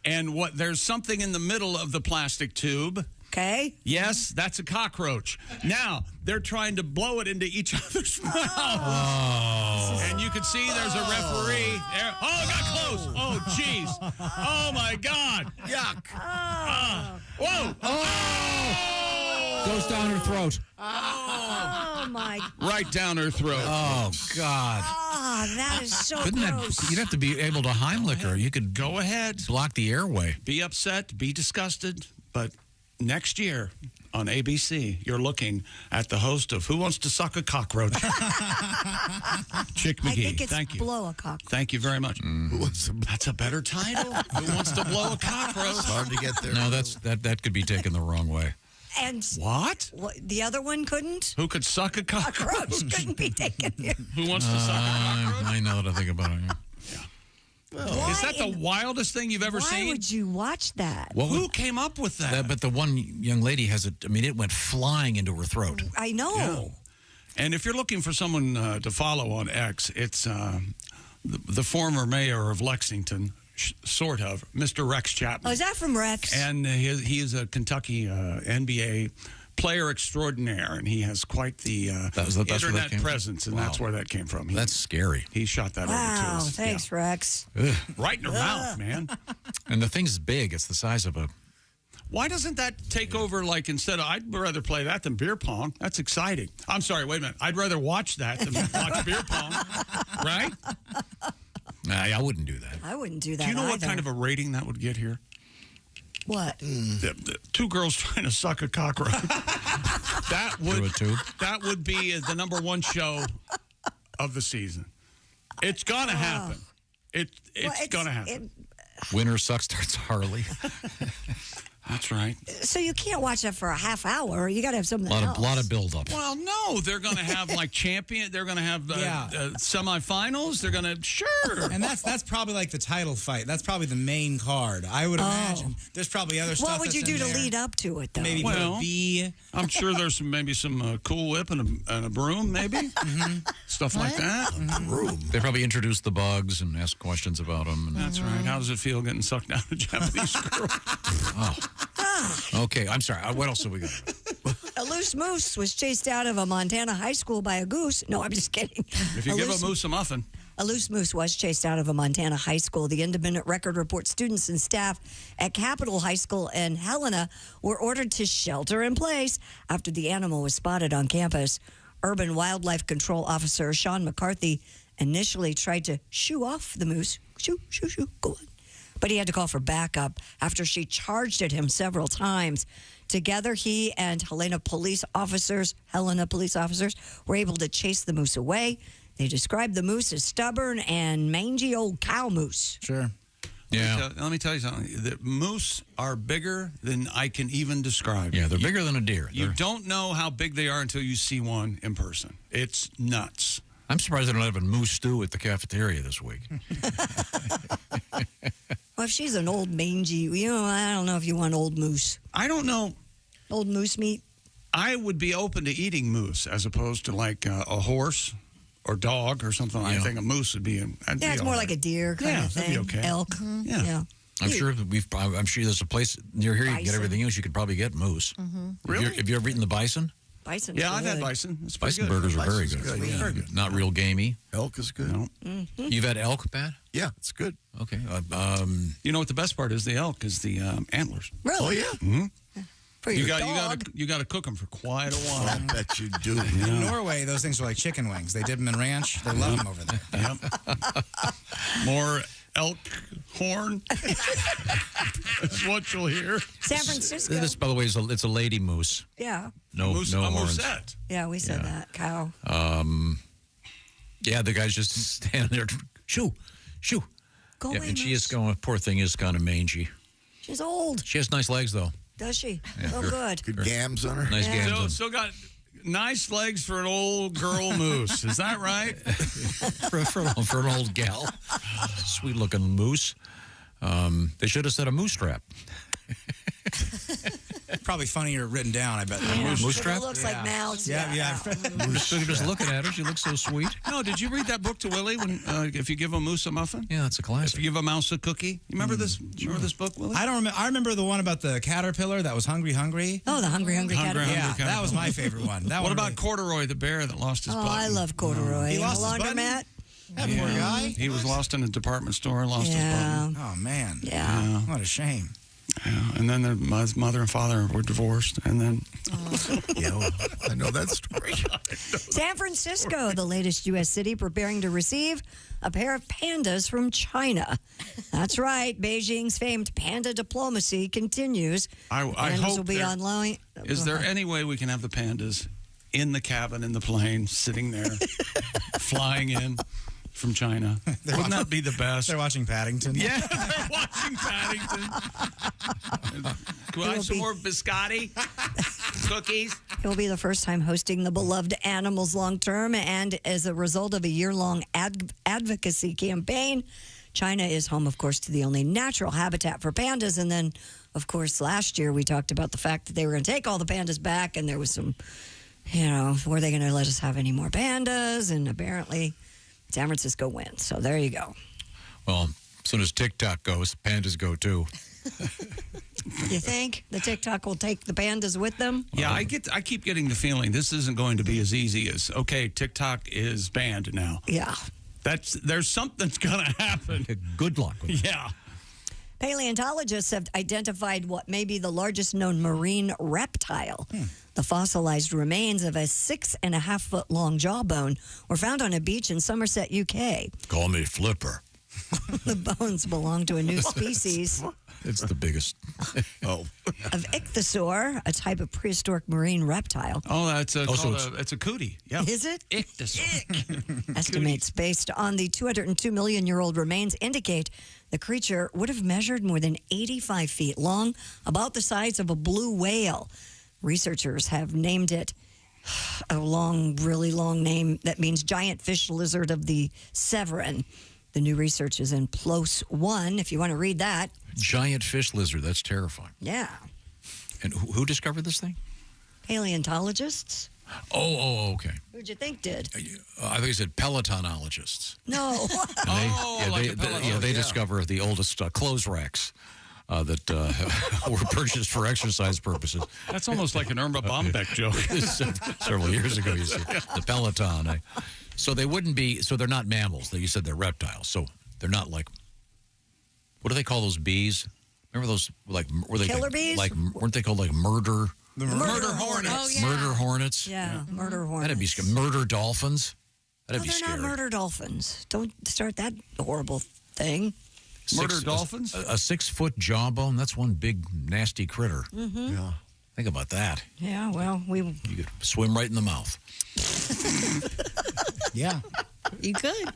And there's something in the middle of the plastic tube. Okay. Yes, that's a cockroach. Now, they're trying to blow it into each other's mouths. Oh. And you can see there's a referee there. Oh, it got close. Oh, jeez. Oh, my God. Yuck. Whoa. Oh. Goes down her throat. Oh, my. Right down her throat. Oh, God. Oh, that is so gross. You'd have to be able to Heimlich her. You could go ahead. Block the airway. Be upset, be disgusted, but next year on ABC, you're looking at the host of Who Wants to Suck a Cockroach? Chick McGee. I think it's Thank you. Blow a Cockroach. Thank you very much. That's a better title. Who Wants to Blow a Cockroach? It's hard to get there. No, that could be taken the wrong way. And what? The other one couldn't? Who could suck a cockroach? Couldn't be taken here. Who wants to suck a cockroach? I know what I think about it. Why Is that the wildest thing you've ever seen? Why would you watch that? Well, who came up with that? But the one young lady has it. I mean, it went flying into her throat. I know. Yeah. And if you're looking for someone to follow on X, it's the former mayor of Lexington, sort of, Mr. Rex Chapman. Oh, is that from Rex? And he is a Kentucky NBA player extraordinaire, and he has quite the internet presence, and that's where that came from. That's scary. He shot that over to Wow, us. thanks, Rex. Right in her mouth, man. And the thing's big. It's the size of a... Why doesn't that take over, like, instead of, I'd rather play that than beer pong. That's exciting. I'm sorry, wait a minute. I'd rather watch that than watch beer pong, right? I wouldn't do that. I wouldn't do that Do you know what either. kind of a rating that would get here? What? The two girls trying to suck a cockroach. That would be the number one show of the season. It's gonna happen. It's gonna happen. Winner sucks starts Harley. That's right. So you can't watch that for a half hour. You got to have something else. Lot of build up. Well, no, they're going to have like champion. They're going to have semifinals. They're going to and that's probably like the title fight. That's probably the main card. I would imagine. There's probably other stuff. What would you do to lead up to it, though? Maybe put a B. I'm sure there's some Cool Whip and a broom, maybe stuff like that. Broom. They probably introduce the bugs and ask questions about them. And That's right. How does it feel getting sucked down a Japanese girl? Okay, I'm sorry. What else have we got? A loose moose was chased out of a Montana high school by a goose. No, I'm just kidding. If you give a moose a muffin. A loose moose was chased out of a Montana high school. The Independent Record reports students and staff at Capitol High School in Helena were ordered to shelter in place after the animal was spotted on campus. Urban Wildlife Control Officer Sean McCarthy initially tried to shoo off the moose. Shoo, go on. But he had to call for backup after she charged at him several times. Together, he and Helena police officers were able to chase the moose away. They described the moose as stubborn and mangy old cow moose. Sure. Yeah. Let me tell you something. The moose are bigger than I can even describe. Yeah, they're bigger than a deer. You don't know how big they are until you see one in person. It's nuts. I'm surprised they don't have a moose stew at the cafeteria this week. Well, if she's an old mangy, I don't know if you want old moose. I don't know. Old moose meat? I would be open to eating moose as opposed to like a horse or dog or something. I think a moose would be. It's more like a deer kind of thing. That'd be okay. Elk. Yeah. I'm sure there's a place near here you can get everything else. You could probably get moose. Really? Have you ever eaten the bison? Bison. Yeah, I've had bison. It's Bison good. burgers are very good. Very good. Not real gamey. Elk is good. No. You've had elk, Pat? Yeah, it's good. Okay. You know what the best part is? The elk is the antlers. Really? Oh, yeah. Mm-hmm. For You your got dog. you got to cook them for quite a while. I bet you do. In Norway, those things are like chicken wings. They dip them in ranch. They love them over there. Yep. More elk horn. That's what you'll hear. San Francisco. This, by the way, it's a lady moose. Yeah. No horns. Moosette. Yeah, we said that. Cow. Yeah, the guy's just standing there. Shoo. Go away, and she moose. is going. Poor thing is kind of mangy. She's old. She has nice legs though. Does she? Yeah, Oh, good. Good gams on her. Nice gams. on- Still got nice legs for an old girl moose. Is that right? for an old gal. Sweet looking moose. They should have said a moose trap. Probably funnier written down, I bet. Moose trap? It looks like mouths. Yeah. Just looking at her, she looks so sweet. No, did you read that book to Willie? When if you give a moose a muffin? Yeah, that's a If classic. you give a mouse a cookie? You remember this? Remember this book, Willie? I don't remember. I remember the one about the caterpillar that was hungry. Oh, the Hungry Caterpillar. Yeah, that was my favorite one. That What one about really- Corduroy, the bear that lost his Oh, button? I love Corduroy. He In lost the his button? laundromat. That poor guy. He was lost in a department store, lost his Yeah. button. Oh man. Yeah. What a shame. Yeah. And then his mother and father were divorced, and then Yeah, I know that story. San Francisco, the latest U.S. city preparing to receive a pair of pandas from China. That's right. Beijing's famed panda diplomacy continues. I Pandas hope will be there- online. Is there any way we can have the pandas in the cabin in the plane, sitting there, flying in from China? Wouldn't that be the best? They're watching Paddington. Yeah, they're watching Paddington. Can I have some more biscotti? Cookies? It will be the first time hosting the beloved animals long term, and as a result of a year-long advocacy campaign, China is home, of course, to the only natural habitat for pandas. And then, of course, last year we talked about the fact that they were going to take all the pandas back, and there was some, were they going to let us have any more pandas? And apparently San Francisco wins. So there you go. Well, as soon as TikTok goes, pandas go too. You think the TikTok will take the pandas with them? Yeah, I keep getting the feeling this isn't going to be as easy as, okay, TikTok is banned now. Yeah. There's something's going to happen. Good luck with it. Yeah. Paleontologists have identified what may be the largest known marine reptile. The fossilized remains of a 6.5-foot long jawbone were found on a beach in Somerset, UK. Call me Flipper. The bones belong to a new species. It's the biggest Oh. of ichthyosaur, a type of prehistoric marine reptile. Oh, that's it's a cootie. Yeah. Is it? Ichthyosaur. Estimates based on the 202-million-year-old remains indicate the creature would have measured more than 85 feet long, about the size of a blue whale. Researchers have named it a really long name that means giant fish lizard of the Severin. The new research is in PLOS 1, if you want to read that. Giant fish lizard. That's terrifying. Yeah. And who discovered this thing? Paleontologists. Oh, okay. Who'd you think did? I think you said pelotonologists. No. They discover the oldest clothes racks that were purchased for exercise purposes. That's almost like an Irma Bombeck joke. Several years ago, you said the Peloton. So they wouldn't be. So they're not mammals. You said they're reptiles. So they're not like. What do they call those bees? Remember those were they killer bees? Weren't they called murder? The murder hornets. Oh, yeah. Murder hornets. Yeah, murder hornets. That'd be scary. Murder dolphins. That'd be scary. They're not murder dolphins. Don't start that horrible thing. Murder dolphins? A 6-foot jawbone. That's one big nasty critter. Mm-hmm. Yeah. Think about that. Yeah, well, You could swim right in the mouth. Yeah. You could.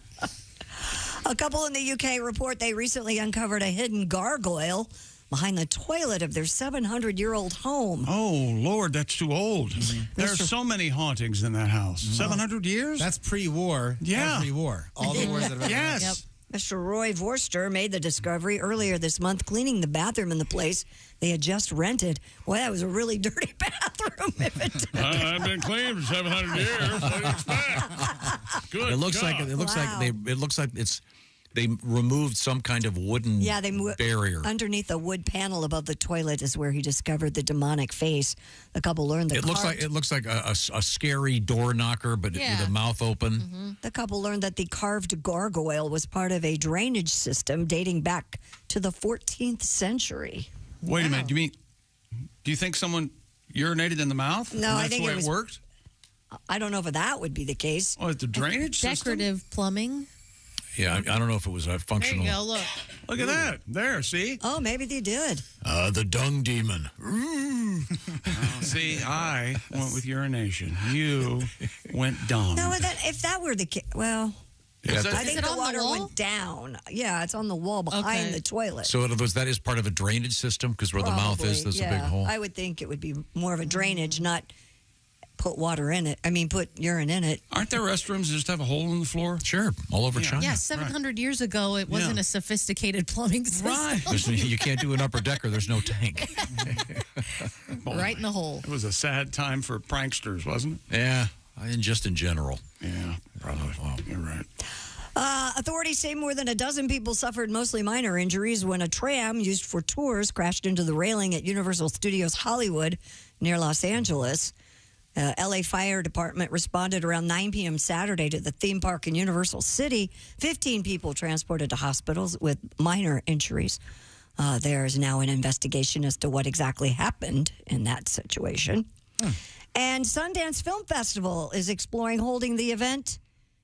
A couple in the UK report they recently uncovered a hidden gargoyle behind the toilet of their 700-year-old home. Oh, Lord, that's too old. There are Mr. so many hauntings in that house. 700 years? That's pre-war. Yeah. Every war. All the wars that have ever Yes. happened. Mr. Roy Vorster made the discovery earlier this month cleaning the bathroom in the place they had just rented. Boy, that was a really dirty bathroom. I've been clean for 700 years. What do you expect? Good It looks God. like they removed some kind of wooden barrier. Underneath the wood panel above the toilet is where he discovered the demonic face. The couple learned that It looks like a scary door knocker, but with a mouth open. Mm-hmm. The couple learned that the carved gargoyle was part of a drainage system dating back to the 14th century. Wait a minute. Do you think someone urinated in the mouth? No, And I that's think the way it was- it worked? I don't know if that would be the case. Oh, it's the drainage system? Decorative plumbing. Yeah, I don't know if it was a functional. There you go, look. Look at that. There, see? Oh, maybe they did. The dung demon. See, I went with urination. You went dung. No, if that were the case, well, Yeah, I is think it the on the water wall? went down. Yeah, it's on the wall behind Okay. the toilet. So in other words, that is part of a drainage system because where the mouth is, there's a big hole. I would think it would be more of a drainage, not put water in it. I mean, put urine in it. Aren't there restrooms that just have a hole in the floor? Sure, all over China. Yeah, 700 years ago, it wasn't Yeah. a sophisticated plumbing system. You can't do an upper decker. There's no tank. Right in the hole. It was a sad time for pranksters, wasn't it? Yeah, and just in general. Yeah, probably. You're right. Authorities say more than a dozen people suffered mostly minor injuries when a tram used for tours crashed into the railing at Universal Studios Hollywood near Los Angeles. LA Fire Department responded around 9 p.m. Saturday to the theme park in Universal City. 15 people transported to hospitals with minor injuries. There is now an investigation as to what exactly happened in that situation. And Sundance Film Festival is exploring holding the event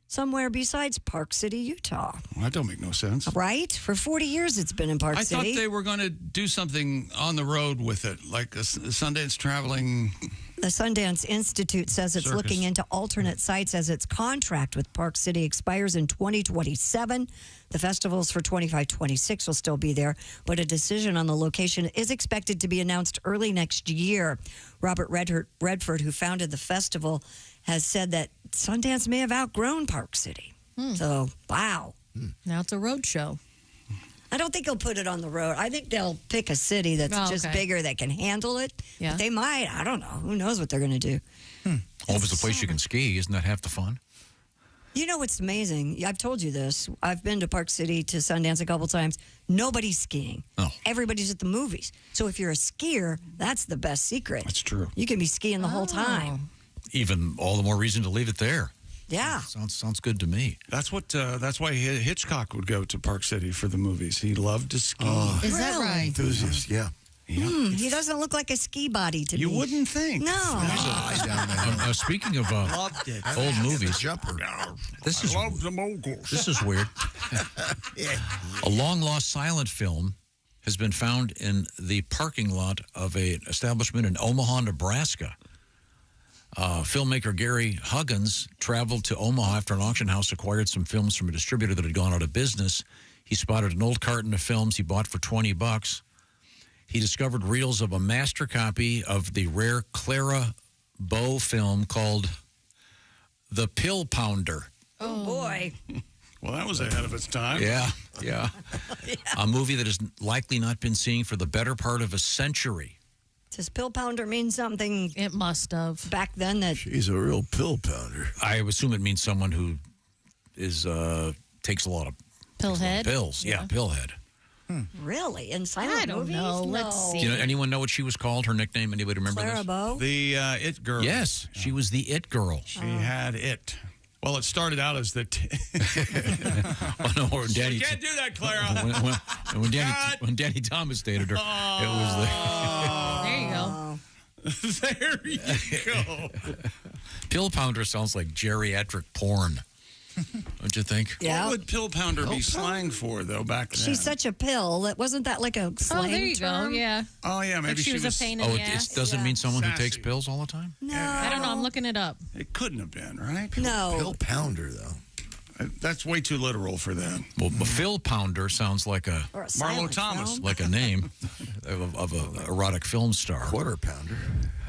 somewhere besides Park City, Utah. Well, that don't make no sense. Right? For 40 years it's been in Park I City. thought they were going to do something on the road with it, like a Sundance traveling. The Sundance Institute says it's Circus. looking into alternate sites as its contract with Park City expires in 2027. The festivals for 25-26 will still be there, but a decision on the location is expected to be announced early next year. Robert Redford, who founded the festival, has said that Sundance may have outgrown Park City. So, wow. Now it's a road show. I don't think they'll put it on the road. I think they'll pick a city that's just bigger that can handle it. Yeah. But they might. I don't know. Who knows what they're going to do? Well, if it's a place you can ski, isn't that half the fun? You know what's amazing? I've told you this. I've been to Park City to Sundance a couple times. Nobody's skiing. Oh. Everybody's at the movies. So if you're a skier, that's the best secret. That's true. You can be skiing the whole time. Even all the more reason to leave it there. Yeah. Sounds good to me. That's why Hitchcock would go to Park City for the movies. He loved to ski. Is that Really? right? Enthusiast, yeah. He doesn't look like a ski body to me. You wouldn't think. No. Speaking of Loved it. old movies, Jumper. this is Love the moguls. this is weird. A long lost silent film has been found in the parking lot of an establishment in Omaha, Nebraska. Filmmaker Gary Huggins traveled to Omaha after an auction house acquired some films from a distributor that had gone out of business. He spotted an old carton of films he bought for $20. He discovered reels of a master copy of the rare Clara Bow film called The Pill Pounder. Oh, boy. Well, that was ahead of its time. Yeah. A movie that has likely not been seen for the better part of a century. Does pill pounder mean something? It must have. Back then that... She's a real pill pounder. I assume it means someone who is takes a lot of Pillhead? pills. Yeah, pillhead. Really? In silent I don't movies? know. No. Let's see. Do anyone know what she was called? Her nickname? Anybody remember Clara this? Bow? The It Girl. Yes, she was the It Girl. She had it. Well, it started out as the... Oh, no, or Danny, You can't do that, Clara. when Danny Thomas dated her, it was There you go. There you go. Pill Pounder sounds like geriatric porn. Don't you think? Yeah. What would pill pounder be slang for, though, back then? She's such a pill. Wasn't that like a slang there you term? go. Yeah. Oh, yeah, maybe Like she was a pain in Oh, the it ass. doesn't mean someone who takes Sassy. pills all the time? No. I don't know. I'm looking it up. It couldn't have been, right? No. Pill pounder, though. That's way too literal for them. Well, Phil Pounder sounds like a Or a Marlo silent Thomas. film. like a name of an erotic film star. Quarter pounder.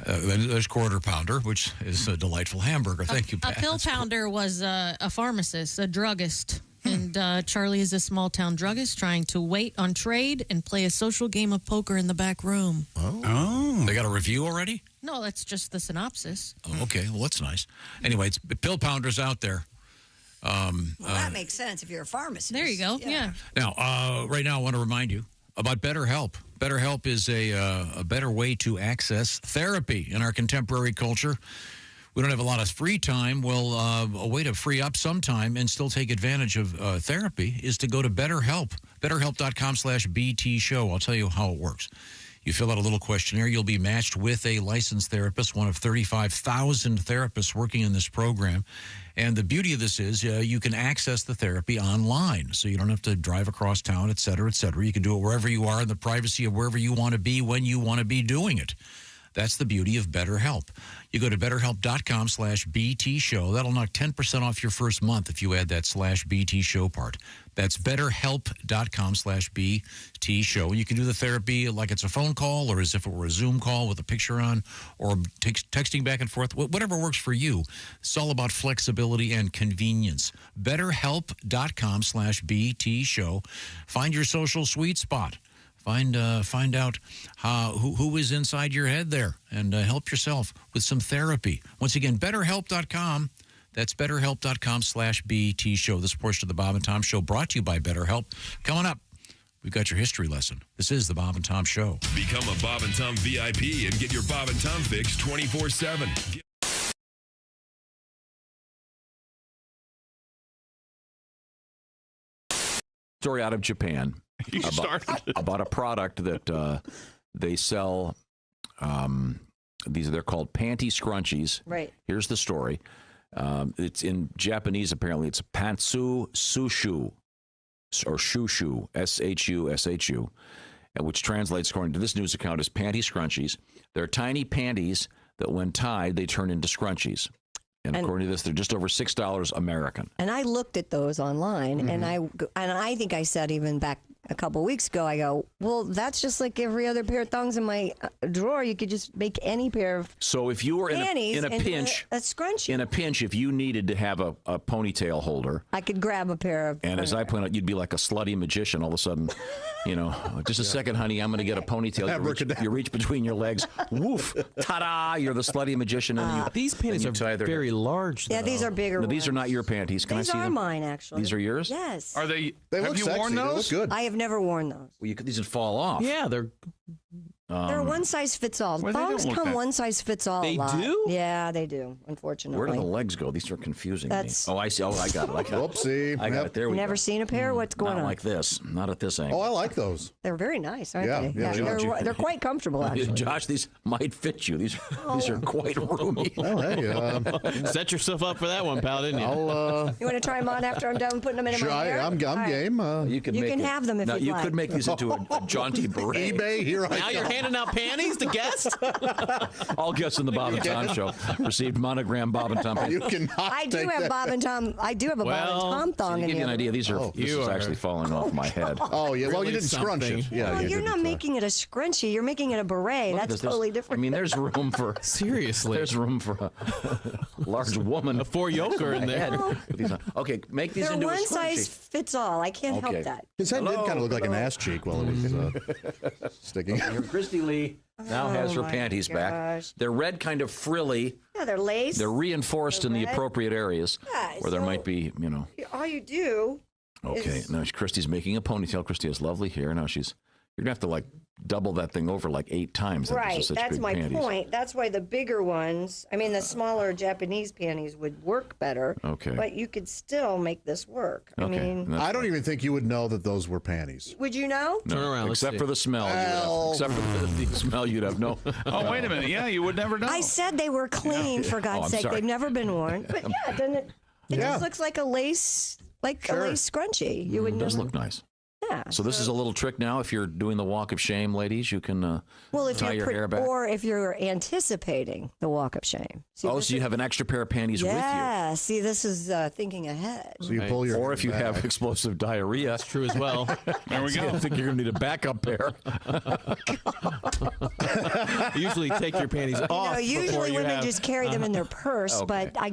There's Quarter Pounder, which is a delightful hamburger. Thank you, A Pat. pill pounder was a pharmacist, a druggist. And Charlie is a small-town druggist trying to wait on trade and play a social game of poker in the back room. Oh. They got a review already? No, that's just the synopsis. Oh, okay. Well, that's nice. Anyway, it's Pill Pounders out there. Well, that makes sense if you're a pharmacist. There you go. Yeah. Now, right now, I want to remind you about BetterHelp. BetterHelp is a better way to access therapy in our contemporary culture. We don't have a lot of free time. Well, a way to free up some time and still take advantage of therapy is to go to BetterHelp. BetterHelp.com/BT show. I'll tell you how it works. You fill out a little questionnaire. You'll be matched with a licensed therapist, one of 35,000 therapists working in this program. And the beauty of this is you can access the therapy online, so you don't have to drive across town, et cetera, et cetera. You can do it wherever you are in the privacy of wherever you want to be when you want to be doing it. That's the beauty of BetterHelp. You go to BetterHelp.com/BT show. That'll knock 10% off your first month if you add that /BT show part. That's BetterHelp.com/BT show. You can do the therapy like it's a phone call or as if it were a Zoom call with a picture on or texting back and forth, whatever works for you. It's all about flexibility and convenience. BetterHelp.com/BT show. Find your social sweet spot. Find out who is inside your head there and help yourself with some therapy. Once again, BetterHelp.com. That's BetterHelp.com/BT show. This portion of the Bob and Tom Show brought to you by BetterHelp. Coming up, we've got your history lesson. This is the Bob and Tom Show. Become a Bob and Tom VIP and get your Bob and Tom fix 24/7. Story out of Japan about a product that they sell. They're called panty scrunchies. Right. Here's the story. It's in Japanese. Apparently, it's pantsu sushu or shushu, shushu, which translates, according to this news account, as panty scrunchies. They're tiny panties that, when tied, they turn into scrunchies. And according to this, they're just over $6 American. And I looked at those online, and I think I said even back a couple weeks ago, I go, well, that's just like every other pair of thongs in my drawer. You could just make any pair of So if you were in panties a into pinch, a scrunchie. in a pinch, if you needed to have a ponytail holder, I could grab a pair of. and as I point out, you'd be like a slutty magician all of a sudden. Just a second, honey, I'm going to get a ponytail. You reach between your legs. Woof. Ta-da! You're the slutty magician. And these panties are very large, though. Yeah, these are bigger No, these are ones. not your panties. Can These I see are them? mine, actually. These are yours? Yes. Are they? They have look you sexy. worn They those? look good. I have never worn those. Well, these would fall off. Yeah, they're They're one size fits all. Well, they don't Thongs look come that- one size fits all. They a lot. do? Yeah, they do. Unfortunately. Where do the legs go? These are confusing That's- me. Oh, I see. Oh, I got it. Whoopsie. I got it. There we Never go. seen a pair? What's going Not on? like this. Not at this angle. Oh, I like those. They're very nice, aren't Yeah, they? yeah, they're quite comfortable, actually. Josh, these might fit you. These are quite roomy. Oh, hey, set yourself up for that one, pal, didn't you? You want to try them on after I'm done putting them in Sure, my hair? I'm All right. game. You can You make can it- have them if now, you'd you like. could make these into a jaunty beret. eBay, here I Now you're come. handing out panties to guests? All guests in the Bob and Tom show received monogram Bob and Tom. You cannot I do take have that. Bob and Tom. I do have a Bob and Tom thong to in give you an the idea, these are Oh, this is actually falling off my head. Oh, yeah. Well, you Really didn't scrunch it. something. Yeah, Well, you you're didn't, not making it a scrunchie. You're making it a beret. Look at That's this. totally different. I mean, there's room for Seriously. There's room for a large woman. A four-yoker in there. With these on. Okay, make these They're into a one size scrunchie. fits all. I can't Okay. help that. His head did kind of look like an ass cheek while it was sticking. Here, Christy Lee now has her my panties back. gosh. They're red, kind of frilly. Yeah, they're lace. They're reinforced in the red. appropriate areas Yeah, where there so- might be, All you do. Okay, is- now Christy's making a ponytail. Christy has lovely hair. Now you're gonna have to like double that thing over like 8 times. Those are Right, such that's big my panties. point. That's why the bigger ones, the smaller Japanese panties would work better. Okay. But you could still make this work. Okay, I don't even think you would know that those were panties. Would you know? No, Turn around, let's except see. for the smell. Except for the smell, you'd have no. Oh, wait a minute. Yeah, you would never know. I said they were clean, for God's I'm sake. sorry. They've never been worn. But yeah, doesn't it? It Yeah. just looks like a lace, a lace scrunchie. You would It does never. look nice. Yeah. So this is a little trick now. If you're doing the walk of shame, ladies, you can Well, if tie you're your hair back. or if you're anticipating the walk of shame. See, Oh, this so you is- have an extra pair of panties with you. Yeah. See, this is thinking ahead. So you pull your Or if you have explosive diarrhea. That's true as well. There we go. I think you're going to need a backup pair. Usually take your panties off before Usually you women have... just carry them in their purse, Okay. but I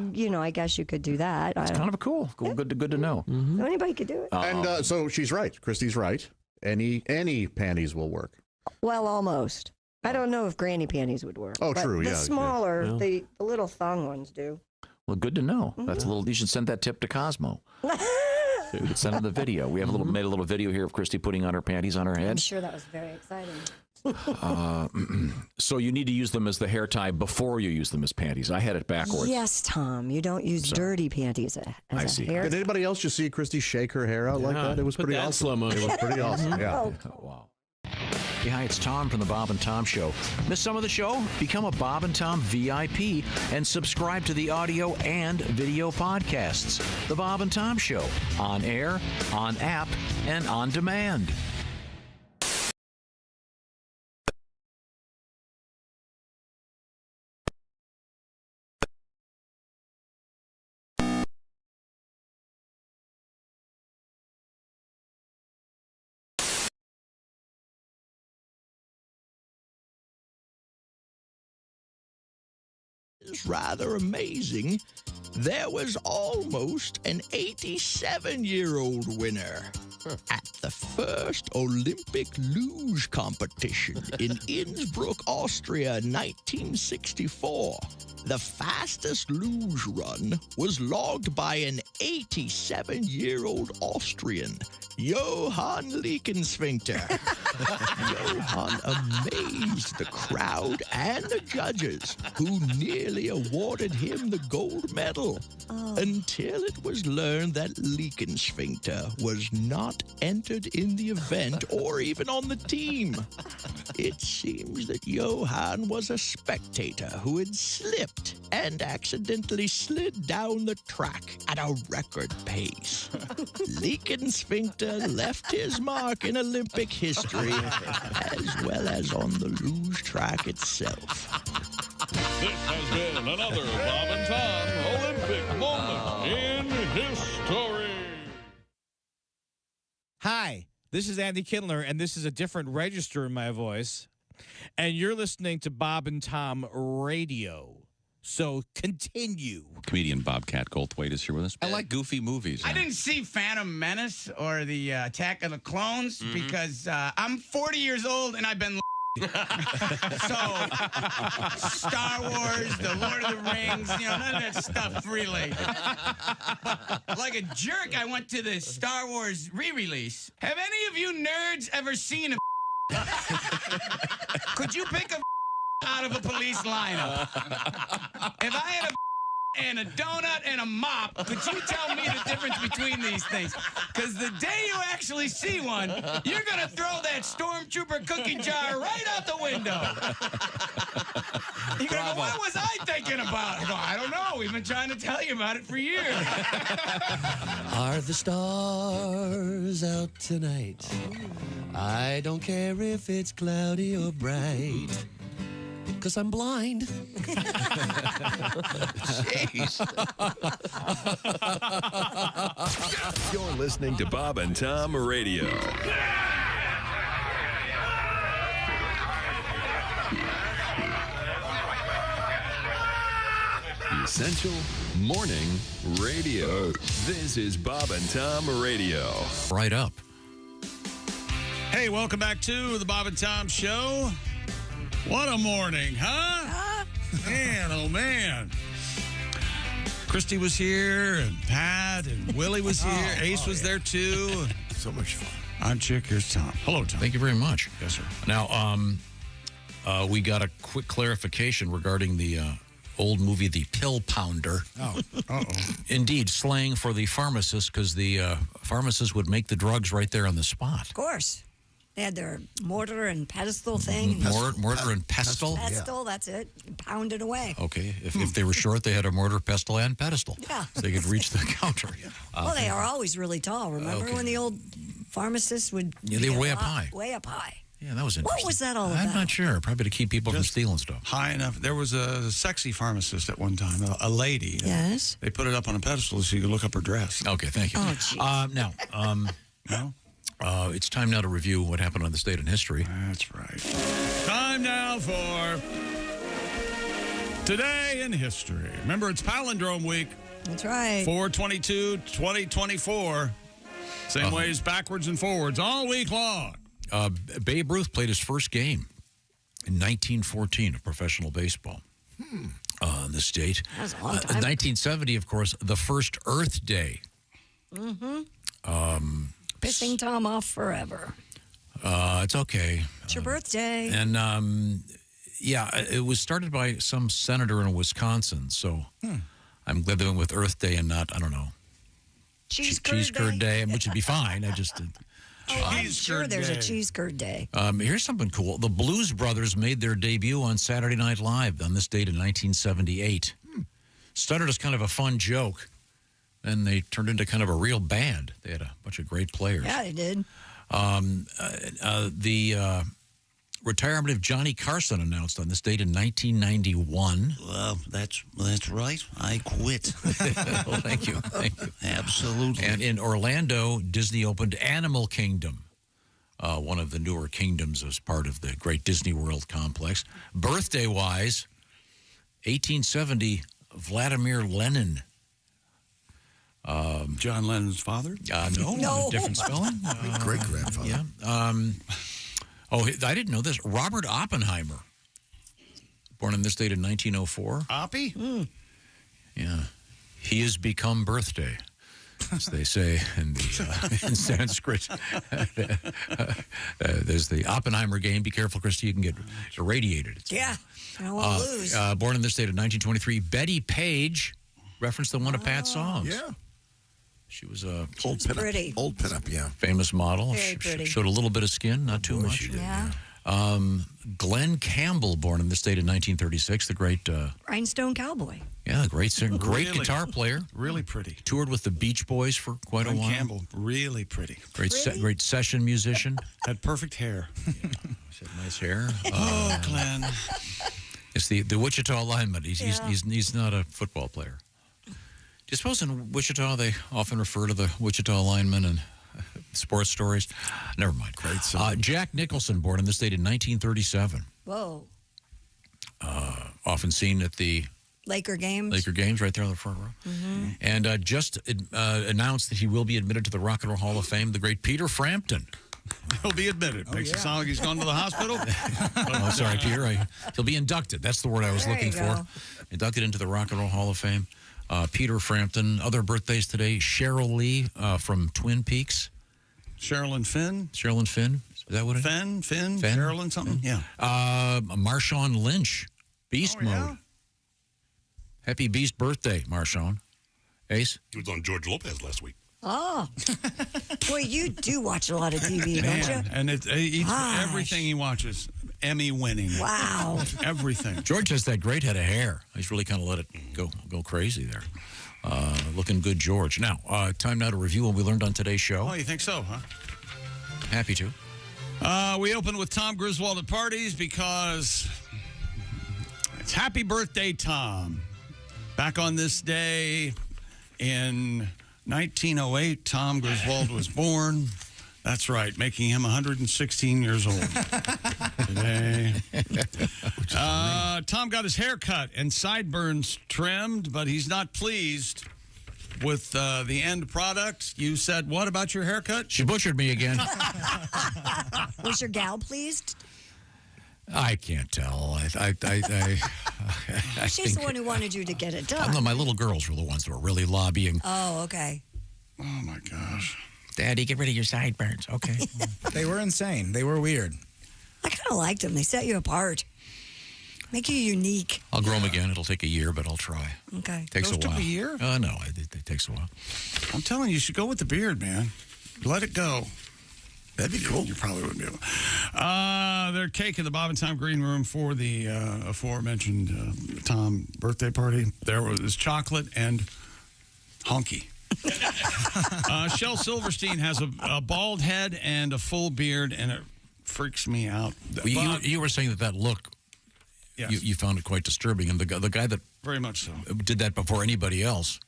guess you could do that. It's kind of cool. Good to know. Anybody could do it. And so she's right. Christy's right. Any panties will work. Well, almost. I don't know if granny panties would work. Oh, but true, The yeah, smaller, yeah. the little thong ones do. Well, good to know. That's a little. You should send that tip to Cosmo. You could send him the video. We have made a little video here of Christy putting on her panties on her I'm head. sure that was very exciting. So you need to use them as the hair tie before you use them as panties. I had it backwards. Yes, Tom. You don't use dirty panties as I a see. hair. Did anybody else just see Christy shake her hair out like Yeah, that? It was put pretty that in awesome. slow motion. It was pretty awesome. Yeah. Oh, Wow. Hey, hi, it's Tom from the Bob and Tom Show. Miss some of the show? Become a Bob and Tom VIP and subscribe to the audio and video podcasts. The Bob and Tom Show, on air, on app, and on demand. Is rather amazing. There was almost an 87-year-old winner at the first Olympic luge competition in Innsbruck, Austria, 1964. The fastest luge run was logged by an 87-year-old Austrian, Johann Lickensfinkter. Johann amazed the crowd and the judges, who nearly awarded him the gold medal, until it was learned that Lickensfinkter was not entered in the event or even on the team. It seems that Johann was a spectator who had slipped and accidentally slid down the track at a record pace. Lickensfinkter left his mark in Olympic history, as well as on the luge track itself. This has been another Bob and Tom Olympic moment in history. Hi, this is Andy Kindler, and this is a different register in my voice. And you're listening to Bob and Tom Radio. So continue. Comedian Bobcat Goldthwait is here with us. I like goofy movies. I didn't see Phantom Menace or the Attack of the Clones because I'm 40 years old and I've been so Star Wars, the Lord of the Rings, none of that stuff really. But like a jerk, I went to the Star Wars re-release. Have any of you nerds ever seen a Could you pick a out of a police lineup? If I had a and a donut and a mop, could you tell me the difference between these things? Because the day you actually see one, you're going to throw that stormtrooper cookie jar right out the window. You're going to go, what was I thinking about? I go, I don't know. We've been trying to tell you about it for years. Are the stars out tonight? I don't care if it's cloudy or bright, 'cause I'm blind. Jeez. You're listening to Bob and Tom Radio. The Essential Morning Radio. This is Bob and Tom Radio. Right up. Hey, welcome back to the Bob and Tom Show. What a morning, huh? Man, oh man. Christy was here, and Pat, and Willie was here. Ace was there too. So much fun. I'm Chick. Here's Tom. Hello, Tom. Thank you very much. Yes, sir. Now, we got a quick clarification regarding the old movie, The Pill Pounder. Oh, uh-oh. Indeed, slang for the pharmacist, because the pharmacist would make the drugs right there on the spot. Of course. They had their mortar and pestle thing. Mortar and pestle? Pestle, that's it. You pound it away. Okay. If they were short, they had a mortar, pestle, and pedestal. Yeah. So they could reach the counter. Well, they are always really tall. Remember when the old pharmacists would... Yeah, they were way up lot- high. Way up high. Yeah, that was interesting. What was that all about? I'm not sure. Probably to keep people from stealing stuff. High enough. There was a sexy pharmacist at one time, a lady. Yes. They put it up on a pedestal so you could look up her dress. Okay, thank you. Oh, geez. Now, it's time now to review what happened on This Date in History. That's right. Time now for Today in History. Remember, it's Palindrome Week. That's right. 4/22/2024. Same ways backwards and forwards all week long. Babe Ruth played his first game in 1914 of professional baseball in the state. That was a long time. 1970, of course, the first Earth Day. Mm-hmm. Pissing Tom off forever. It's okay. It's your birthday. And, it was started by some senator in Wisconsin, so I'm glad they went with Earth Day and not, I don't know, Cheese curd day, which would be fine. I just... I'm sure there's a cheese curd day. Here's something cool. The Blues Brothers made their debut on Saturday Night Live on this date in 1978. Started as kind of a fun joke, and they turned into kind of a real band. They had a bunch of great players. Yeah, they did. The retirement of Johnny Carson announced on this date in 1991. Well, that's right. I quit. Well, thank you. Absolutely. And in Orlando, Disney opened Animal Kingdom, one of the newer kingdoms as part of the great Disney World complex. Birthday-wise, 1870, Vladimir Lenin. John Lennon's father? No. Different spelling. Great-grandfather. Yeah. I didn't know this. Robert Oppenheimer, born on this date in 1904. Oppie? Yeah. He has become birthday, as they say in in Sanskrit. There's the Oppenheimer game. Be careful, Christy. You can get irradiated. Yeah. I don't want to lose. Born in this date in 1923. Betty Page, referenced to one of Pat's songs. Yeah. She was a Old pinup. pretty. Old pinup, yeah. famous model. Very pretty. Showed a little bit of skin, not too much. Yeah. Glenn Campbell, born in this state in 1936, the great, Rhinestone Cowboy. great singer, great Really? guitar player. Really pretty. Toured with the Beach Boys for quite a Glenn while. Campbell, really pretty. Great session musician. Had perfect hair. Nice hair. Oh, Glenn. It's the Wichita lineman. He's not a football player. Do you suppose in Wichita they often refer to the Wichita lineman in sports stories? Never mind. Great song. Jack Nicholson, born in this state in 1937. Whoa. Often seen at the Laker games. right there on the front row. Mm-hmm. And just announced that he will be admitted to the Rock and Roll Hall of Fame, the great Peter Frampton. He'll be admitted. Makes it sound like he's gone to the hospital. Oh, sorry, Peter. He'll be inducted. That's the word I was There looking you for. go. Inducted into the Rock and Roll Hall of Fame. Peter Frampton. Other birthdays today. Cheryl Lee from Twin Peaks. Sherilyn Finn. Sherilyn Finn. Is that what it is? Finn, Carolyn, something? Yeah. Marshawn Lynch, Beast Mode. Happy Beast birthday, Marshawn. Ace? He was on George Lopez last week. Oh. Boy, you do watch a lot of TV, don't you? And everything he watches, Emmy winning. Wow. Everything. George has that great head of hair. He's really kind of let it go crazy there. Looking good, George. Now, time now to review what we learned on today's show. Oh, you think so, huh? Happy to. We opened with Tom Griswold at parties because it's happy birthday, Tom. Back on this day in 1908, Tom Griswold was born. That's right, making him 116 years old today. Tom got his hair cut and sideburns trimmed, but he's not pleased with the end product. You said, what about your haircut? She butchered me again. Was your gal pleased? I can't tell. She's the one who wanted you to get it done. No, my little girls were the ones that were really lobbying. Oh, okay. Oh, my gosh. Daddy, get rid of your sideburns. Okay. They were insane. They were weird. I kind of liked them. They set you apart. Make you unique. I'll grow them again. It'll take a year, but I'll try. Okay. Takes Those a while. took a year? No, it takes a while. I'm telling you, you should go with the beard, man. Let it go. That'd be cool. You probably wouldn't be able. They're cake in the Bob and Tom Green Room for the aforementioned Tom birthday party. There was chocolate and honky. Shel Silverstein has a bald head and a full beard, and it freaks me out. Well, you were saying that look, yes. you found it quite disturbing, and the guy that very much so did that before anybody else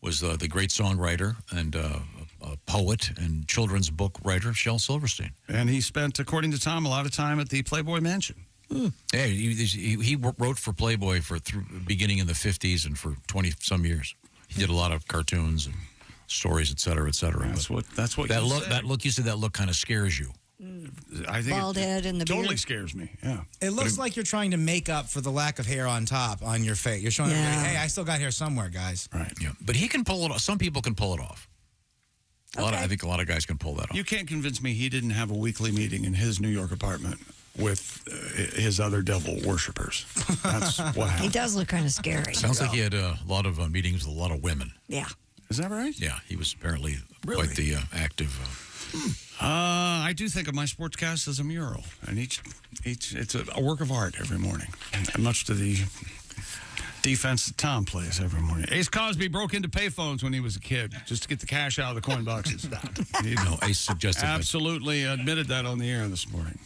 was the great songwriter and poet and children's book writer Shel Silverstein. And he spent, according to Tom, a lot of time at the Playboy Mansion. Hey, he wrote for Playboy beginning in the 50s and for 20-some years. He did a lot of cartoons and stories, et cetera, et cetera. That's what that you look. said. That look. You said that look kind of scares you. I think Bald head and the totally beard. scares me. Yeah. It looks like you're trying to make up for the lack of hair on top on your face. You're showing everybody, hey, I still got hair somewhere, guys. Right. Yeah, but he can pull it off. Some people can pull it off. I think a lot of guys can pull that off. You can't convince me he didn't have a weekly meeting in his New York apartment with his other devil worshippers. That's what happened. He does look kind of scary. Sounds like he had a lot of meetings with a lot of women. Yeah. Is that right? Yeah, he was apparently quite the active. I do think of my sportscast as a mural, and it's a work of art every morning, and much to the defense that Tom plays every morning. Ace Cosby broke into payphones when he was a kid just to get the cash out of the coin boxes. Ace suggested absolutely admitted that on the air this morning.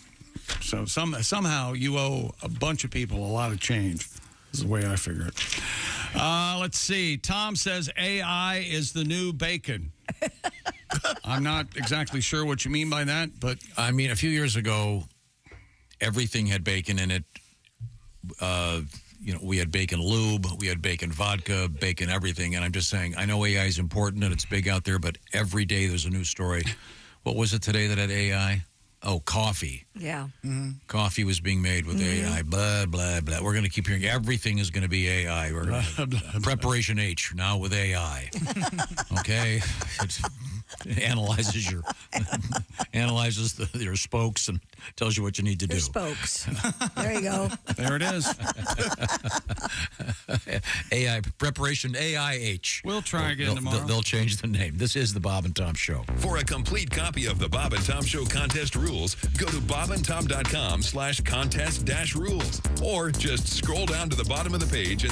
So somehow you owe a bunch of people a lot of change. Is the way I figure it. Let's see. Tom says AI is the new bacon. I'm not exactly sure what you mean by that, but I mean, a few years ago, everything had bacon in it. We had bacon lube, we had bacon vodka, bacon everything. And I'm just saying, I know AI is important and it's big out there, but every day there's a new story. What was it today that had AI? Oh, coffee. Yeah. Mm-hmm. Coffee was being made with AI, blah, blah, blah. We're going to keep hearing everything is going to be AI. Preparation H, now with AI. Okay? It analyzes your spokes and tells you what you need to do. Your spokes. There you go. There it is. AI, Preparation AIH. We'll try again tomorrow. They'll change the name. This is the Bob and Tom Show. For a complete copy of the Bob and Tom Show contest rules, go to bobandtom.com/contest-rules or just scroll down to the bottom of the page and